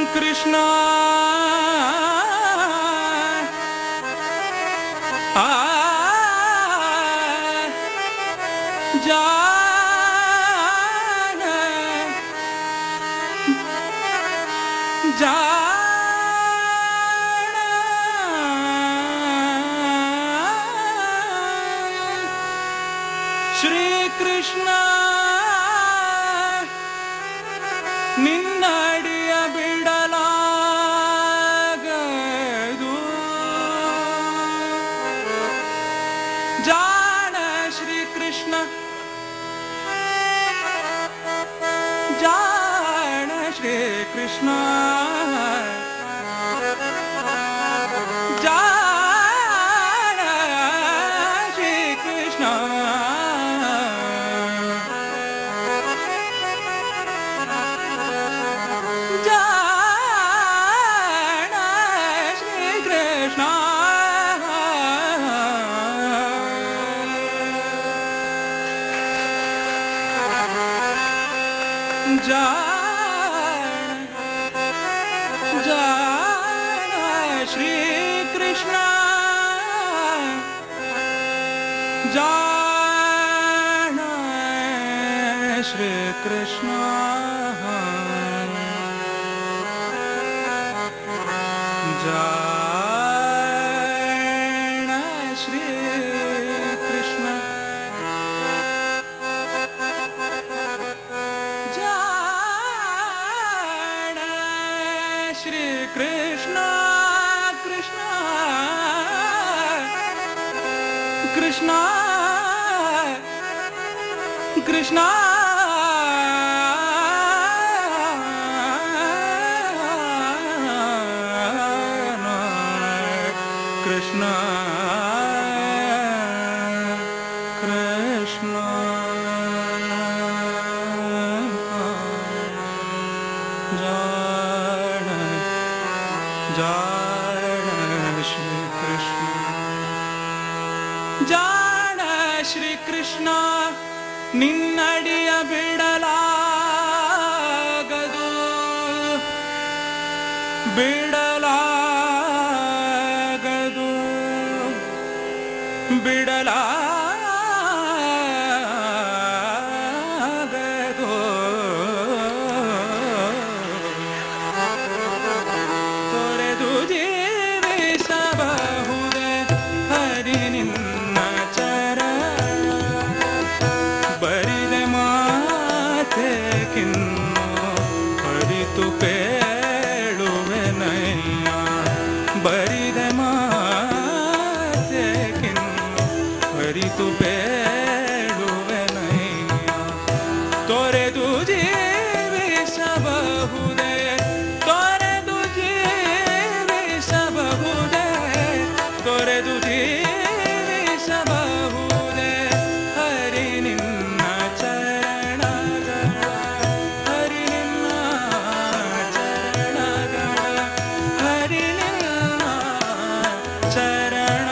ಕೃಷ್ಣ ಜಾಣ ಜಾಣ ಶ್ರೀಕೃಷ್ಣ ನಿನ್ನಡಿಯ ಬಿಡಲಾಗದು ಜಾಣ ಶ್ರೀಕೃಷ್ಣ ಜಾಣ ಶ್ರೀಕೃಷ್ಣ ಜಾಣ ಶ್ರೀಕೃಷ್ಣ ಜಾಣ ಶ್ರೀಕೃಷ್ಣ ಜಾಣ ಶ್ರೀಕೃಷ್ಣ ಜಾಣ ಶ್ರೀಕೃಷ್ಣ ಜಾಣ ಶ್ರೀಕೃಷ್ಣ ಜಾಣ ಶ್ರೀಕೃಷ್ಣ ಕೃಷ್ಣ ಕೃಷ್ಣ ಕೃಷ್ಣ ಕೃಷ್ಣ ಕೃಷ್ಣ ಜಾಣ ಜಾಣ ಶ್ರೀಕೃಷ್ಣ ಜಾಣ ಶ್ರೀಕೃಷ್ಣ ನಿನ್ನಡಿಯ ಬಿಡಲಾಗದು ಬಿಡಲಾಗದು ಬಿಡಲಾಗದು ತೊರೆದು ಜೀವಿಸಬಹುದೇ ಹರಿ ನಿನ್ನ ಚರಣ ಬರಿದೆ ಮಾತೆ ಕಿನ್ನು ಹರಿತು ಪೇಳುವೆನಯ್ಯ ಬರಿದೆ ಮಾತೆ ಕಿನ್ನು ಹರಿತು ಪೇಳುವೆನಯ್ಯ ತೊರೆದು ಜೀವಿಸಬಹುದೇ ತೊರೆದು ಜೀವಿಸಬಹುದೇ ತೊರೆದು ಜೀವಿಸಬಹುದೇ ಹರಿ ನಿನ್ನ ಚರಣಗಳ ಹರಿ ನಿನ್ನ ಚರಣಗಳ ಹರಿ ನಿನ್ನ ಚರಣಗಳ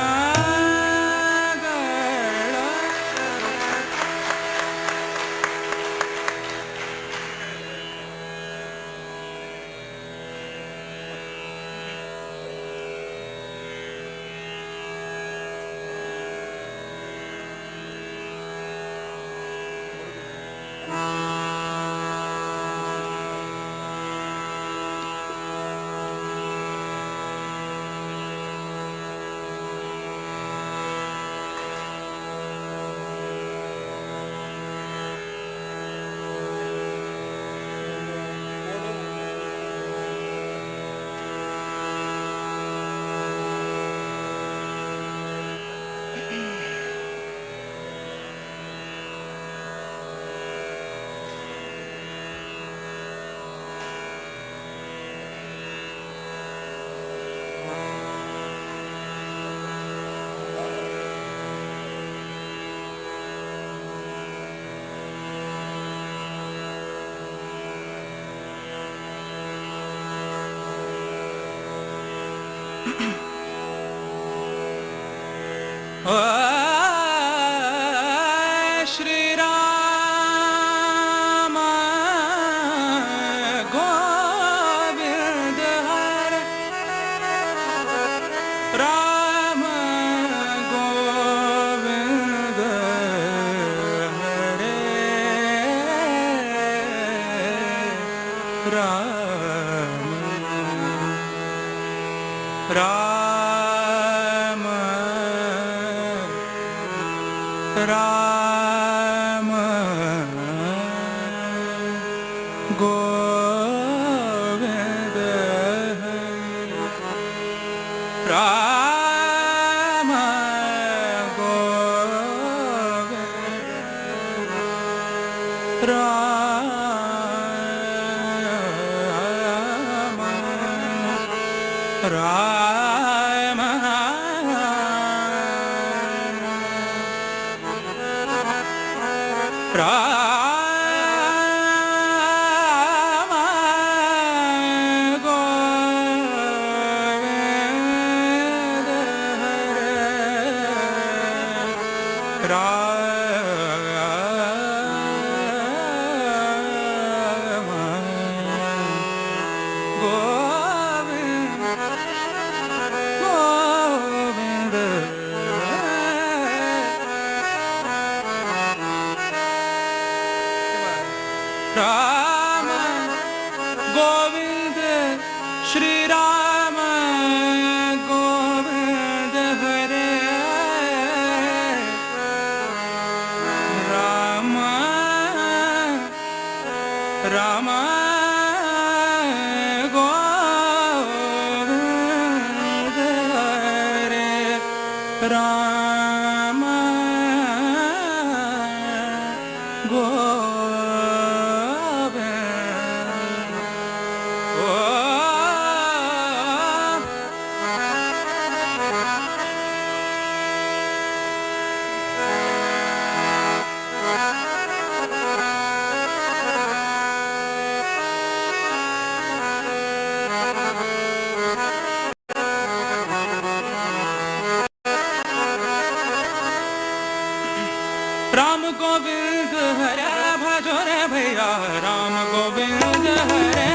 ಶ್ರೀರಾಮ ಗೋವಿಂದ राम राम राम गोविंद राम गोविंद राम राम गोविंद राम गोविंद श्री राम गोविंद हरे राम राम गोविंद हरे राम राम गोविंद हरे भजो रे भैया राम गोविंद हरे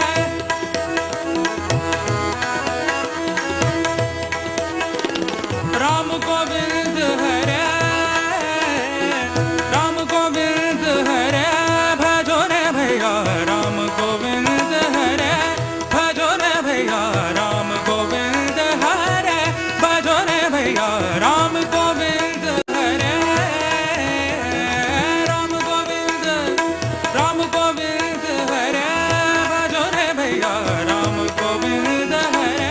राम गोविंद हरे राम गोविंद हरे भजो रे भैया राम गोविंद हरे भजो रे भैया राम गोविंद हरे भजो रे भैया राम गोविंद हरे राम गोविंद हरे भजो रे भैया राम गोविंद हरे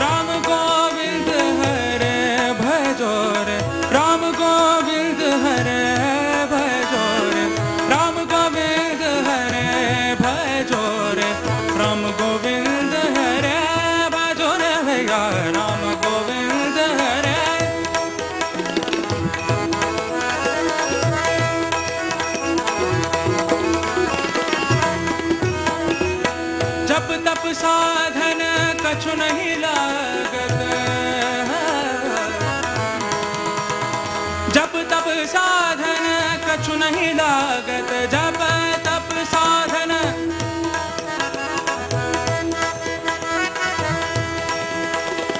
राम गोविंद हरे भजो रे राम गोविंद हरे भजो रे राम गोविंद हरे भजो रे राम गोविंद हरे भजो रे भैया राम गोविंद हरे जप तप साधन कछु नहीं लागत जप तप साधन कछु नहीं लागत जप तप साधन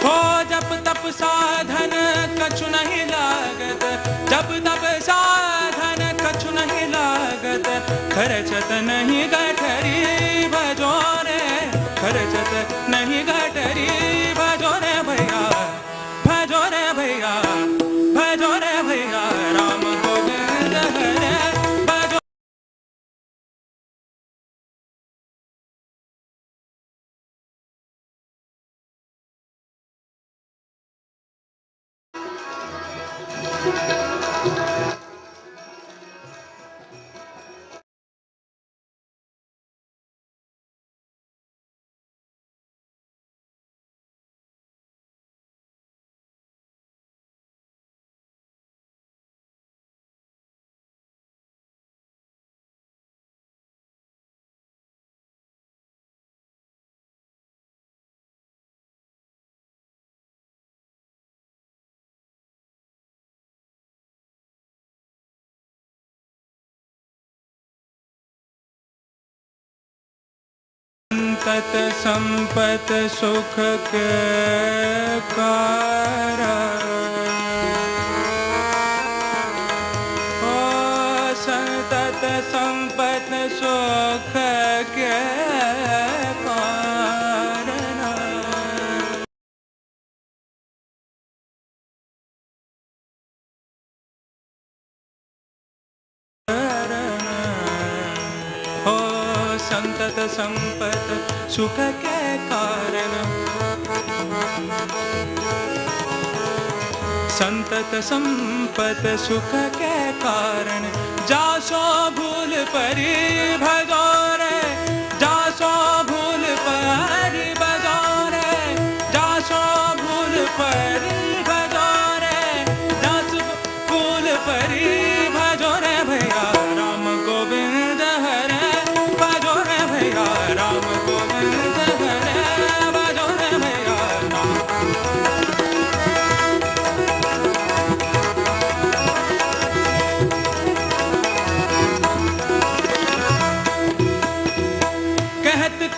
हो जप तप साधन कछु नहीं लागत जप तप साधन कछु नहीं लागत खर्चत नहीं गठरी भजो रे खर्चत नहीं गठरी भजो रे भैया भजो रे भैया भजो रे भैया राम गोविंद हरे भजो तत संपत सुख के कारण ओ संतत संपत सुख के कारण हो संतत संपत सुख के कारण संतत संपत सुख के कारण जासो भूल परी भजो रे जासो भूल परी भजो रे जासो भूल परी भजो रे जास भूल परी भजो रे भैया राम गोविंद हरे भजो रे भैया राम गोविंद हरे भजो रे भैया राम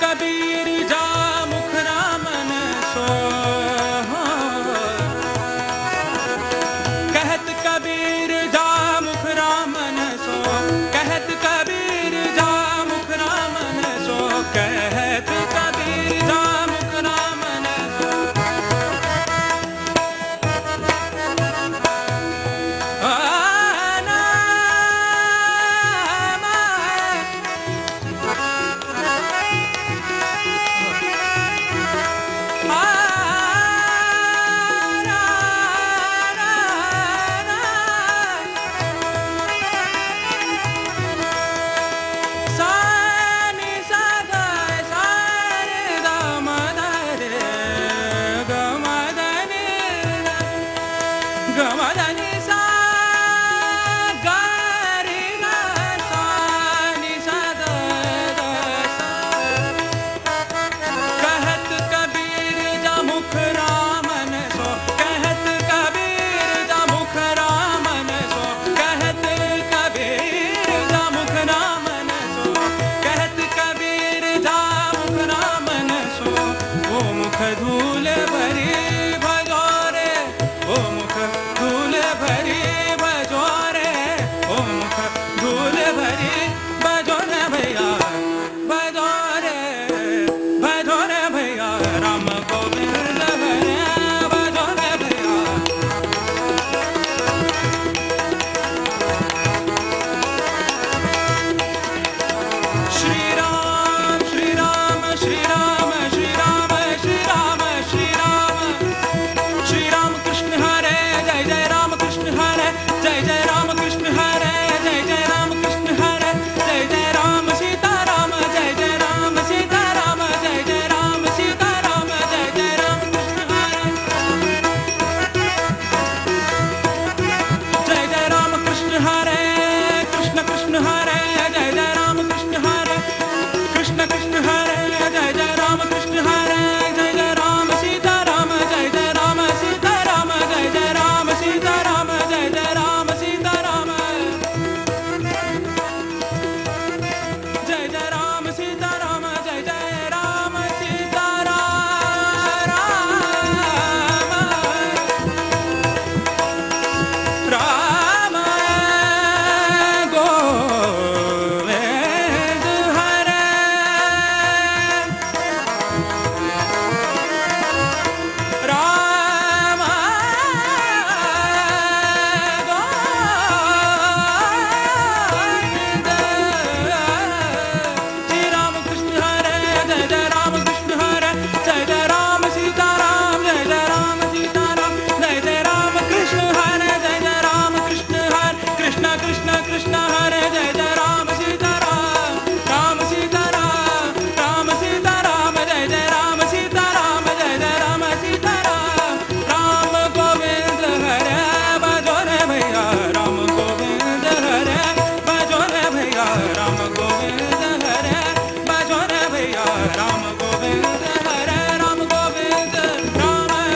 कबीर जा मुख रामन सो कहत कबीर जा मुख रामन सो कहत कबीर जा मुख रामन सो कहत कबीर जा मुख रामन सो धूल भरी भजो रे ओ मुख धूल भरी भजो रे ओ मुख धूल भरी भजो रे भैया भजो रे भैया राम गोविंद हरे भजो रे भैया श्री राम श्री राम श्री राम श्री राम श्री राम श्री राम श्री राम कृष्ण हरे जय जय राम कृष्ण हरे जय जय राम कृष्ण हरे जय जय राम कृष्ण हरे जय जय राम सीता राम जय जय राम सीता राम जय जय राम सीता राम जय जय राम कृष्ण हरे जय जय राम कृष्ण हरे कृष्ण कृष्ण हरे जय जय राम कृष्ण हरे कृष्ण कृष्ण हरे जय जय राम कृष्ण हरे जय जय राम सीता राम जय जय राम सीता राम जय जय राम सीता राम जय जय राम सीता राम जय जय राम सीता राम जय जय राम सीता राम राम गोविंद हरे राम गोविंद श्री राम कृष्ण हरे जय जय राम कृष्ण हरे जय जय राम सीता राम जय जय राम सीता राम जय जय राम कृष्ण हरे जय जय राम कृष्ण हरे कृष्ण कृष्ण कृष्ण हरे जय जय राम सीता राम राम सीता राम राम सीता राम जय जय राम सीता राम जय जय राम सीता राम राम गोविंद हरे भजो रे भैया राम गोविंद हरे भजो रे भैया राम गोविंद हरे भजो रे भैया राम गोविंद हरे राम गोविंद हरे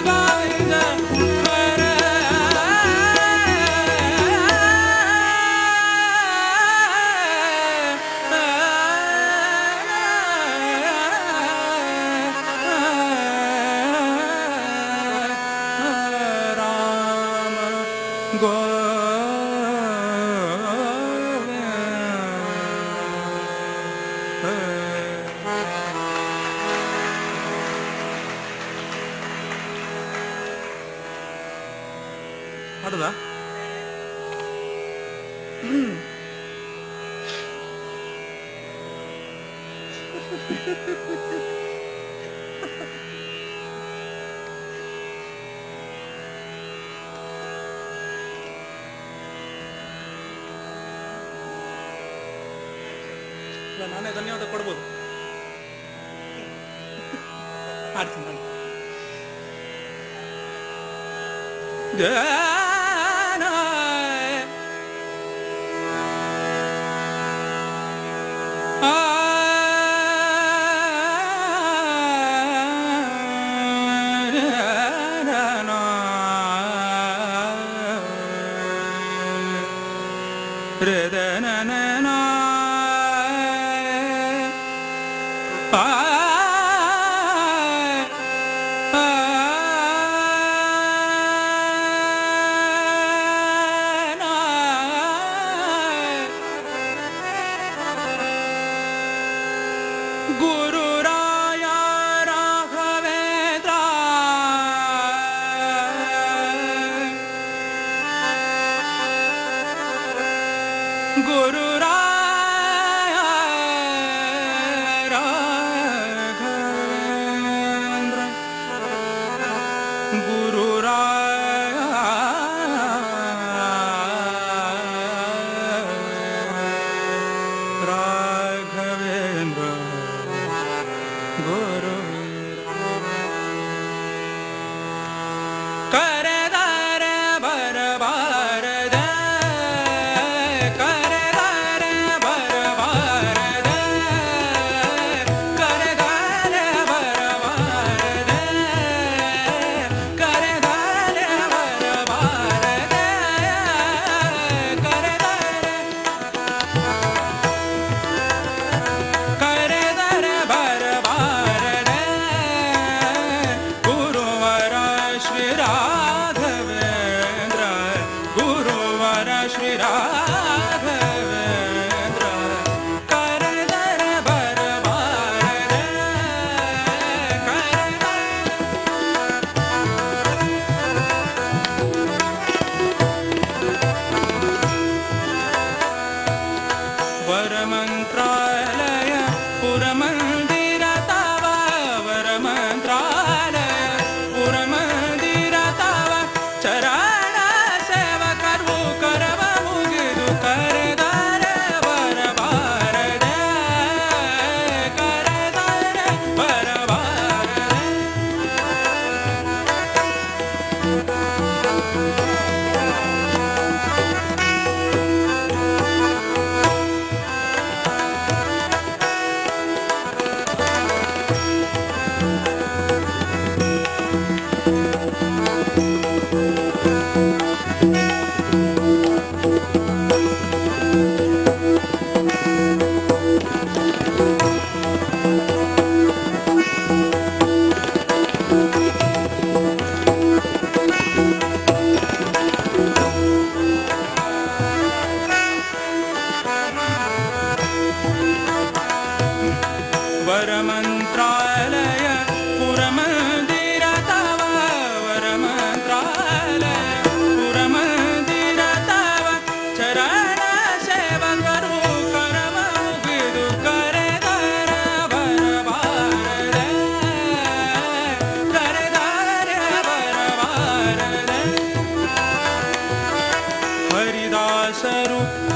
ದೊಡ್ಡದಾ? ನಾನೇ ಧನ್ಯವಾದ ಕೊಡ್ಬೋದು. ಮಾಡ್ತೀನಿ ನಾನು.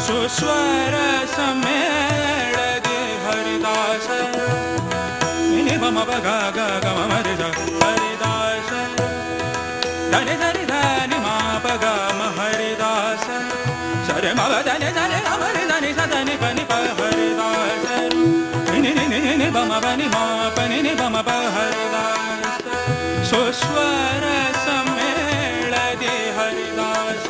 ಸುಸ್ವರ ಸಮ್ಮೇಳದೆ ಹರಿದಾಸ ಮಮ ಗ ಗ ಗ ಮ ರಿ ದ ಹರಿದಾಸ ಧನಿ ಧನಿ ಧನಿ ಮಾಪ ಗ ಮ ಹರಿದಾಸ ಸರೆ ಮ ಧನಿ ಧನಿ ಗ ಮ ರಿ ಧನಿ ಸ ಧನಿ ಪ ನಿ ಪ ಹರಿದಾಸ ನಿ ನಿ ನಿ ನಿ ಬ ಮ ಪ ನಿ ಮ ಪ ನಿ ನಿ ಬ ಮ ಪ ಹರಿದಾಸ ಸುಸ್ವರ ಸಮ್ಮೇಳದೆ ಹರಿದಾಸ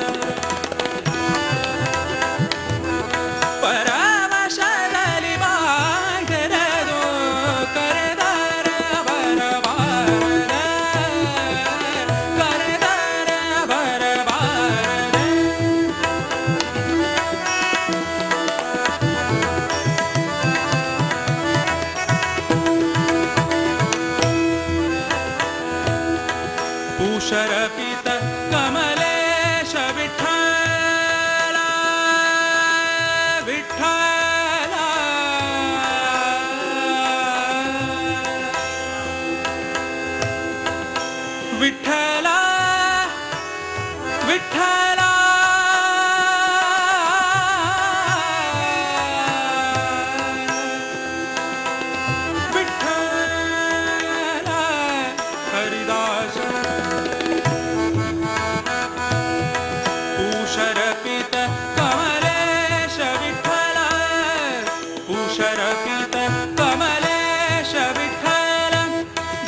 ಶರಪಿತ ಕಮಲೇಶ ವಿಠಲ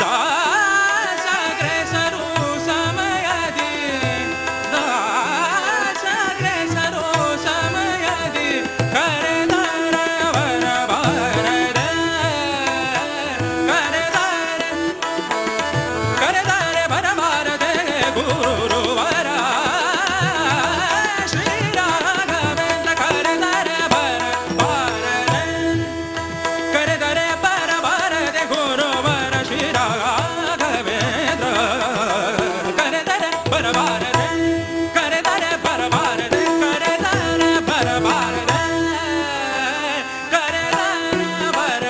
ದಾಸಗ್ರೇಸರು ಸಮಯದಿ ದಾಸಗ್ರೇಸರು ಸಮಯದಿ ಕರೆದರ ವರ ಬಾರದ ಕರೆದರೆ ಬರ ಬಾರದೆ ಗುರುವರ ಶ್ರೀರಾಘವೇಂದ್ರ ಕರೆದರೆ ಬರ ಬಾರದೆ ಕರೆದರೆ ಬರ ಬಾರದೆ ಗುರುವರ ಶ್ರೀರಾಘವೇಂದ್ರ ಕರೆದರೆ ಬರ ಬಾರದೆ ಕರೆದರೆ ಬರ ಬಾರದೆ ಕರೆದರೆ ಬರ ಬಾರದೆ ಕರೆದರೆ ಬರ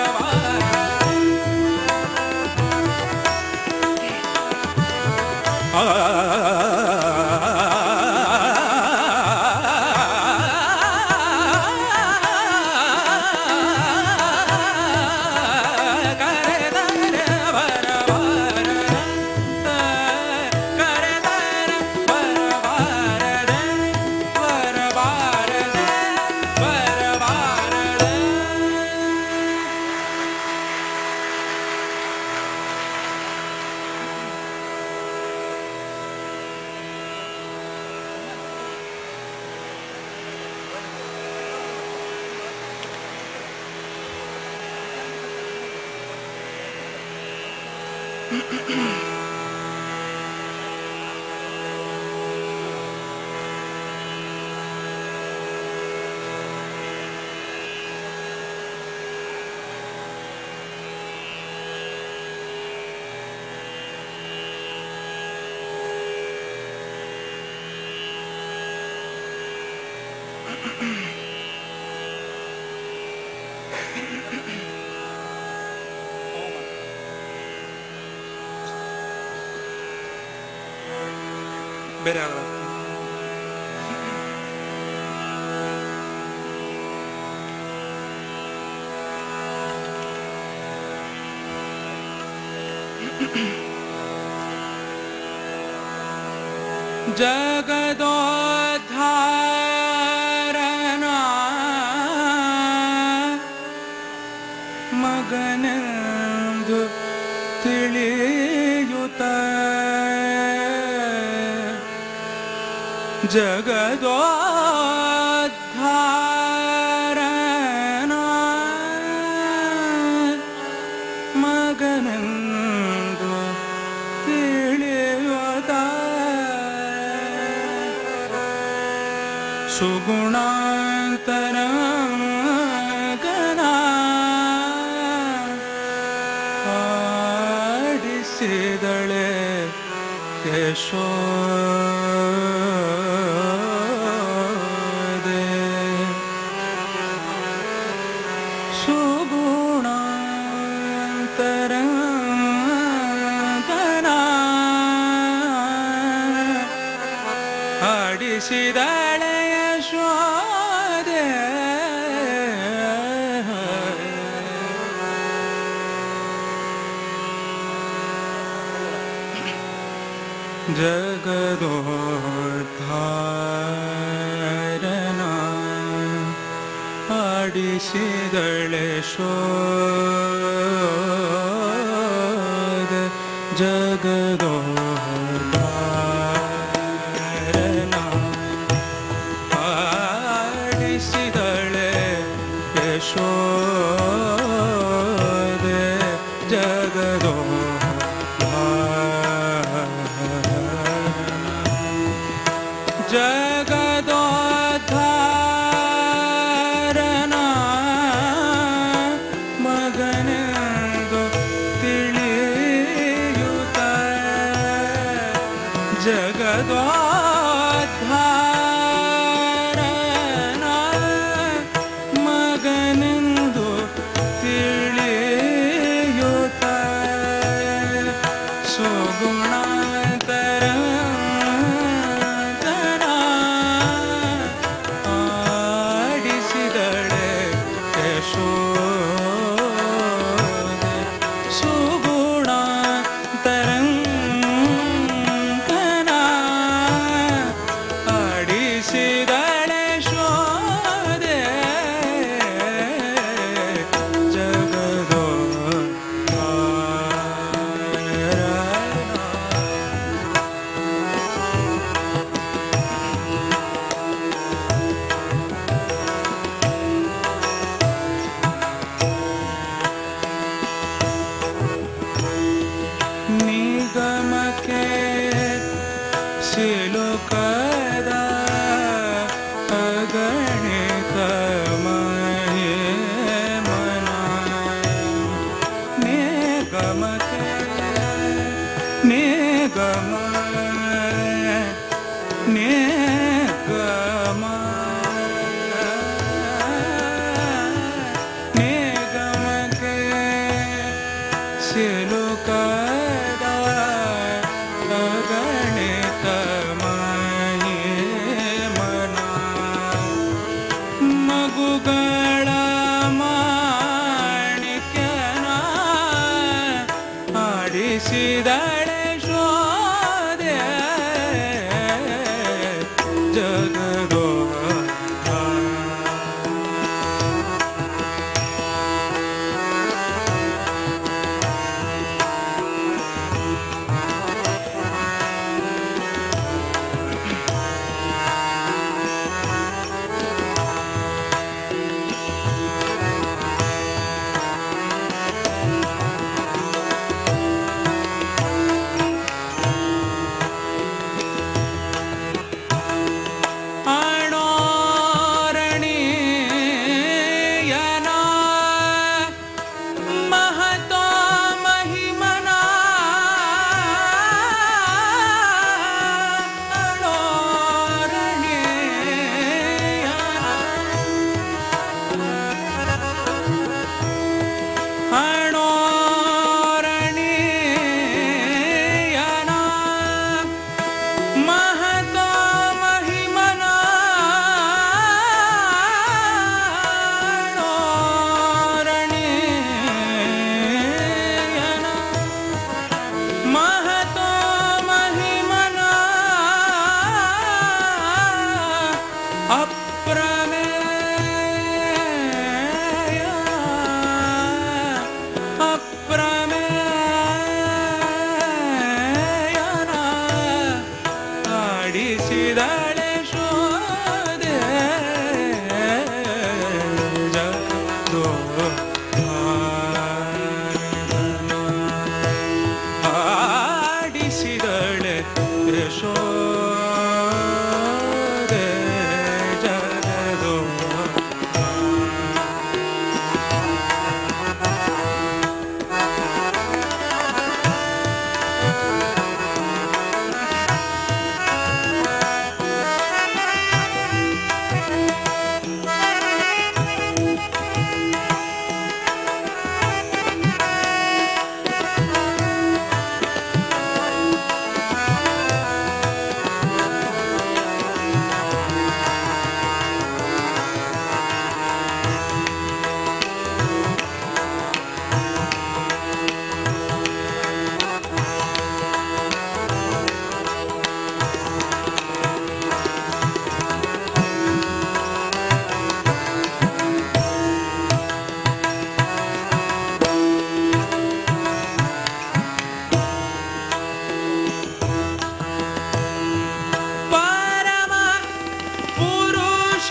ಬೇರೆ ಯಾವ್ದು ಜಗದೋದ್ಧಾರನ ಮಗನೆಂದು ತಿಳಿಯುತ್ತ ಜಗದೋದ್ಧಾರನ ಮಗನೆಂದು ತಿಳಿಯುತ್ತ ಸುಗುಣಾಂತರ ಗಣ ಆಡಿಸಿದಳೆ ಯಶೋದೆ ಸುಗುಣಾಂತರ ಗಣ ಆಡಿಸಿದಳೆ ಯಶೋದೆ ಜಗದೋದ್ಧಾರನ ಆಡಿಸಿದಳೆ ಶೋಧ ಜಗದೋದ್ಧಾರನ ಆಡಿಸಿದಳೆ ಯಶೋದೆ ಜಗದೋ ಜಗದೋದ್ಧಾರನ ಮಗನೆಂದು ತಿಳಿಯುತ್ತ ಜಗದೋದ್ಧಾರನ ಮಗನೆಂದು ಆಡಿಸಿದಳೆ ಶೋದೆ ಜಗದೋ ಪರಮ ಪುರುಷ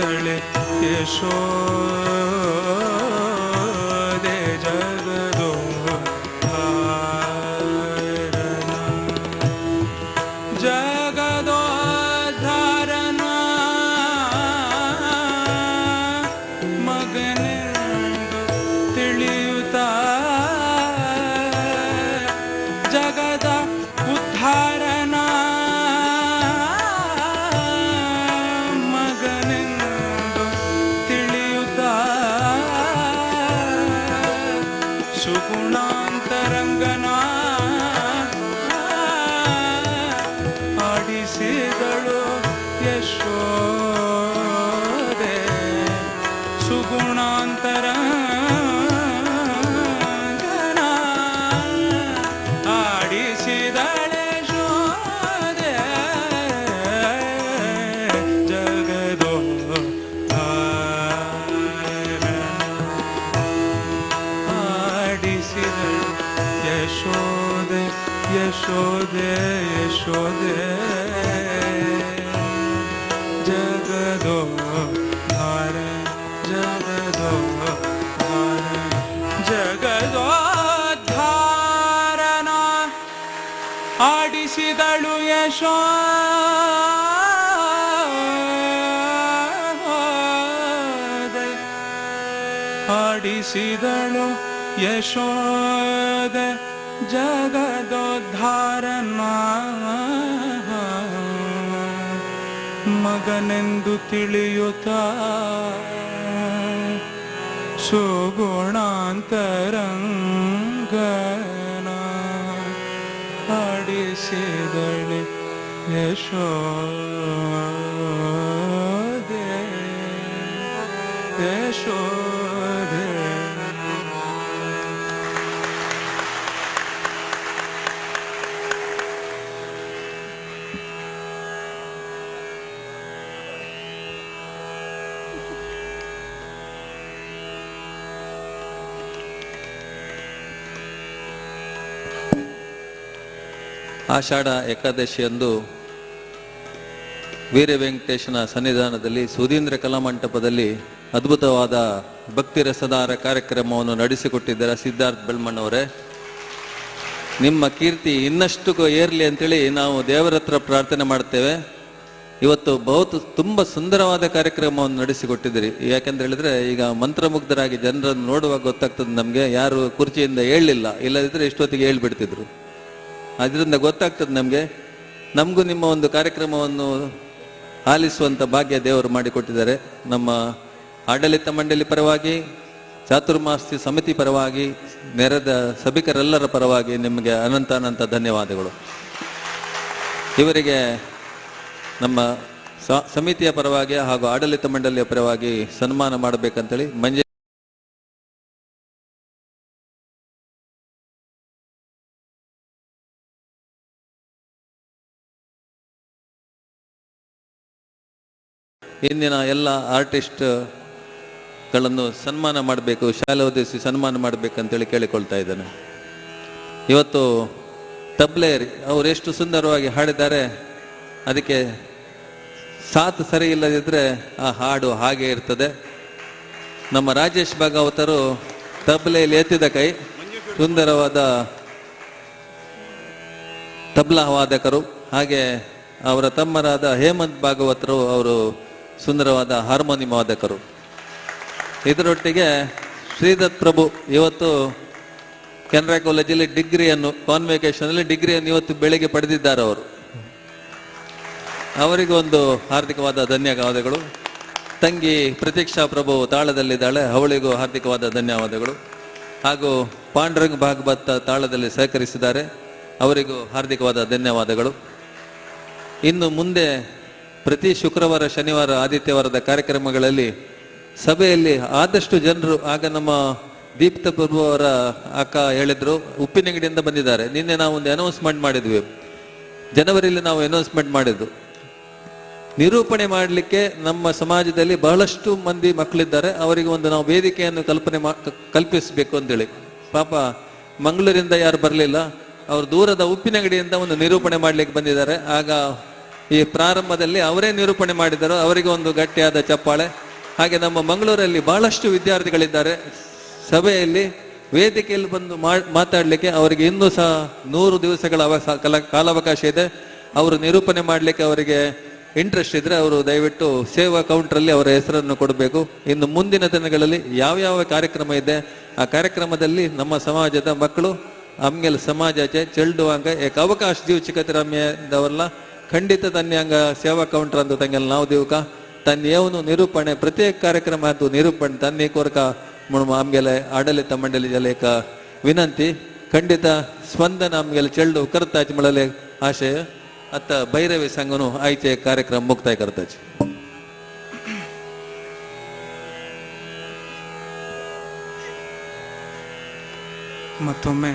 ಆಡಿಸಿದಳೆ ಯಶೋದೆ ಜಗದೋದ್ಧಾರನ ಮಗನೆಂದು ತಿಳಿಯುತ್ತ ಜಗದ ಉದ್ಧಾರನ ಮಗನೆಂದು ತಿಳಿಯುತ್ತ ಸುಗುಣಾಂತರಂಗನ ಆಡಿಸಿದಳು ಯಶೋದೆ ಸುಗುಣಾಂತರಂಗನ ಆಡಿಸಿದಳೆ ಯಶೋದೆ ಜಗದೋ ಆಡಿಸಿದಳು ಯಶೋದೆ ಯಶೋದೆ ಯಶೋದೆ ಜಗದೋ ಧಾರ ಜಗದೋ ಧಾರ ಜಗದೋ ಧಾರನ ಆಡಿಸಿದಳು ಯಶೋದೆ ಆಡಿಸಿದಳು ಯಶೋದೆ ಜಗದೋದ್ಧಾರನ ಮಗನೆಂದು ತಿಳಿಯುತ್ತ ಸುಗುಣಾಂತರಂಗನ ಆಡಿಸಿದಳೆ ಯಶೋದೆ ಯಶೋದೆ. ಆಷಾಢ ಏಕಾದಶಿಯಂದು ವೀರ ವೆಂಕಟೇಶನ ಸನ್ನಿಧಾನದಲ್ಲಿ ಸುಧೀಂದ್ರ ಕಲಾಮಂಟಪದಲ್ಲಿ ಅದ್ಭುತವಾದ ಭಕ್ತಿ ರಸದಾರ ಕಾರ್ಯಕ್ರಮವನ್ನು ನಡೆಸಿಕೊಟ್ಟಿದ್ದಾರೆ ಸಿದ್ಧಾರ್ಥ್ ಬೆಳ್ಮಣ್ಣವರೇ. ನಿಮ್ಮ ಕೀರ್ತಿ ಇನ್ನಷ್ಟು ಏರ್ಲಿ ಅಂತೇಳಿ ನಾವು ದೇವರ ಹತ್ರ ಪ್ರಾರ್ಥನೆ ಮಾಡ್ತೇವೆ. ಇವತ್ತು ತುಂಬ ಸುಂದರವಾದ ಕಾರ್ಯಕ್ರಮವನ್ನು ನಡೆಸಿಕೊಟ್ಟಿದ್ದೀರಿ. ಯಾಕೆಂತ ಹೇಳಿದ್ರೆ ಈಗ ಮಂತ್ರಮುಗ್ಧರಾಗಿ ಜನರನ್ನು ನೋಡುವಾಗ ಗೊತ್ತಾಗ್ತದೆ ನಮಗೆ, ಯಾರು ಕುರ್ಚಿಯಿಂದ ಹೇಳಲಿಲ್ಲ, ಇಲ್ಲದಿದ್ದರೆ ಇಷ್ಟೊತ್ತಿಗೆ ಹೇಳ್ಬಿಡ್ತಿದ್ರು. ಅದರಿಂದ ಗೊತ್ತಾಗ್ತದೆ ನಮಗೂ ನಿಮ್ಮ ಒಂದು ಕಾರ್ಯಕ್ರಮವನ್ನು ಆಲಿಸುವಂಥ ಭಾಗ್ಯ ದೇವರು ಮಾಡಿಕೊಟ್ಟಿದ್ದಾರೆ. ನಮ್ಮ ಆಡಳಿತ ಮಂಡಳಿ ಪರವಾಗಿ, ಚಾತುರ್ಮಾಸ್ಯ ಸಮಿತಿ ಪರವಾಗಿ, ನೆರೆದ ಸಭಿಕರೆಲ್ಲರ ಪರವಾಗಿ ನಿಮಗೆ ಅನಂತ ಧನ್ಯವಾದಗಳು. ಇವರಿಗೆ ನಮ್ಮ ಸಮಿತಿಯ ಪರವಾಗಿ ಹಾಗೂ ಆಡಳಿತ ಮಂಡಳಿಯ ಪರವಾಗಿ ಸನ್ಮಾನ ಮಾಡಬೇಕಂತೇಳಿ ಮಂಜೆ ಇಂದಿನ ಎಲ್ಲ ಆರ್ಟಿಸ್ಟ್ಗಳನ್ನು ಸನ್ಮಾನ ಮಾಡಬೇಕು, ಶಾಲೆ ಉದ್ದೇಶಿಸಿ ಸನ್ಮಾನ ಮಾಡಬೇಕಂತೇಳಿ ಕೇಳಿಕೊಳ್ತಾ ಇದ್ದೇನೆ. ಇವತ್ತು ತಬ್ಲೇರಿ ಅವರು ಎಷ್ಟು ಸುಂದರವಾಗಿ ಹಾಡಿದ್ದಾರೆ. ಅದಕ್ಕೆ ಸಾಥ್ ಸರಿ ಇಲ್ಲದಿದ್ದರೆ ಆ ಹಾಡು ಹಾಗೆ ಇರ್ತದೆ. ನಮ್ಮ ರಾಜೇಶ್ ಭಾಗವತರು ತಬ್ಲೆಯಲ್ಲಿ ಎತ್ತಿದ ಕೈ, ಸುಂದರವಾದ ತಬ್ಲಾ ವಾದಕರು. ಹಾಗೆ ಅವರ ತಮ್ಮರಾದ ಹೇಮಂತ್ ಭಾಗವತರು ಅವರು ಸುಂದರವಾದ ಹಾರ್ಮೋನಿಯಂ ವಾದಕರು. ಇದರೊಟ್ಟಿಗೆ ಶ್ರೀದತ್ ಪ್ರಭು ಇವತ್ತು ಕೆನರಾ ಕಾಲೇಜಲ್ಲಿ ಡಿಗ್ರಿಯನ್ನು, ಕಾನ್ವೆಕೇಶನಲ್ಲಿ ಡಿಗ್ರಿಯನ್ನು ಇವತ್ತು ಬೆಳಿಗ್ಗೆ ಪಡೆದಿದ್ದಾರೆ. ಅವರಿಗೊಂದು ಹಾರ್ದಿಕವಾದ ಧನ್ಯವಾದಗಳು. ತಂಗಿ ಪ್ರತೀಕ್ಷಾ ಪ್ರಭು ತಾಳದಲ್ಲಿದ್ದಾಳೆ, ಅವಳಿಗೂ ಹಾರ್ದಿಕವಾದ ಧನ್ಯವಾದಗಳು. ಹಾಗೂ ಪಾಂಡುರಂಗ್ ಭಾಗವತ ತಾಳದಲ್ಲಿ ಸಹಕರಿಸಿದ್ದಾರೆ, ಅವರಿಗೂ ಹಾರ್ದಿಕವಾದ ಧನ್ಯವಾದಗಳು. ಇನ್ನು ಮುಂದೆ ಪ್ರತಿ ಶುಕ್ರವಾರ, ಶನಿವಾರ, ಆದಿತ್ಯವಾರದ ಕಾರ್ಯಕ್ರಮಗಳಲ್ಲಿ ಸಭೆಯಲ್ಲಿ ಆದಷ್ಟು ಜನರು, ಆಗ ನಮ್ಮ ದೀಪ್ತ ಪ್ರಭು ಅವರ ಅಕ್ಕ ಹೇಳಿದ್ರು, ಉಪ್ಪಿನಂಗಡಿಯಿಂದ ಬಂದಿದ್ದಾರೆ. ನಿನ್ನೆ ನಾವು ಒಂದು ಅನೌನ್ಸ್ಮೆಂಟ್ ಮಾಡಿದ್ವಿ, ಜನವರಿಯಲ್ಲಿ ನಾವು ಅನೌನ್ಸ್ಮೆಂಟ್ ಮಾಡಿದ್ದು. ನಿರೂಪಣೆ ಮಾಡಲಿಕ್ಕೆ ನಮ್ಮ ಸಮಾಜದಲ್ಲಿ ಬಹಳಷ್ಟು ಮಂದಿ ಮಕ್ಕಳಿದ್ದಾರೆ, ಅವರಿಗೆ ಒಂದು ನಾವು ವೇದಿಕೆಯನ್ನು ಕಲ್ಪಿಸಬೇಕು ಅಂತೇಳಿ. ಪಾಪ ಮಂಗಳೂರಿಂದ ಯಾರು ಬರಲಿಲ್ಲ, ಅವರು ದೂರದ ಉಪ್ಪಿನಂಗಡಿಯಿಂದ ಒಂದು ನಿರೂಪಣೆ ಮಾಡಲಿಕ್ಕೆ ಬಂದಿದ್ದಾರೆ. ಆಗ ಈ ಪ್ರಾರಂಭದಲ್ಲಿ ಅವರೇ ನಿರೂಪಣೆ ಮಾಡಿದರು. ಅವರಿಗೆ ಒಂದು ಗಟ್ಟಿಯಾದ ಚಪ್ಪಾಳೆ. ಹಾಗೆ ನಮ್ಮ ಮಂಗಳೂರಲ್ಲಿ ಬಹಳಷ್ಟು ವಿದ್ಯಾರ್ಥಿಗಳಿದ್ದಾರೆ. ಸಭೆಯಲ್ಲಿ ವೇದಿಕೆಯಲ್ಲಿ ಬಂದು ಮಾತಾಡಲಿಕ್ಕೆ ಅವರಿಗೆ ಇನ್ನೂ ಸಹ 100 ದಿವಸಗಳ ಕಾಲಾವಕಾಶ ಇದೆ. ಅವರು ನಿರೂಪಣೆ ಮಾಡಲಿಕ್ಕೆ ಅವರಿಗೆ ಇಂಟ್ರೆಸ್ಟ್ ಇದ್ರೆ ಅವರು ದಯವಿಟ್ಟು ಸೇವಾ ಕೌಂಟ್ರಲ್ಲಿ ಅವರ ಹೆಸರನ್ನು ಕೊಡಬೇಕು. ಇನ್ನು ಮುಂದಿನ ದಿನಗಳಲ್ಲಿ ಯಾವ ಕಾರ್ಯಕ್ರಮ ಇದೆ ಆ ಕಾರ್ಯಕ್ರಮದಲ್ಲಿ ನಮ್ಮ ಸಮಾಜದ ಮಕ್ಕಳು ಆಮೇಲೆ ಸಮಾಜಾಚೆ ಚೆಲ್ಡುವಂಗ ಏಕ ಅವಕಾಶ ದೀವು ಚಿಕ್ಕತಿರಮ್ಯದವಲ್ಲ ಖಂಡಿತ ತನ್ಯಾಂಗ ಸೇವಾ ಕೌಂಟರ್ ಅಂತ ತಂಗೆಲ್ಲ ನಾವು ದೀವಕ ತನ್ನೇವನು ನಿರೂಪಣೆ ಪ್ರತ್ಯೇಕ ಕಾರ್ಯಕ್ರಮ ಅಂತ ನಿರೂಪಣೆ ತನ್ನೇ ಕೊರಕ ಆಮ್ಗೆಲೆ ಆಡಳಿತ ಮಂಡಳಿ ಜಲೇಕ ವಿನಂತಿ ಖಂಡಿತ ಸ್ಪಂದನ ಆಮ್ಗೆಲೆ ಚೆಲ್ಡು ಕರ್ತಾಚ್ ಮಳಲೆ ಆಶಯ ಅತ್ತ ಭೈರವಿ ಸಂಘನು ಆಯ್ಕೆ ಕಾರ್ಯಕ್ರಮ ಮುಕ್ತಾಯ ಕರ್ತಾಚ್. ಮತ್ತೊಮ್ಮೆ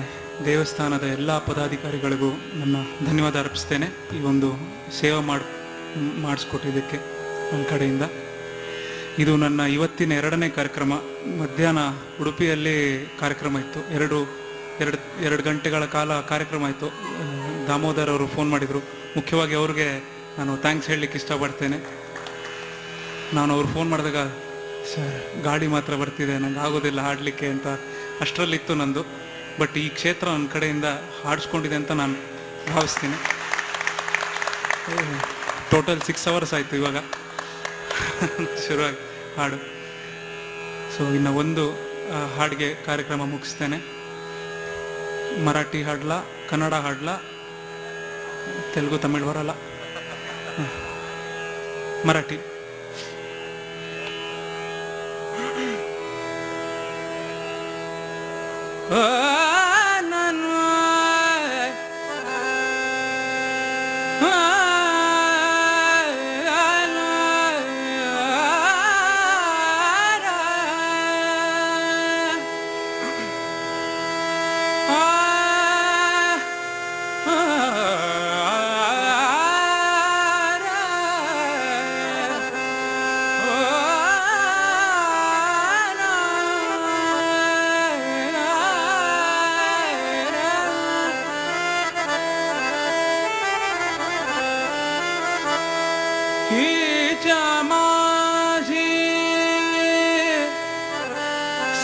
ದೇವಸ್ಥಾನದ ಎಲ್ಲ ಪದಾಧಿಕಾರಿಗಳಿಗೂ ನನ್ನ ಧನ್ಯವಾದ ಅರ್ಪಿಸ್ತೇನೆ ಈ ಒಂದು ಸೇವೆ ಮಾಡಿಸ್ಕೊಟ್ಟಿದ್ದಕ್ಕೆ ನನ್ನ ಕಡೆಯಿಂದ. ಇದು ನನ್ನ ಇವತ್ತಿನ 2ನೇ ಕಾರ್ಯಕ್ರಮ. ಮಧ್ಯಾಹ್ನ ಉಡುಪಿಯಲ್ಲಿ ಕಾರ್ಯಕ್ರಮ ಇತ್ತು. ಎರಡು ಗಂಟೆಗಳ ಕಾಲ ಕಾರ್ಯಕ್ರಮ ಆಯಿತು. ದಾಮೋದರ್ ಅವರು ಫೋನ್ ಮಾಡಿದರು. ಮುಖ್ಯವಾಗಿ ಅವ್ರಿಗೆ ನಾನು ಥ್ಯಾಂಕ್ಸ್ ಹೇಳಲಿಕ್ಕೆ ಇಷ್ಟಪಡ್ತೇನೆ. ನಾನು ಅವ್ರು ಫೋನ್ ಮಾಡಿದಾಗ ಸರ್ ಗಾಡಿ ಮಾತ್ರ ಬರ್ತಿದೆ, ನಂಗೆ ಆಗೋದಿಲ್ಲ ಹಾಡಲಿಕ್ಕೆ ಅಂತ ಅಷ್ಟರಲ್ಲಿತ್ತು ನಂದು. ಬಟ್ ಈ ಕ್ಷೇತ್ರ ನನ್ನ ಕಡೆಯಿಂದ ಹಾಡಿಸ್ಕೊಂಡಿದೆ ಅಂತ ನಾನು ಭಾವಿಸ್ತೀನಿ. ಟೋಟಲ್ 6 ಅವರ್ಸ್ ಆಯಿತು ಇವಾಗ ಶುರುವಾಗಿ ಹಾಡು. ಸೊ ಇನ್ನು ಒಂದು ಹಾಡಿಗೆ ಕಾರ್ಯಕ್ರಮ ಮುಗಿಸ್ತೇನೆ. ಮರಾಠಿ ಹಾಡ್ಲಾ, ಕನ್ನಡ ಹಾಡ್ಲಾ, ತೆಲುಗು ತಮಿಳ್ ಬರಲ್ಲ, ಮರಾಠಿ.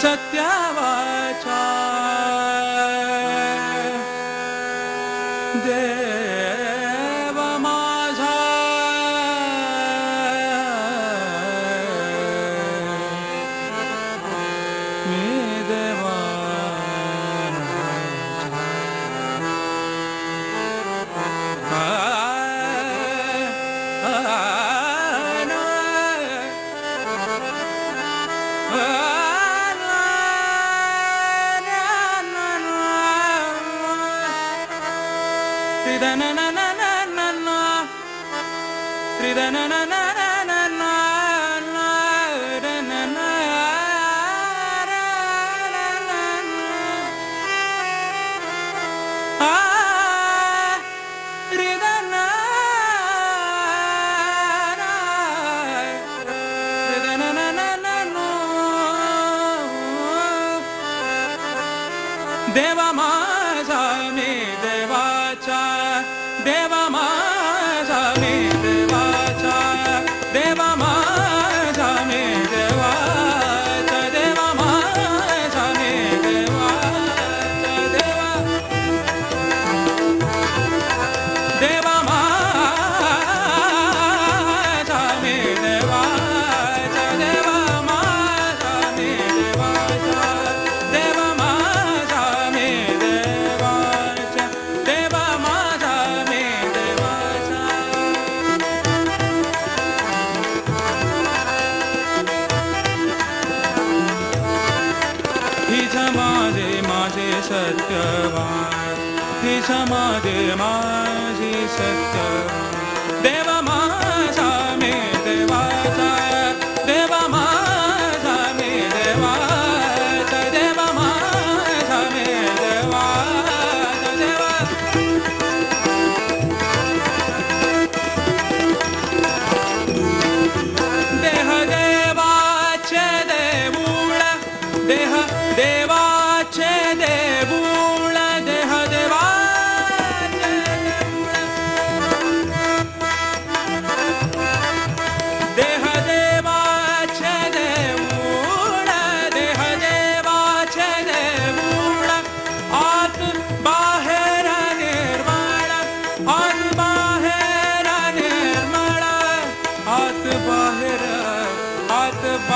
सत्यवाचा देव माझा मी देवा देवा माझा मी देवाचा देवा माझा मी देवाचा देवा माझा मी देवाचा देवा माझा मी देवाचा देवा देवा माझा मी देवाचा देवा माझा मी देवाचा देवा माझा मी देवाचा देवा माझा मी देवाचा ही समाजे माझे सत्यवान ही समाजे माझी सत्यवान देवा माझा मी देवाचा देवा माझा मी देवाचा देवा माझा मी देवाचा देवा देह देवाचे देऊळ देह देवाचे देऊळ देह देवाचे देऊळ